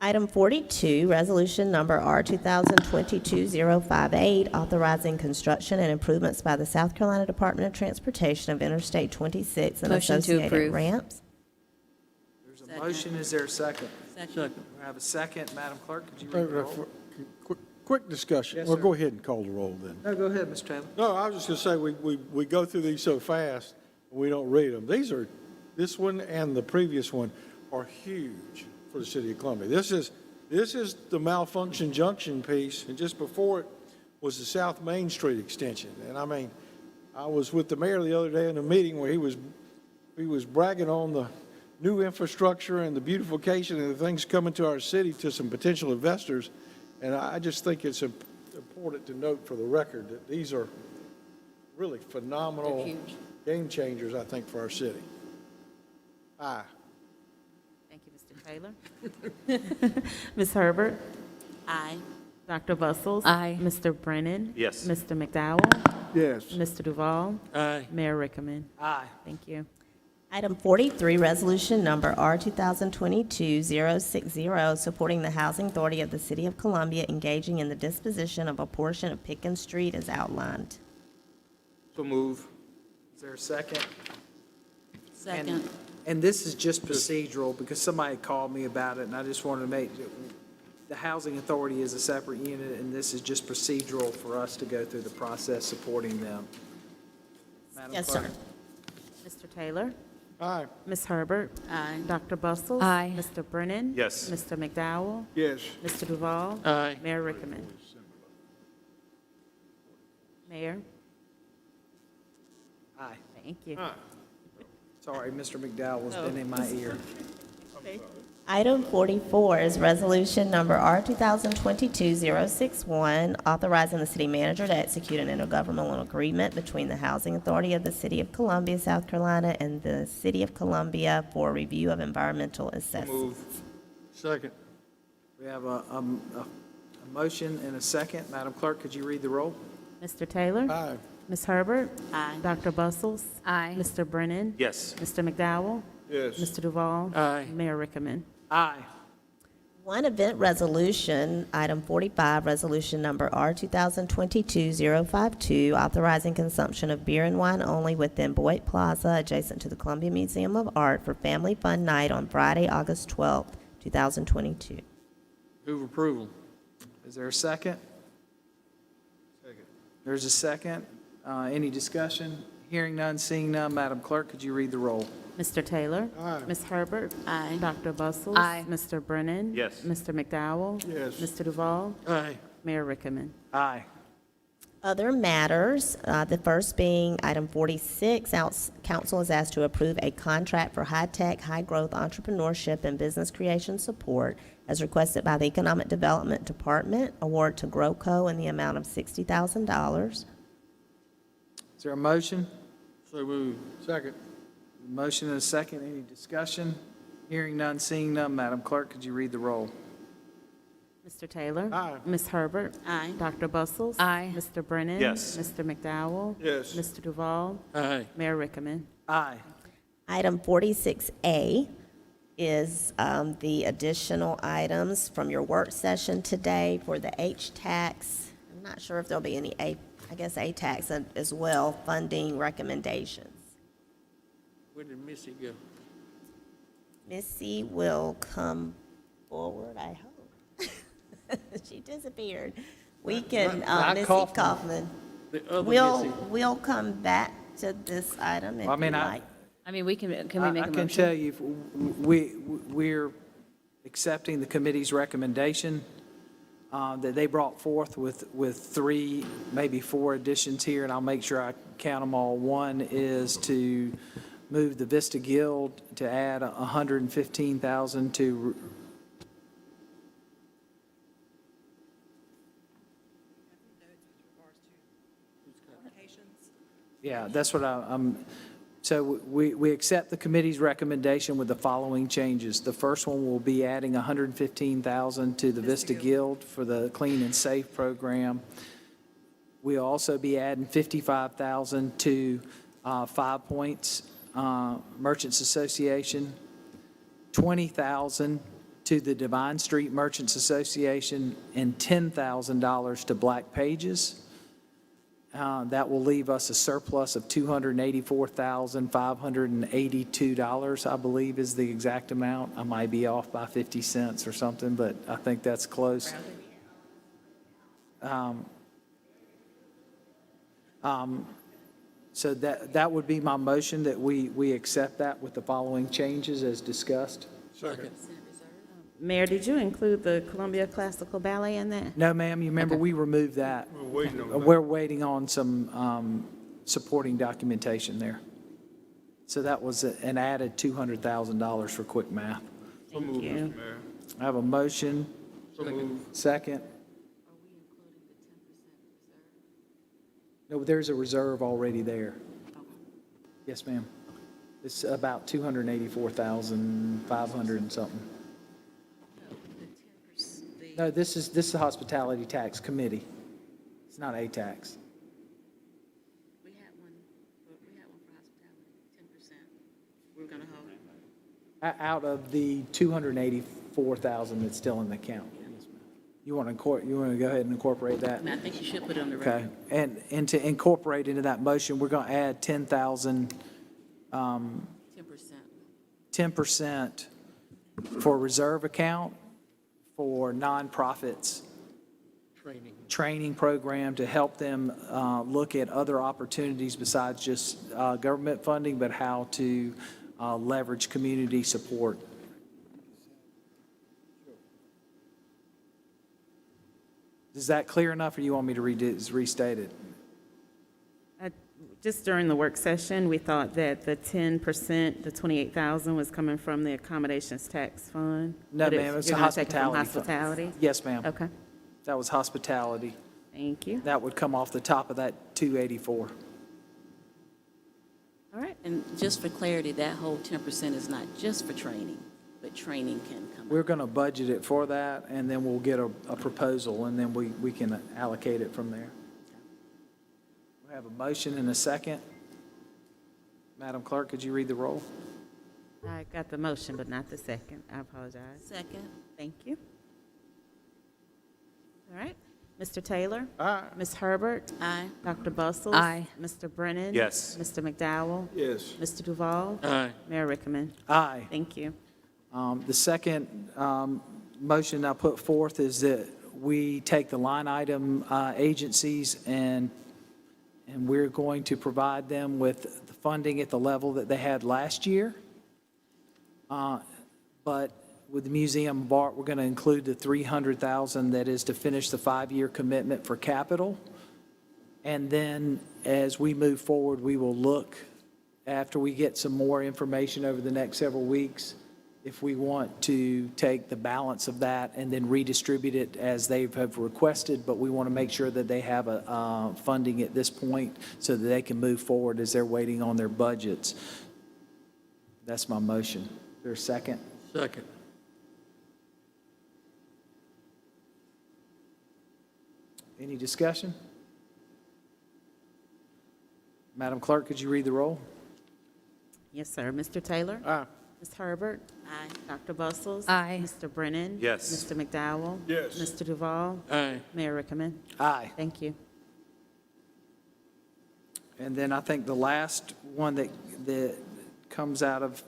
Item 42, resolution number R 2022-058, authorizing construction and improvements by the South Carolina Department of Transportation of Interstate 26 and Motion to associated approve. ramps. There's a motion, is there a second? Second. We have a second. Madam Clerk, could you read the roll? Quick discussion. Yes, Well, sir. go ahead and call the roll then. No, go ahead, Mr. Taylor. No, I was just going to say, we go through these so fast, we don't read them. This one and the previous one are huge for the city of Columbia. This is the malfunction junction piece, and just before it was the South Main Street extension. And I mean, I was with the mayor the other day in a meeting where he was bragging on the new infrastructure and the beautification and the things coming to our city to some potential investors. And I just think it's important to note for the record that these are really phenomenal They're huge. game changers, I think, for our city. Aye. Thank you, Mr. Taylor. Ms. Herbert? Aye. Dr. Bustles? Aye. Mr. Brennan? Yes. Mr. McDowell? Yes. Mr. Duval? Aye. Mayor Rickaman? Aye. Thank you. Item 43, resolution number R 2022-060, supporting the Housing Authority of the City of Columbia engaging in the disposition of a portion of Pickens Street as outlined. So move. Is there a second? Second. And this is just procedural, because somebody called me about it, and I just wanted to make, the Housing Authority is a separate unit, and this is just procedural for us to go through the process supporting them. Madam Yes, Clerk. sir. Mr. Taylor? Aye. Ms. Herbert? Aye. Dr. Bustles? Aye. Mr. Brennan? Yes. Mr. McDowell? Yes. Mr. Duval? Aye. Mayor Rickaman? Mayor? Aye. Thank you. Sorry, Mr. McDowell's been in my ear. Item 44 is resolution number R 2022-061, authorizing the city manager to execute an intergovernmental agreement between the Housing Authority of the City of Columbia, South Carolina, and the City of Columbia for review of environmental assessments. Second. We have a motion and a second. Madam Clerk, could you read the roll? Mr. Taylor? Aye. Ms. Herbert? Aye. Dr. Bustles? Aye. Mr. Brennan? Yes. Mr. McDowell? Yes. Mr. Duval? Aye. Mayor Rickaman? Aye. One event resolution, item 45, resolution number R 2022-052, authorizing consumption of beer and wine only within Boyd Plaza adjacent to the Columbia Museum of Art for Family Fun Night on Friday, August 12th, 2022. Move approval. Is there a second? Second. There's a second. Any discussion? Hearing none, seeing none. Madam Clerk, could you read the roll? Mr. Taylor? Aye. Ms. Herbert? Aye. Dr. Bustles? Aye. Mr. Brennan? Yes. Mr. McDowell? Yes. Mr. Duval? Aye. Mayor Rickaman? Aye. Other matters, the first being item 46, council is asked to approve a contract for high-tech, high-growth entrepreneurship and business creation support as requested by the Economic Development Department, award to GrowCo in the amount of $60,000. Is there a motion? So moved. Second. Motion and a second. Any discussion? Hearing none, seeing none. Madam Clerk, could you read the roll? Mr. Taylor? Aye. Ms. Herbert? Aye. Dr. Bustles? Aye. Mr. Brennan? Yes. Mr. McDowell? Yes. Mr. Duval? Aye. Mayor Rickaman? Aye. Item 46A is the additional items from your work session today for the H-Tax. I'm not sure if there'll be any A-Tax as well, funding recommendations. Where did Missy go? Missy will come forward, I hope. She disappeared. We can, Not Missy Kaufman. Kaufman, The other we'll, Missy. we'll come back to this item if I you mean, like. I mean, we can we I make a I motion? can tell you, we're accepting the committee's recommendation that they brought forth with 3, maybe 4 additions here, and I'll make sure I count them all. One is to move the Vista Guild to add 115,000 to yeah, that's what so we accept the committee's recommendation with the following changes. The first one will be adding 115,000 to the Vista Guild for the Clean and Safe program. We'll also be adding 55,000 to 5 Points Merchants Association, 20,000 to the Divine Street Merchants Association, and $10,000 to Black Pages. That will leave us a surplus of $284,582, I believe is the exact amount. I might be off by 50 cents or something, but I think that's close. So that would be my motion, that we accept that with the following changes as discussed. Second. Mayor, did you include the Columbia Classical Ballet in that? No, ma'am, you remember we removed that. We're waiting on that. We're waiting on some supporting documentation there. So that was an added $200,000 for quick math. So moved, you. Mr. Mayor. I have a motion, So moved. second. No, there's a reserve already there. Yes, ma'am. It's about 284,500 and something. No, this is the hospitality tax committee. It's not a tax. We had one for hospitality, 10%. We're going to hold. Out of the 284,000 that's still in the account. You want to go ahead and incorporate that? I mean, I think you should put it on the Okay, record. and to incorporate into that motion, we're going to add 10,000, 10% for reserve account for nonprofits. Training program to help them look at other opportunities besides just government funding, but how to leverage community support. Is that clear enough, or you want me to restate it? Just during the work session, we thought that the 10%, the 28,000 was coming from the accommodations tax fund. No, But ma'am, it's you're a gonna take it from hospitality fund. Hospitality? Yes, ma'am. Okay, That was hospitality. thank you. That would come off the top of that 284. All right. And just for clarity, that whole 10% is not just for training, but training can come. We're going to budget it for that, and then we'll get a proposal, and then we can allocate it from there. We have a motion and a second. Madam Clerk, could you read the roll? I got the motion, but not the second. I apologize. Second. Thank you. All right. Mr. Taylor? Aye. Ms. Herbert? Aye. Dr. Bustles? Aye. Mr. Brennan? Yes. Mr. McDowell? Yes. Mr. Duval? Aye. Mayor Rickaman? Aye. Thank you. The second motion I put forth is that we take the line item agencies and we're going to provide them with the funding at the level that they had last year. But with the Museum of Art, we're going to include the $300,000 that is to finish the 5-year commitment for capital. And then as we move forward, we will look, after we get some more information over the next several weeks, if we want to take the balance of that and then redistribute it as they have requested, but we want to make sure that they have a funding at this point so that they can move forward as they're waiting on their budgets. That's my motion. Is there a second? Second. Any discussion? Madam Clerk, could you read the roll? Yes, sir. Mr. Taylor? Aye. Ms. Herbert? Aye. Dr. Bustles? Aye. Mr. Brennan? Yes. Mr. McDowell? Yes. Mr. Duval? Aye. Mayor Rickaman? Aye. Thank you. And then I think the last one that comes out of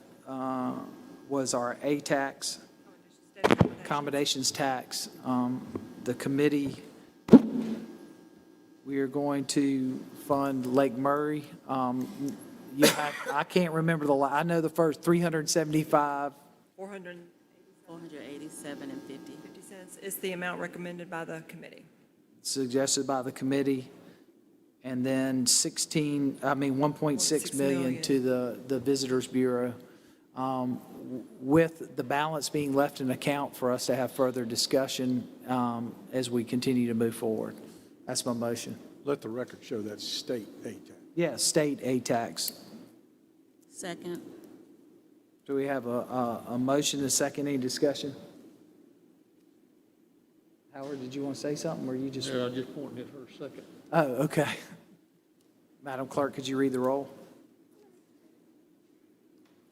was our A tax, accommodations tax. the committee, we are going to fund Lake Murray. I can't remember I know the first 375. 487 and 50. 50 cents is the amount recommended by the committee. Suggested by the committee, and then 1.6 million to the Visitors Bureau, with the balance being left in account for us to have further discussion as we continue to move forward. That's my motion. Let the record show that state aid tax. Yeah, state aid tax. Second. Do we have a motion, a second, any discussion? Howard, did you want to say something, or you just? Yeah, I just pointed at her a second. Oh, okay. Madam Clerk, could you read the roll?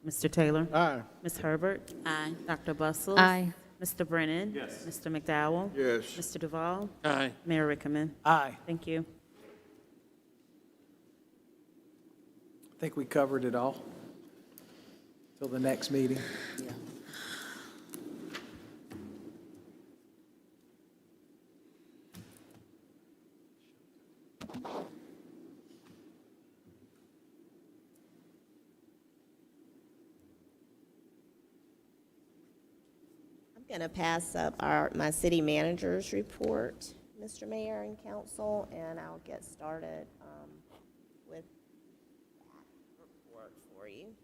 Mr. Taylor? Aye. Ms. Herbert? Aye. Dr. Bustles? Aye. Mr. Brennan? Yes. Mr. McDowell? Yes. Mr. Duval? Aye. Mayor Rickaman? Aye. Thank you. I think we covered it all. Till the next meeting. Yeah. I'm going to pass up my city manager's report, Mr. Mayor and Council, and I'll get started with that report for you.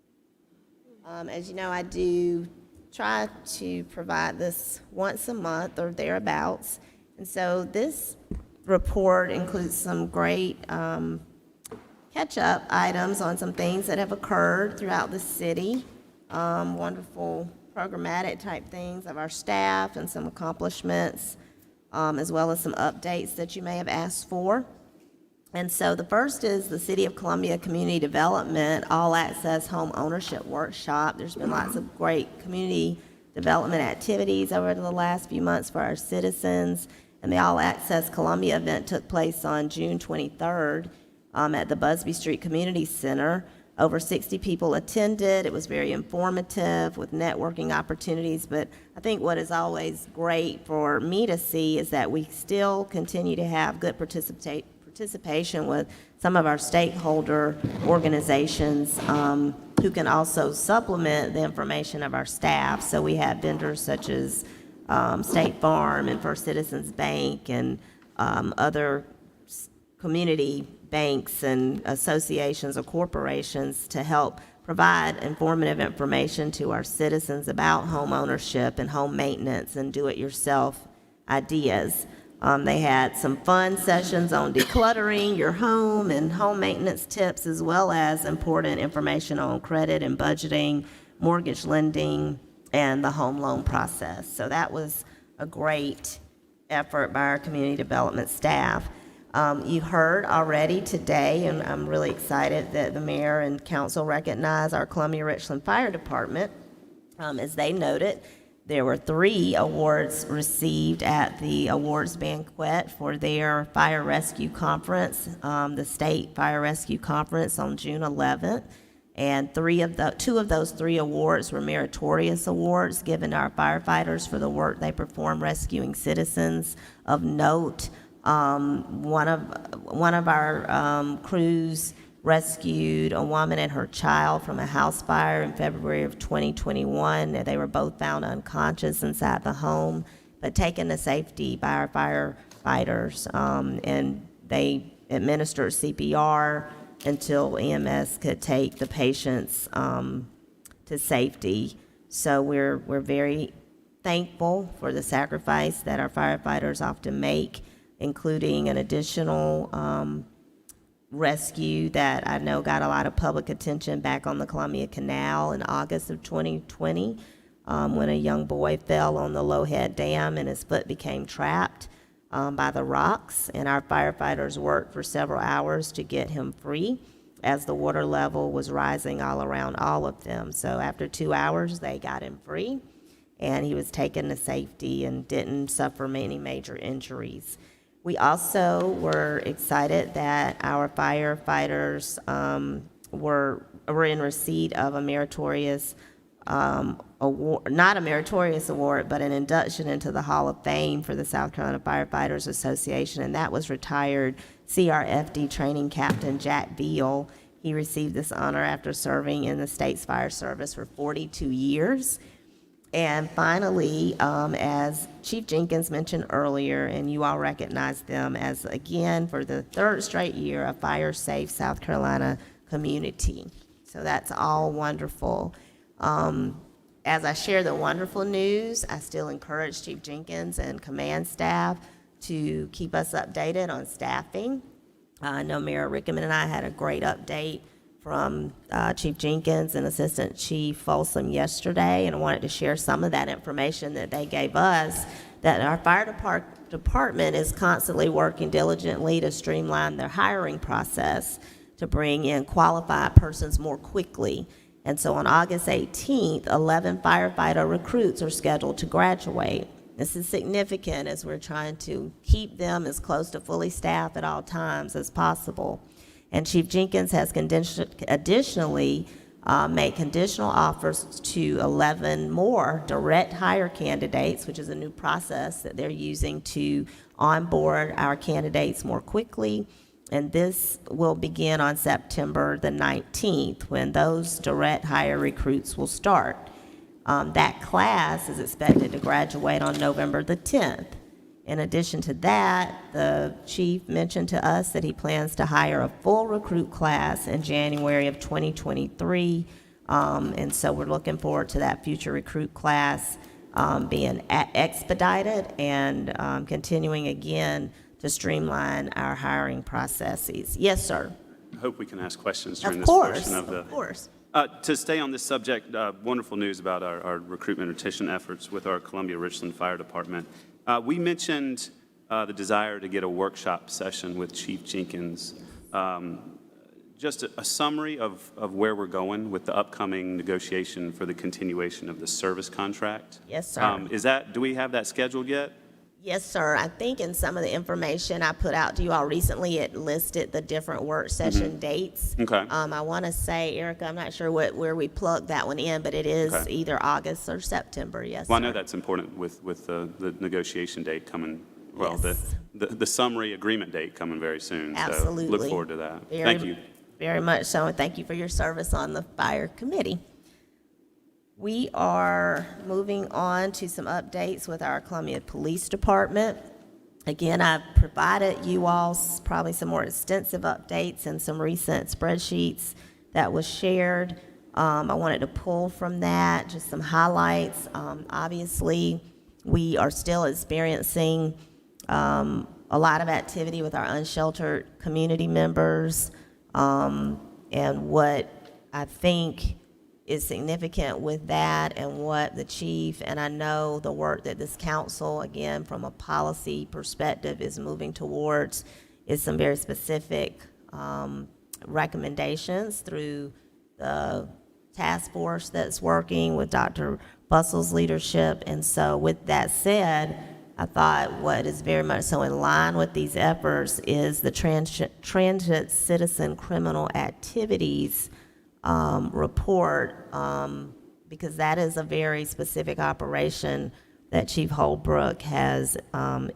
As you know, I do try to provide this once a month or thereabouts. And so this report includes some great catch-up items on some things that have occurred throughout the city, wonderful programmatic type things of our staff and some accomplishments, as well as some updates that you may have asked for. And so the first is the City of Columbia Community Development All-Access Home Ownership Workshop. There's been lots of great community development activities over the last few months for our citizens. And the All-Access Columbia event took place on June 23rd at the Busby Street Community Center. Over 60 people attended. It was very informative with networking opportunities. But I think what is always great for me to see is that we still continue to have good participation with some of our stakeholder organizations who can also supplement the information of our staff. So we have vendors such as State Farm and First Citizens Bank and other community banks and associations or corporations to help provide informative information to our citizens about home ownership and home maintenance and do-it-yourself ideas. They had some fun sessions on decluttering your home and home maintenance tips, as well as important information on credit and budgeting, mortgage lending, and the home loan process. So that was a great effort by our community development staff. You heard already today, and I'm really excited that the mayor and council recognize our Columbia-Richland Fire Department. As they noted, there were 3 awards received at the awards banquet for their fire rescue conference, the state fire rescue conference on June 11th. And 2 of those 3 awards were meritorious awards given to our firefighters for the work they perform rescuing citizens of note. One of our crews rescued a woman and her child from a house fire in February of 2021. They were both found unconscious inside the home, but taken to safety by our firefighters, and they administered CPR until EMS could take the patients to safety. So we're very thankful for the sacrifice that our firefighters often make, including an additional rescue that I know got a lot of public attention back on the Columbia Canal in August of 2020 when a young boy fell on the Lowhead Dam and his foot became trapped by the rocks. And our firefighters worked for several hours to get him free as the water level was rising all around all of them. So after 2 hours, they got him free, and he was taken to safety and didn't suffer any major injuries. We also were excited that our firefighters were in receipt of a meritorious award, not a meritorious award, but an induction into the Hall of Fame for the South Carolina Firefighters Association, and that was retired CRFD training captain Jack Beal. He received this honor after serving in the state's fire service for 42 years. And finally, as Chief Jenkins mentioned earlier, and you all recognize them as, again, for the third straight year, a Fire Safe South Carolina community. So that's all wonderful. As I share the wonderful news, I still encourage Chief Jenkins and command staff to keep us updated on staffing. I know Mayor Rickman and I had a great update from Chief Jenkins and Assistant Chief Folsom yesterday, and I wanted to share some of that information that they gave us, that our fire department is constantly working diligently to streamline their hiring process to bring in qualified persons more quickly. And so on August 18th, 11 firefighter recruits are scheduled to graduate. This is significant as we're trying to keep them as close to fully staffed at all times as possible. And Chief Jenkins has additionally made conditional offers to 11 more direct hire candidates, which is a new process that they're using to onboard our candidates more quickly. And this will begin on September the 19th, when those direct hire recruits will start. That class is expected to graduate on November the 10th. In addition to that, the chief mentioned to us that he plans to hire a full recruit class in January of 2023. And so we're looking forward to that future recruit class being expedited and continuing again to streamline our hiring processes. Yes, sir. I hope we can ask questions during Of this course, portion of the. of course. To stay on this subject, wonderful news about our recruitment and retention efforts with our Columbia-Richland Fire Department. We mentioned the desire to get a workshop session with Chief Jenkins. Just a summary of where we're going with the upcoming negotiation for the continuation of the service contract. Yes, sir. Do we have that scheduled yet? Yes, sir. I think in some of the information I put out to you all recently, it listed the different work session dates. Okay. I want to say, Erica, I'm not sure where we plugged that one in, but it is either August or September. Yes, Well, I sir. know that's important with the negotiation date coming, well, Yes. the summary agreement date coming very soon. Absolutely. So look forward to that. Very- Thank you. Very much so, and thank you for your service on the fire committee. We are moving on to some updates with our Columbia Police Department. Again, I've provided you all probably some more extensive updates and some recent spreadsheets that was shared. I wanted to pull from that just some highlights. Obviously, we are still experiencing a lot of activity with our unsheltered community members. And what I think is significant with that, and what the chief, and I know the work that this council, again, from a policy perspective, is moving towards, is some very specific recommendations through the task force that's working with Dr. Bustle's leadership. And so with that said, I thought what is very much so in line with these efforts is the Transit Citizen Criminal Activities report, because that is a very specific operation that Chief Holbrook has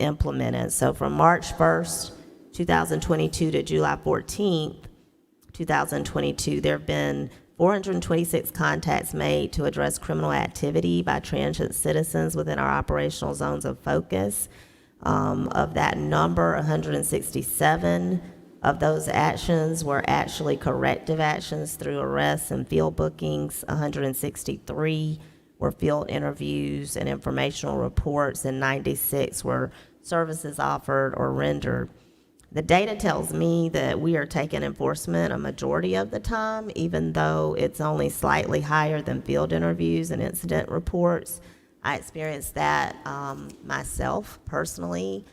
implemented. So from March 1st, 2022 to July 14th, 2022, there have been 426 contacts made to address criminal activity by transit citizens within our operational zones of focus. Of that number, 167 of those actions were actually corrective actions through arrests and field bookings. 163 were field interviews and informational reports, and 96 were services offered or rendered. The data tells me that we are taking enforcement a majority of the time, even though it's only slightly higher than field interviews and incident reports. I experienced that myself personally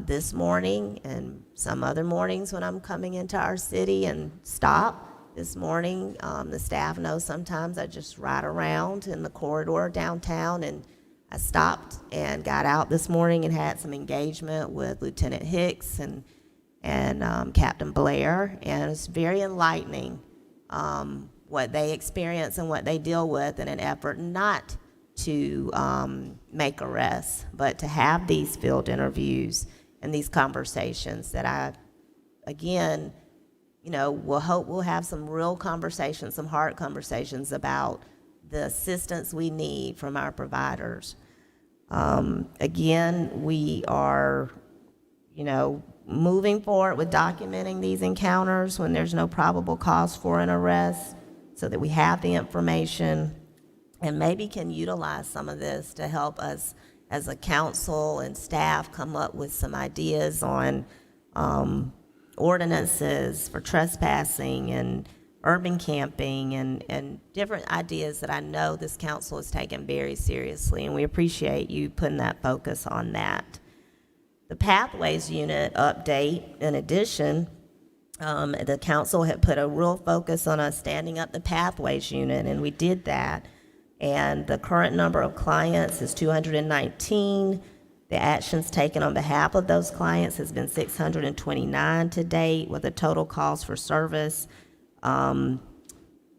this morning and some other mornings when I'm coming into our city and stop. This morning, the staff knows sometimes I just ride around in the corridor downtown, and I stopped and got out this morning and had some engagement with Lieutenant Hicks and Captain Blair, and it's very enlightening what they experience and what they deal with in an effort not to make arrests, but to have these field interviews and these conversations that again, we'll hope we'll have some real conversations, some hard conversations about the assistance we need from our providers. Again, we are, moving forward with documenting these encounters when there's no probable cause for an arrest so that we have the information and maybe can utilize some of this to help us as a council and staff come up with some ideas on ordinances for trespassing and urban camping and different ideas that I know this council is taking very seriously, and we appreciate you putting that focus on that. The Pathways Unit update, in addition, the council had put a real focus on us standing up the Pathways Unit, and we did that. And the current number of clients is 219. The actions taken on behalf of those clients has been 629 to date, with a total calls for service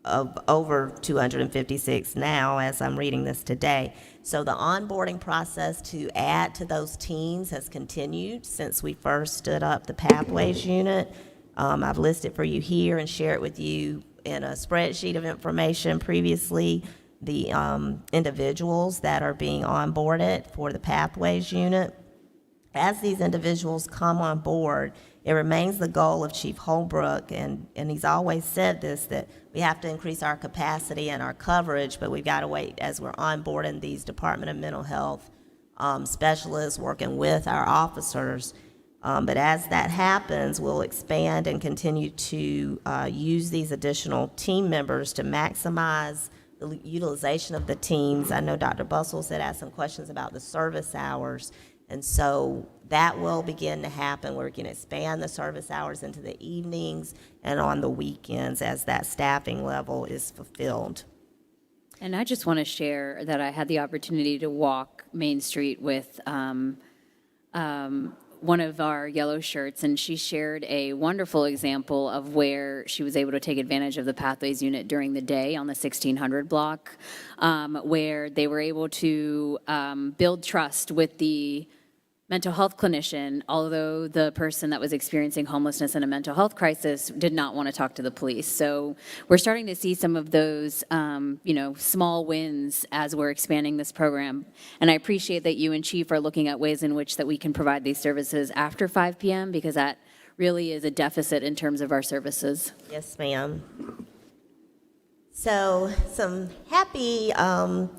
of over 256 now as I'm reading this today. So the onboarding process to add to those teams has continued since we first stood up the Pathways Unit. I've listed for you here and shared with you in a spreadsheet of information previously the individuals that are being onboarded for the Pathways Unit. As these individuals come on board, it remains the goal of Chief Holbrook, and he's always said this, that we have to increase our capacity and our coverage, but we've got to wait as we're onboarding these Department of Mental Health specialists working with our officers. But as that happens, we'll expand and continue to use these additional team members to maximize the utilization of the teams. I know Dr. Bustles had asked some questions about the service hours, and so that will begin to happen. We're going to expand the service hours into the evenings and on the weekends as that staffing level is fulfilled. And I just want to share that I had the opportunity to walk Main Street with one of our yellow shirts, and she shared a wonderful example of where she was able to take advantage of the Pathways Unit during the day on the 1600 block, where they were able to build trust with the mental health clinician, although the person that was experiencing homelessness and a mental health crisis did not want to talk to the police. So we're starting to see some of those, small wins as we're expanding this program. And I appreciate that you and Chief are looking at ways in which that we can provide these services after 5 p.m. because that really is a deficit in terms of our services. Yes, ma'am. So some happy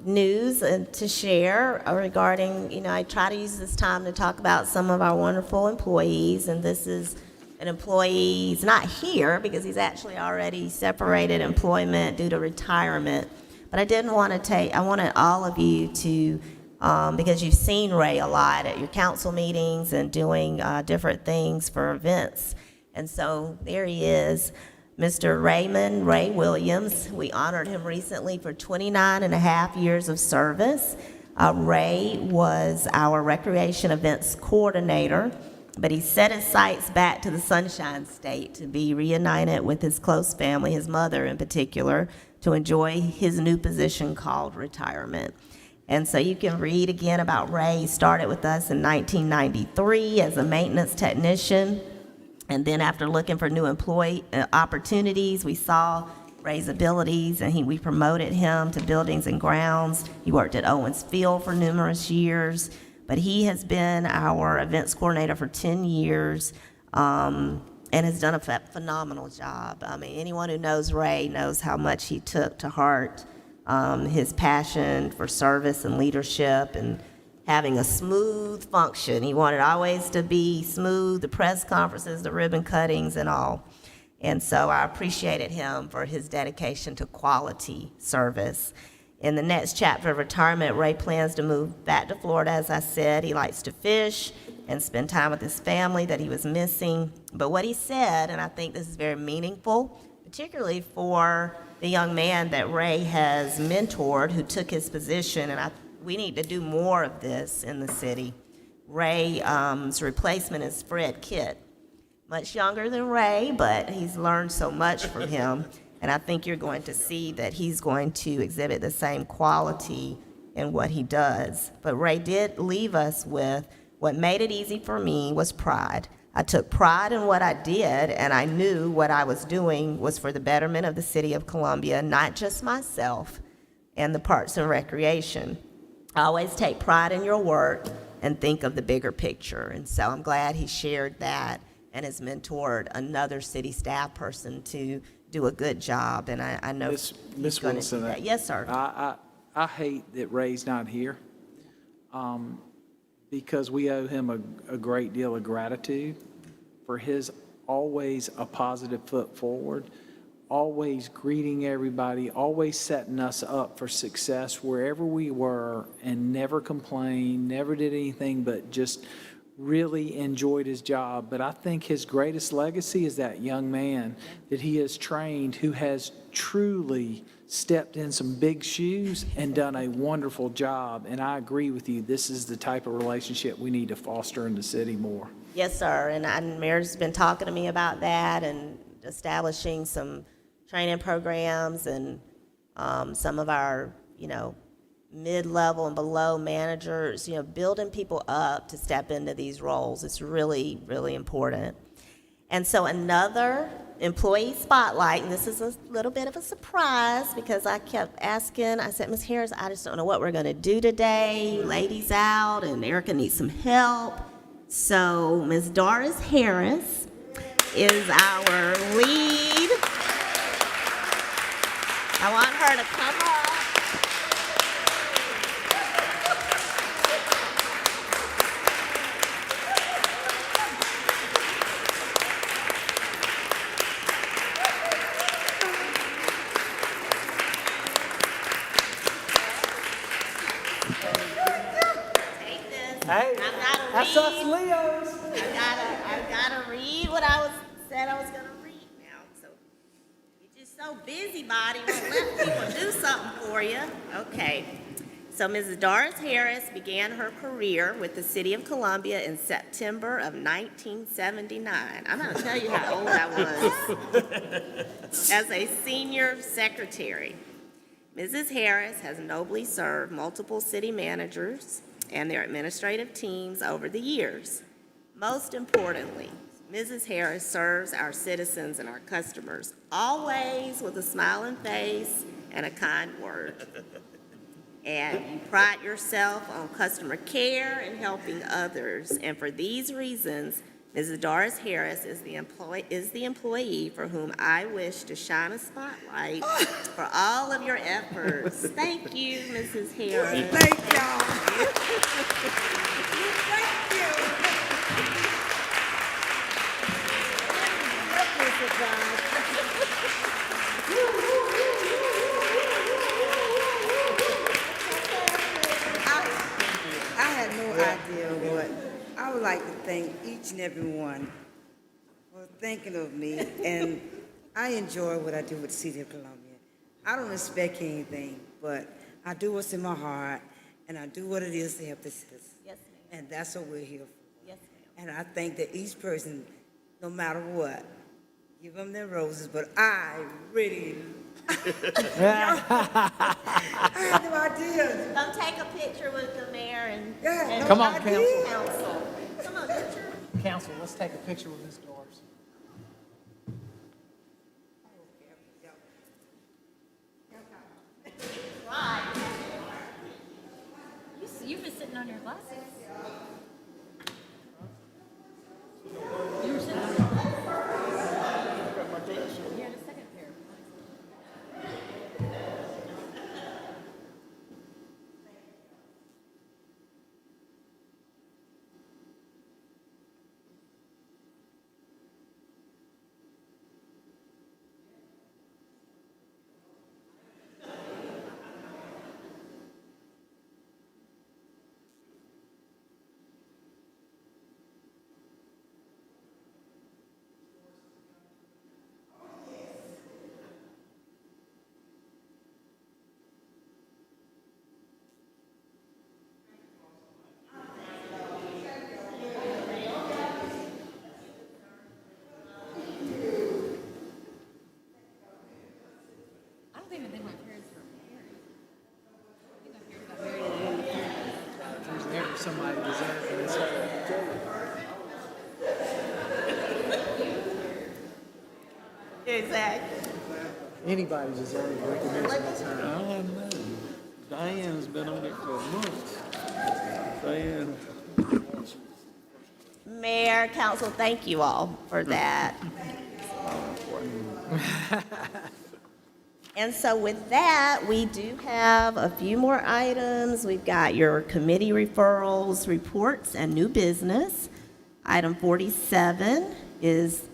news to share regarding, I try to use this time to talk about some of our wonderful employees, and this is an employee, he's not here because he's actually already separated employment due to retirement, but I wanted all of you to, because you've seen Ray a lot at your council meetings and doing different things for events, and so there he is. Mr. Ray Williams, we honored him recently for 29 and a half years of service. Ray was our recreation events coordinator, but he set his sights back to the Sunshine State to be reunited with his close family, his mother in particular, to enjoy his new position called retirement. And so you can read again about Ray. He started with us in 1993 as a maintenance technician. And then after looking for new employee opportunities, we saw Ray's abilities, and we promoted him to buildings and grounds. He worked at Owens Field for numerous years, but he has been our events coordinator for 10 years and has done a phenomenal job. I mean, anyone who knows Ray knows how much he took to heart his passion for service and leadership and having a smooth function. He wanted always to be smooth, the press conferences, the ribbon cuttings and all. And so I appreciated him for his dedication to quality service. In the next chapter of retirement, Ray plans to move back to Florida, as I said. He likes to fish and spend time with his family that he was missing. But what he said, and I think this is very meaningful, particularly for the young man that Ray has mentored who took his position, and we need to do more of this in the city. Ray's replacement is Fred Kitt. Much younger than Ray, but he's learned so much from him. And I think you're going to see that he's going to exhibit the same quality in what he does. But Ray did leave us with, what made it easy for me was pride. I took pride in what I did, and I knew what I was doing was for the betterment of the city of Columbia, not just myself and the Parks and Recreation. Always take pride in your work and think of the bigger picture. And so I'm glad he shared that and has mentored another city staff person to do a good job. And I know Miss he's going to Wilson, do that. Yes, sir. I hate that Ray's not here, because we owe him a great deal of gratitude for his always a positive foot forward, always greeting everybody, always setting us up for success wherever we were, and never complained, never did anything but just really enjoyed his job. But I think his greatest legacy is that young man that he has trained, who has truly stepped in some big shoes and done a wonderful job. And I agree with you, this is the type of relationship we need to foster in the city more. Yes, sir. And Mayor's been talking to me about that and establishing some training programs and some of our, mid-level and below managers, building people up to step into these roles. It's really, really important. And so another employee spotlight, and this is a little bit of a surprise because I kept asking, I said, Ms. Harris, I just don't know what we're going to do today. Ladies out, and Erica needs some help. So Ms. Doris Harris is our lead. I want her to come up. Hey, that's us Leos. I gotta read what I said I was gonna read now. So you're just so busybody, won't let people do something for you. Okay. So Mrs. Doris Harris began her career with the City of Columbia in September of 1979. I'm gonna tell you how old I was. As a senior secretary. Mrs. Harris has nobly served multiple city managers and their administrative teams over the years. Most importantly, Mrs. Harris serves our citizens and our customers, always with a smiling face and a kind word. And you pride yourself on customer care and helping others. And for these reasons, Mrs. Doris Harris is the employee for whom I wish to shine a spotlight for all of your efforts. Thank you, Mrs. Harris. Thank y'all. Thank I had no idea what. I would like to thank each and every one for thinking of me, and I enjoy what I do with the City of Columbia. I don't expect anything, but I do what's in my heart, and I do what it is to help the citizens. Yes, ma'am. And that's what we're here for. Yes, And I think that each person, no matter what, give them their roses, but I really, I had no idea. Come take a picture with the mayor and Come on, council. Come on, picture. Council, let's take a picture with Ms. Doris. You've been sitting on your glasses. somebody deserving this. Exactly. Anybody deserves recognition this time. I don't know. Diane's been on it for months. Diane. Mayor, council, thank you all for that. And so with that, we do have a few more items. We've got your committee referrals, reports, and new business. Item 47 is,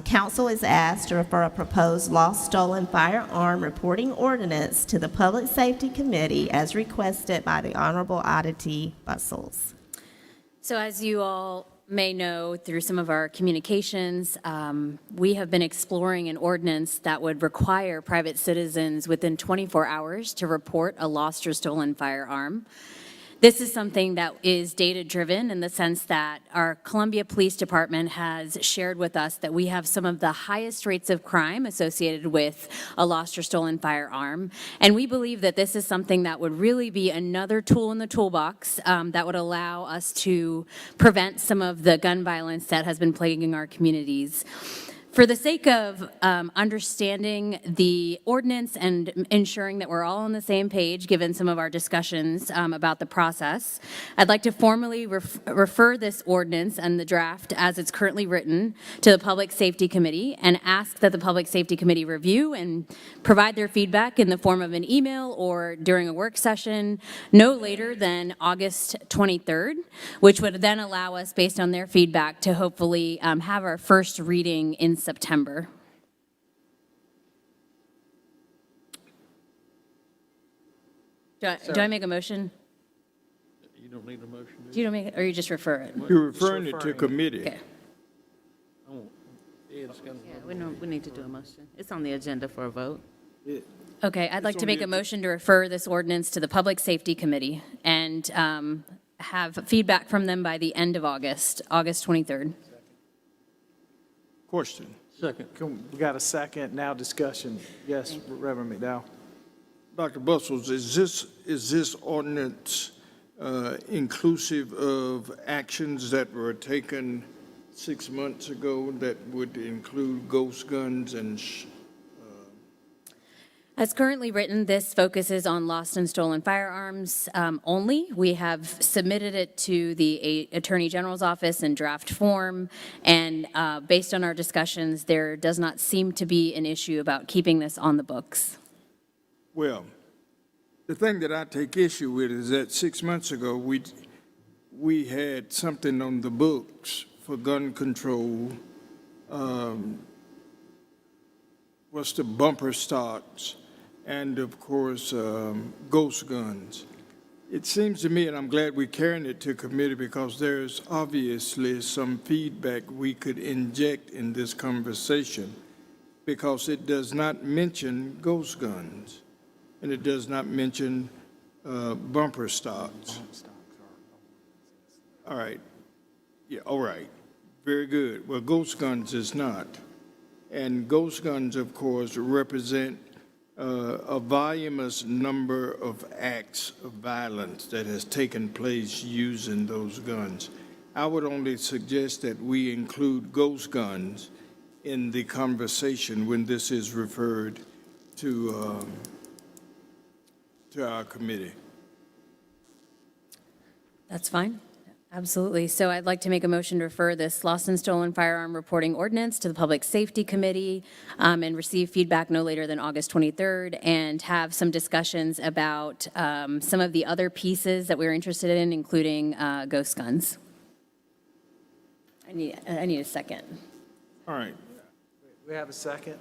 council is asked to refer a proposed lost stolen firearm reporting ordinance to the Public Safety Committee as requested by the Honorable Oddity Bustles. So as you all may know through some of our communications, we have been exploring an ordinance that would require private citizens within 24 hours to report a lost or stolen firearm. This is something that is data-driven in the sense that our Columbia Police Department has shared with us that we have some of the highest rates of crime associated with a lost or stolen firearm. And we believe that this is something that would really be another tool in the toolbox that would allow us to prevent some of the gun violence that has been plaguing our communities. For the sake of understanding the ordinance and ensuring that we're all on the same page, given some of our discussions about the process, I'd like to formally refer this ordinance and the draft as it's currently written to the Public Safety Committee and ask that the Public Safety Committee review and provide their feedback in the form of an email or during a work session no later than August 23rd, which would then allow us, based on their feedback, to hopefully have our first reading in September. Do I make a motion? You don't need a motion, do Do you don't make it, or you just refer it? You're referring it to committee. Okay. Ed's got Yeah, we need to do a motion. It's on the agenda for a vote. Okay, I'd like to make a motion to refer this ordinance to the Public Safety Committee and have feedback from them by the end of August 23rd. Question. Second. We got a second, now discussion. Yes, Reverend McDowell. Dr. Bustles, is this ordinance inclusive of actions that were taken 6 months ago that would include ghost guns and As currently written, this focuses on lost and stolen firearms only. We have submitted it to the Attorney General's office in draft form, and based on our discussions, there does not seem to be an issue about keeping this on the books. Well, the thing that I take issue with is that 6 months ago, we had something on the books for gun control. What's the bumper stocks? And of course, ghost guns. It seems to me, and I'm glad we're carrying it to committee because there's obviously some feedback we could inject in this conversation because it does not mention ghost guns and it does not mention bumper stocks. All right. Yeah, all right. Very good. Well, ghost guns is not. And ghost guns, of course, represent a voluminous number of acts of violence that has taken place using those guns. I would only suggest that we include ghost guns in the conversation when this is referred to our committee. That's fine. Absolutely. So I'd like to make a motion to refer this lost and stolen firearm reporting ordinance to the Public Safety Committee and receive feedback no later than August 23rd and have some discussions about some of the other pieces that we're interested in, including ghost guns. I need a second. All right. We have a second?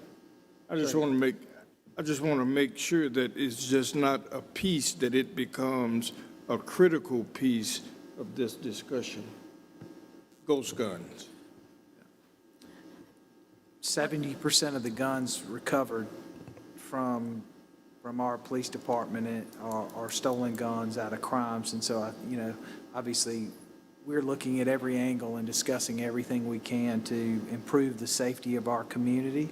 I just want to make sure that it's just not a piece, that it becomes a critical piece of this discussion. Ghost guns. 70% of the guns recovered from our police department are stolen guns out of crimes. And so, obviously, we're looking at every angle and discussing everything we can to improve the safety of our community.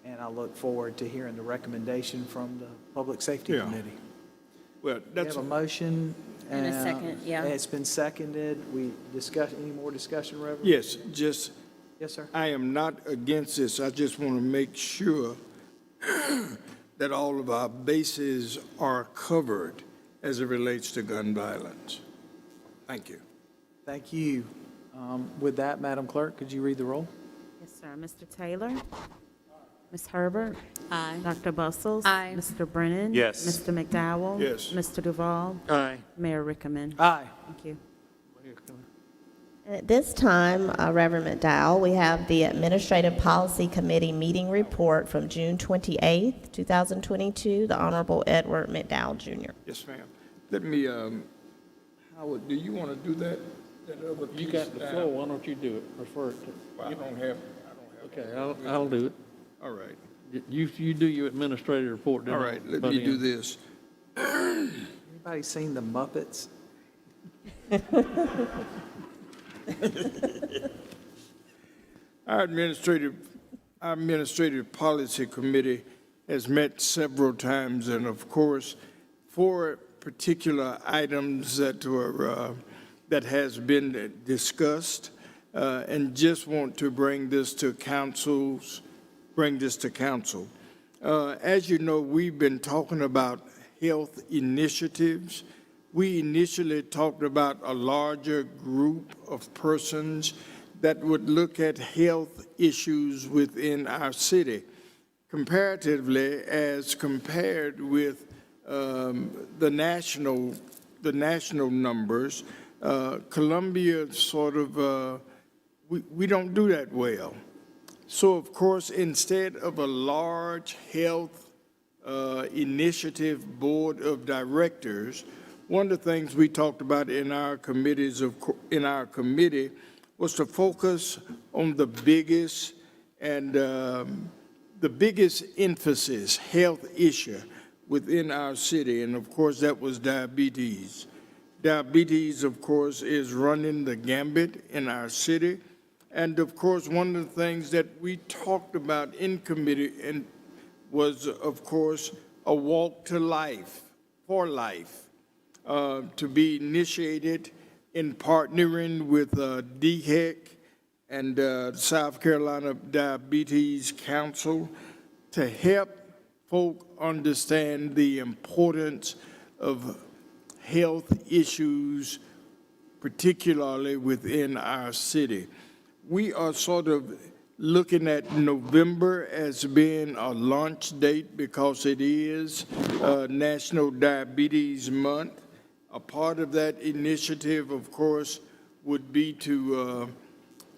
And I look forward to hearing the recommendation from the Public Safety Committee. Well, We have a motion And a second, yeah. It's been seconded. We discuss, any more discussion, Reverend? Yes, just, Yes, sir. I am not against this. I just want to make sure that all of our bases are covered as it relates to gun violence. Thank you. Thank you. With that, Madam Clerk, could you read the roll? Yes, sir. Mr. Taylor? Ms. Herbert? Aye. Dr. Bustles? Aye. Mr. Brennan? Yes. Mr. McDowell? Yes. Mr. Duval? Aye. Mayor Rickaman? Aye. Thank you. At this time, Reverend McDowell, we have the Administrative Policy Committee meeting report from June 28th, 2022, the Honorable Edward McDowell, Jr. Yes, ma'am. Let me, Howard, do you want to do that? That other You piece got the down? floor, why don't you do it? Refer it to. Well, I don't have. Okay, I'll do it. All right. You do your administrative report. then All I'll right, let butt me do in. this. Anybody seen the Muppets? Our administrative policy committee has met several times, and of course, 4 particular items that were, that has been discussed, and just want to bring this to council. As you know, we've been talking about health initiatives. We initially talked about a larger group of persons that would look at health issues within our city. Comparatively, as compared with the national numbers, Columbia sort of, we don't do that well. So, of course, instead of a large health initiative board of directors, one of the things we talked about in our committee was to focus on the biggest emphasis health issue within our city, and of course that was diabetes. Diabetes, of course, is running the gambit in our city. And of course, one of the things that we talked about in committee and was, of course, a walk to life, for life, to be initiated in partnering with DHEC and South Carolina Diabetes Council to help folk understand the importance of health issues, particularly within our city. We are sort of looking at November as being a launch date because it is National Diabetes Month. A part of that initiative, of course, would be to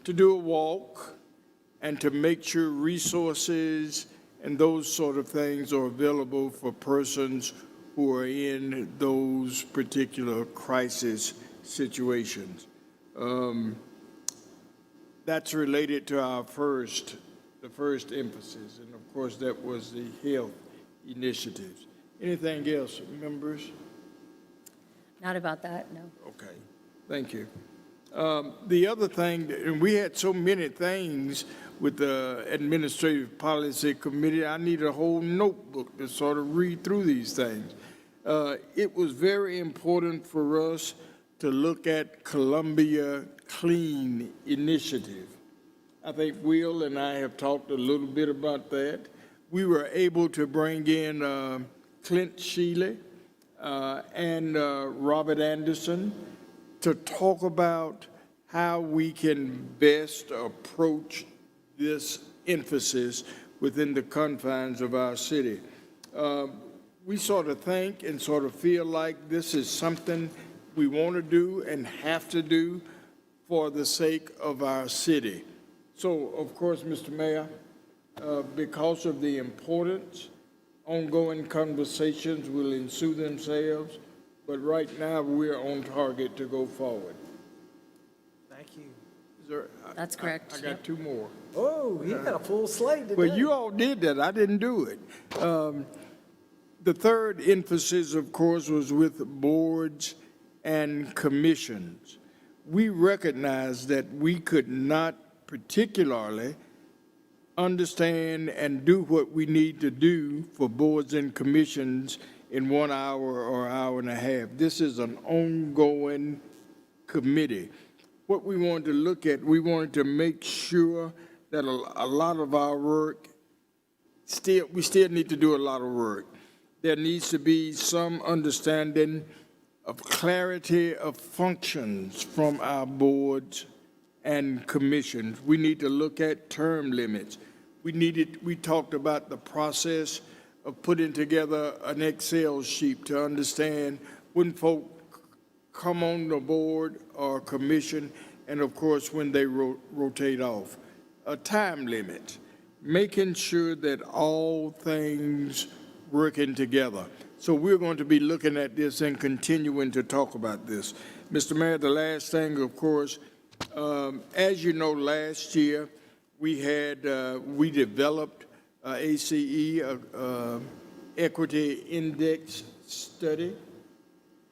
do a walk and to make sure resources and those sort of things are available for persons who are in those particular crisis situations. That's related to our the first emphasis, and of course that was the health initiatives. Anything else, members? Not about that, no. Okay, thank you. The other thing, and we had so many things with the Administrative Policy Committee, I need a whole notebook to sort of read through these things. It was very important for us to look at Columbia Clean Initiative. I think Will and I have talked a little bit about that. We were able to bring in Clint Shealy and Robert Anderson to talk about how we can best approach this emphasis within the confines of our city. We sort of think and sort of feel like this is something we want to do and have to do for the sake of our city. So, of course, Mr. Mayor, because of the importance, ongoing conversations will ensue themselves, but right now we're on target to go forward. Thank you. Is there, That's correct. I got 2 more. Oh, you got a full slate today. Well, you all did that. I didn't do it. The third emphasis, of course, was with boards and commissions. We recognized that we could not particularly understand and do what we need to do for boards and commissions in 1 hour or hour and a half. This is an ongoing committee. What we wanted to look at, we wanted to make sure that a lot of our work, we still need to do a lot of work. There needs to be some understanding of clarity of functions from our boards and commissions. We need to look at term limits. We talked about the process of putting together an Excel sheet to understand when folk come on the board or commission, and of course, when they rotate off. A time limit, making sure that all things working together. So we're going to be looking at this and continuing to talk about this. Mr. Mayor, the last thing, of course, as you know, last year we developed ACE, Equity Index Study.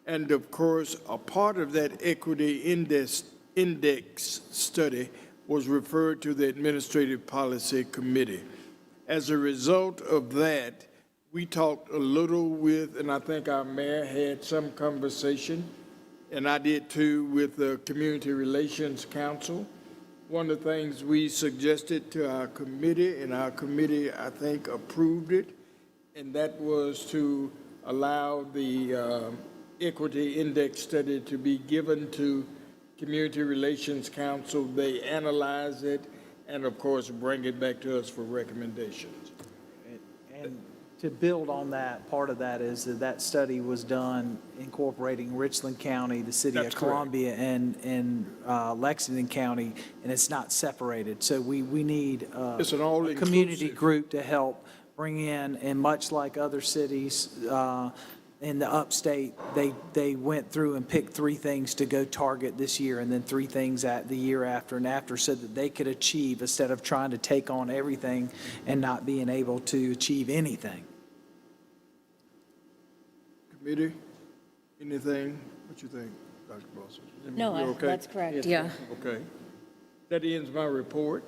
And of course, a part of that Equity Index Study was referred to the Administrative Policy Committee. As a result of that, we talked a little with, and I think our mayor had some conversation, and I did too, with the Community Relations Council. One of the things we suggested to our committee, and our committee, I think, approved it, and that was to allow the Equity Index Study to be given to Community Relations Council. They analyze it, and of course, bring it back to us for recommendations. And to build on that, part of that is that study was done incorporating Richland County, the city That's of Columbia, and Lexington County, and it's not separated. So we need It's an a all-inclusive community group to help bring in, and much like other cities in the upstate, they went through and picked 3 things to go target this year, and then 3 things at the year after and after, so that they could achieve, instead of trying to take on everything and not being able to achieve anything. Committee, anything? What you think, Dr. Blossom? No, You okay? that's correct, yeah. Okay. That ends my report.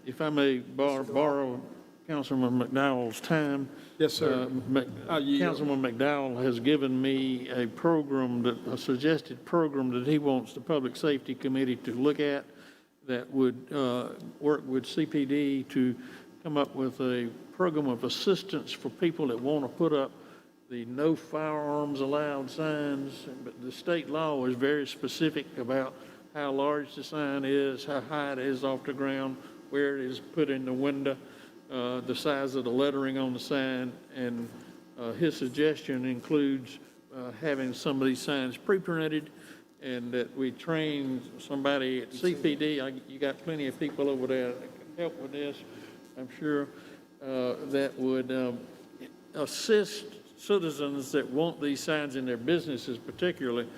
If I may borrow Councilman McDowell's time. Yes, sir. Councilman McDowell has given me a suggested program that he wants the Public Safety Committee to look at that would work with CPD to come up with a program of assistance for people that want to put up the no firearms allowed signs. But the state law is very specific about how large the sign is, how high it is off the ground, where it is put in the window, the size of the lettering on the sign, and his suggestion includes having some of these signs pre-printed, and that we train somebody at CPD. You got plenty of people over there that can help with this, I'm sure, that would assist citizens that want these signs in their businesses particularly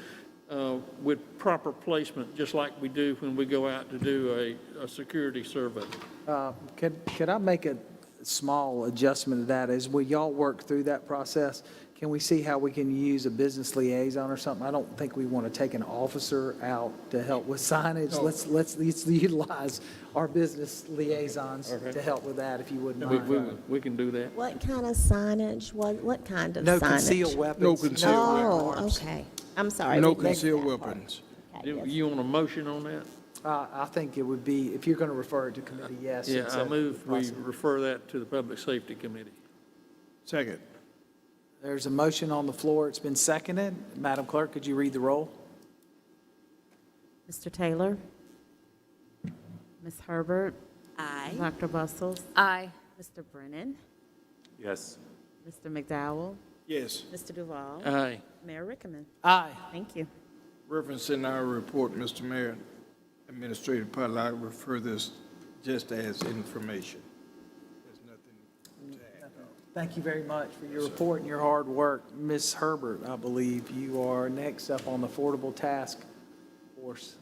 with proper placement, just like we do when we go out to do a security survey. Could I make a small adjustment to that? As we y'all work through that process, can we see how we can use a business liaison or something? I don't think we want to take an officer out to help with signage. No. Let's utilize our business liaisons Okay. to help with that, if you wouldn't mind. We can do that. What kind of signage? What kind of No signage? concealed weapons. No concealed Oh, weapons. okay. I'm sorry. No we missed concealed that part. weapons. Okay, yes. You want a motion on that? I think it would be, if you're going to refer it to committee, yes. Yeah, it's I a move we possible. refer that to the Public Safety Committee. Second. There's a motion on the floor. It's been seconded. Madam Clerk, could you read the roll? Mr. Taylor? Ms. Herbert? Aye. Dr. Bustles? Aye. Mr. Brennan? Yes. Mr. McDowell? Yes. Mr. Duval? Aye. Mayor Rickaman? Aye. Thank you. Referencing our report, Mr. Mayor, Administrative Part, I refer this just as information. There's nothing to add. Thank you very much for your report and your hard work. Ms. Herbert, I believe you are next up on the Affordable Task Force.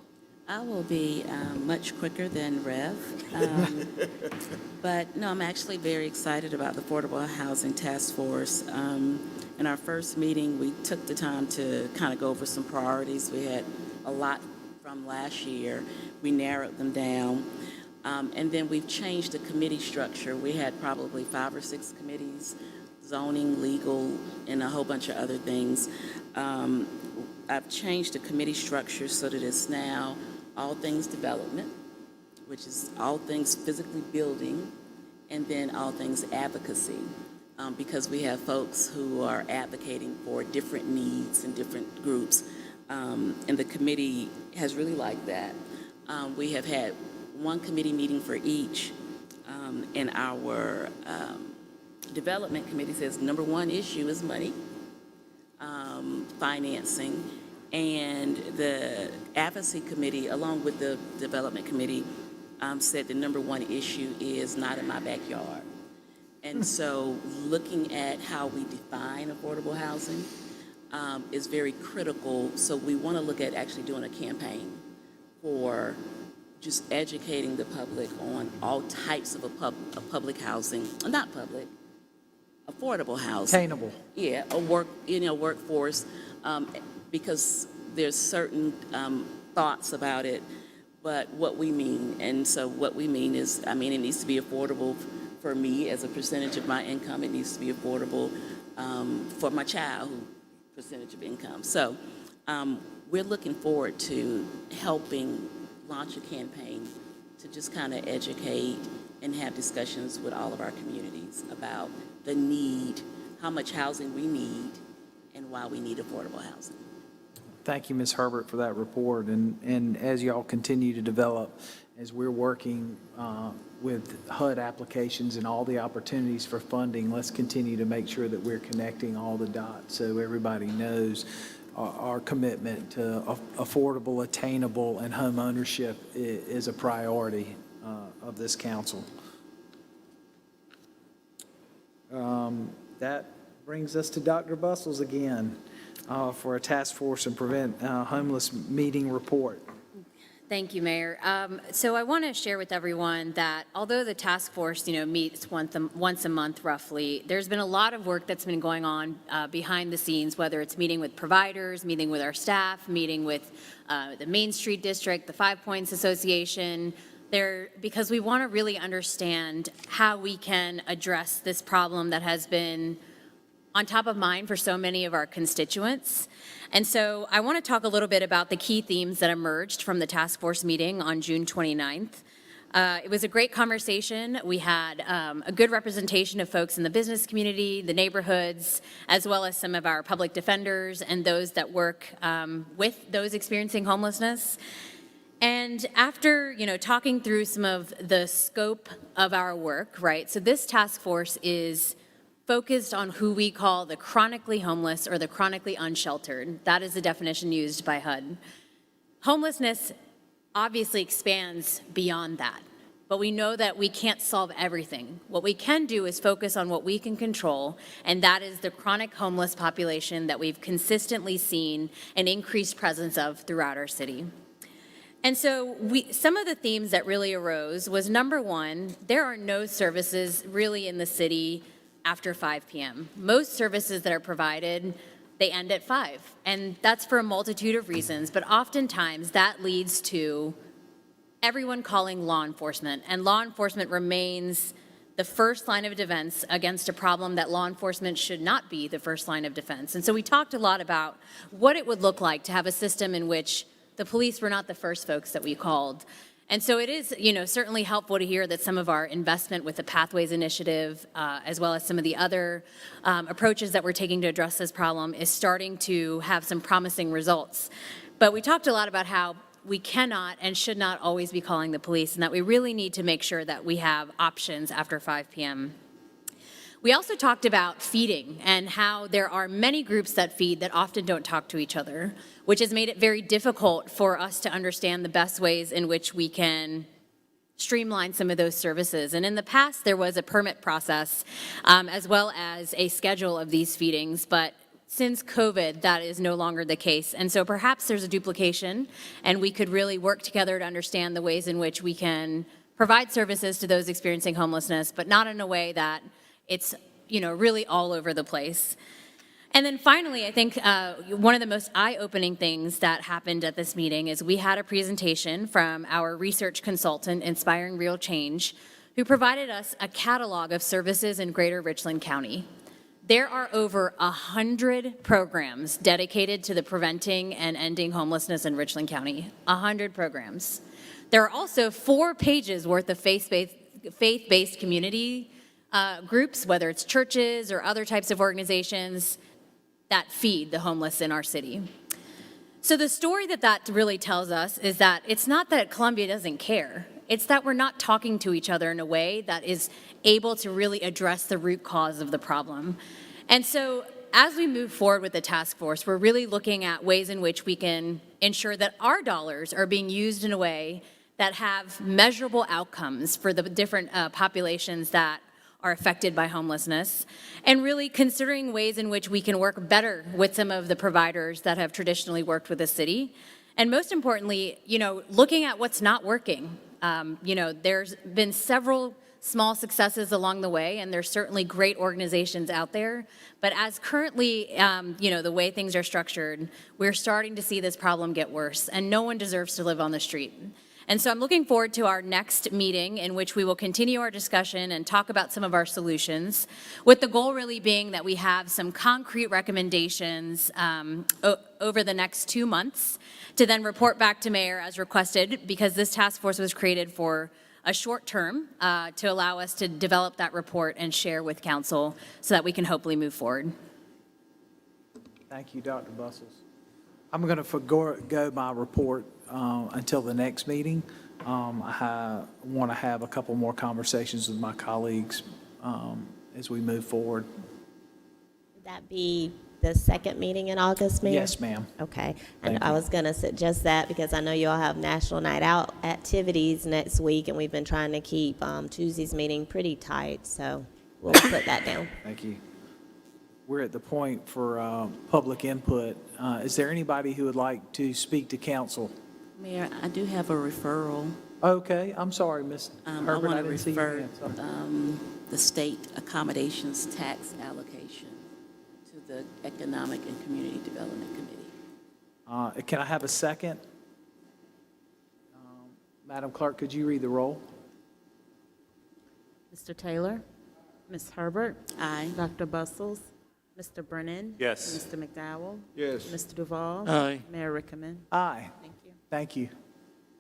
I will be much quicker than Rev. But no, I'm actually very excited about the Affordable Housing Task Force. In our first meeting, we took the time to kind of go over some priorities. We had a lot from last year. We narrowed them down. And then we've changed the committee structure. We had probably 5 or 6 committees. The zoning, legal, and a whole bunch of other things. I've changed the committee structure so that it's now all things development, which is all things physically building, and then all things advocacy, because we have folks who are advocating for different needs and different groups, and the committee has really liked that. We have had one committee meeting for each, and our development committee says number one issue is money, financing, and the advocacy committee, along with the development committee, said the number one issue is not in my backyard. And so looking at how we define affordable housing is very critical. So we want to look at actually doing a campaign for just educating the public on all types of public housing, not public, affordable housing. Attainable. Yeah, workforce, because there's certain thoughts about it, but what we mean. And so what we mean is, it needs to be affordable for me as a percentage of my income. It needs to be affordable for my child, percentage of income. So we're looking forward to helping launch a campaign to just kind of educate and have discussions with all of our communities about the need, how much housing we need, and why we need affordable housing. Thank you, Ms. Herbert, for that report. And as y'all continue to develop, as we're working with HUD applications and all the opportunities for funding, let's continue to make sure that we're connecting all the dots so everybody knows our commitment to affordable, attainable, and home ownership is a priority of this council. That brings us to Dr. Bustles again for a task force and prevent homeless meeting report. Thank you, Mayor. So I want to share with everyone that although the task force, meets once a month roughly, there's been a lot of work that's been going on behind the scenes, whether it's meeting with providers, meeting with our staff, meeting with the Main Street District, the Five Points Association, because we want to really understand how we can address this problem that has been on top of mind for so many of our constituents. And so I want to talk a little bit about the key themes that emerged from the task force meeting on June 29th. It was a great conversation. We had a good representation of folks in the business community, the neighborhoods, as well as some of our public defenders and those that work with those experiencing homelessness. And after, talking through some of the scope of our work, right? So this task force is focused on who we call the chronically homeless or the chronically unsheltered. That is the definition used by HUD. Homelessness obviously expands beyond that, but we know that we can't solve everything. What we can do is focus on what we can control, and that is the chronic homeless population that we've consistently seen an increased presence of throughout our city. And so some of the themes that really arose was, number one, there are no services really in the city after 5 p.m. Most services that are provided, they end at 5. And that's for a multitude of reasons, but oftentimes that leads to everyone calling law enforcement. And law enforcement remains the first line of defense against a problem that law enforcement should not be the first line of defense. And so we talked a lot about what it would look like to have a system in which the police were not the first folks that we called. And so it is, certainly helpful to hear that some of our investment with the Pathways Initiative, as well as some of the other approaches that we're taking to address this problem, is starting to have some promising results. But we talked a lot about how we cannot and should not always be calling the police, and that we really need to make sure that we have options after 5 p.m. We also talked about feeding and how there are many groups that feed that often don't talk to each other, which has made it very difficult for us to understand the best ways in which we can streamline some of those services. And in the past, there was a permit process as well as a schedule of these feedings, but since COVID, that is no longer the case. And so perhaps there's a duplication, and we could really work together to understand the ways in which we can provide services to those experiencing homelessness, but not in a way that it's, really all over the place. And then finally, I think one of the most eye-opening things that happened at this meeting is we had a presentation from our research consultant, Inspiring Real Change, who provided us a catalog of services in Greater Richland County. There are over 100 programs dedicated to the preventing and ending homelessness in Richland County. 100 programs. There are also 4 pages worth of faith-based community groups, whether it's churches or other types of organizations that feed the homeless in our city. So the story that really tells us is that it's not that Columbia doesn't care. It's that we're not talking to each other in a way that is able to really address the root cause of the problem. And so as we move forward with the task force, we're really looking at ways in which we can ensure that our dollars are being used in a way that have measurable outcomes for the different populations that are affected by homelessness, and really considering ways in which we can work better with some of the providers that have traditionally worked with the city. And most importantly, looking at what's not working. There's been several small successes along the way, and there's certainly great organizations out there. But as currently, the way things are structured, we're starting to see this problem get worse, and no one deserves to live on the street. And so I'm looking forward to our next meeting in which we will continue our discussion and talk about some of our solutions, with the goal really being that we have some concrete recommendations over the next 2 months to then report back to Mayor as requested, because this task force was created for a short term to allow us to develop that report and share with council so that we can hopefully move forward. Thank you, Dr. Bustles. I'm going to forgo my report until the next meeting. I want to have a couple more conversations with my colleagues as we move forward. Would that be the second meeting in August, Mayor? Yes, ma'am. Okay. And I was going to suggest that because I know you all have National Night Out activities next week, and we've been trying to keep Tuesday's meeting pretty tight, so we'll put that down. Thank you. We're at the point for public input. Is there anybody who would like to speak to council? Mayor, I do have a referral. Okay, I'm sorry, Ms. I Herbert, want I to didn't see your refer hand. Sorry. the state accommodations tax allocation to the Economic and Community Development Committee. Can I have a second? Madam Clerk, could you read the roll? Mr. Taylor? Ms. Herbert? Aye. Dr. Bustles? Mr. Brennan? Yes. Mr. McDowell? Yes. Mr. Duval? Aye. Mayor Rickaman? Aye. Thank you. Thank you.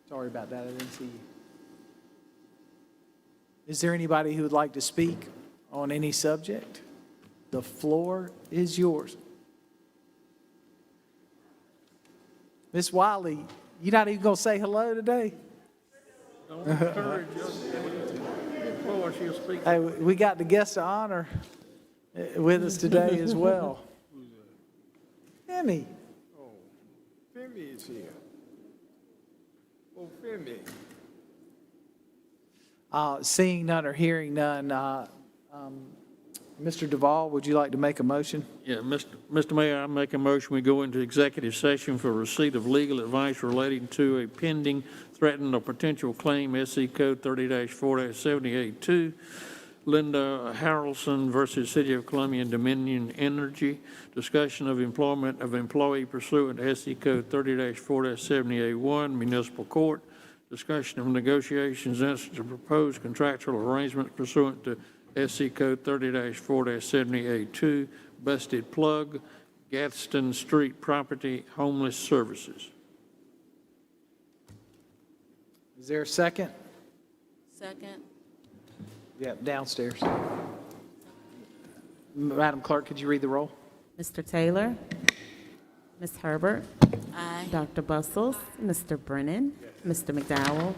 Sorry about that, I didn't see you. Is there anybody who would like to speak on any subject? The floor is yours. Ms. Wiley, you're not even going to say hello today? Don't encourage us. Before she'll speak. Hey, we got the guest of honor with us today as well. Femi. Oh, Femi is here. Oh, Femi. Seeing none or hearing none, Mr. Duval, would you like to make a motion? Yeah, Mr. Mayor, I make a motion we go into executive session for receipt of legal advice relating to a pending, threatened, or potential claim, SC Code 30-4-782, Linda Harrelson versus City of Columbia and Dominion Energy, discussion of employment of employee pursuant to SC Code 30-4-7081, municipal court, discussion of negotiations as to proposed contractual arrangements pursuant to SC Code 30-4-7082, busted plug, Gadsden Street property, homeless services. Is there a second? Second. Yep, downstairs. Madam Clerk, could you read the roll? Mr. Taylor? Ms. Herbert? Aye. Dr. Bustles? Mr. Brennan? Mr. McDowell?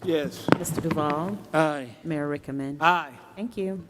Yes. Mr. Duval? Aye. Mayor Rickaman? Aye. Thank you.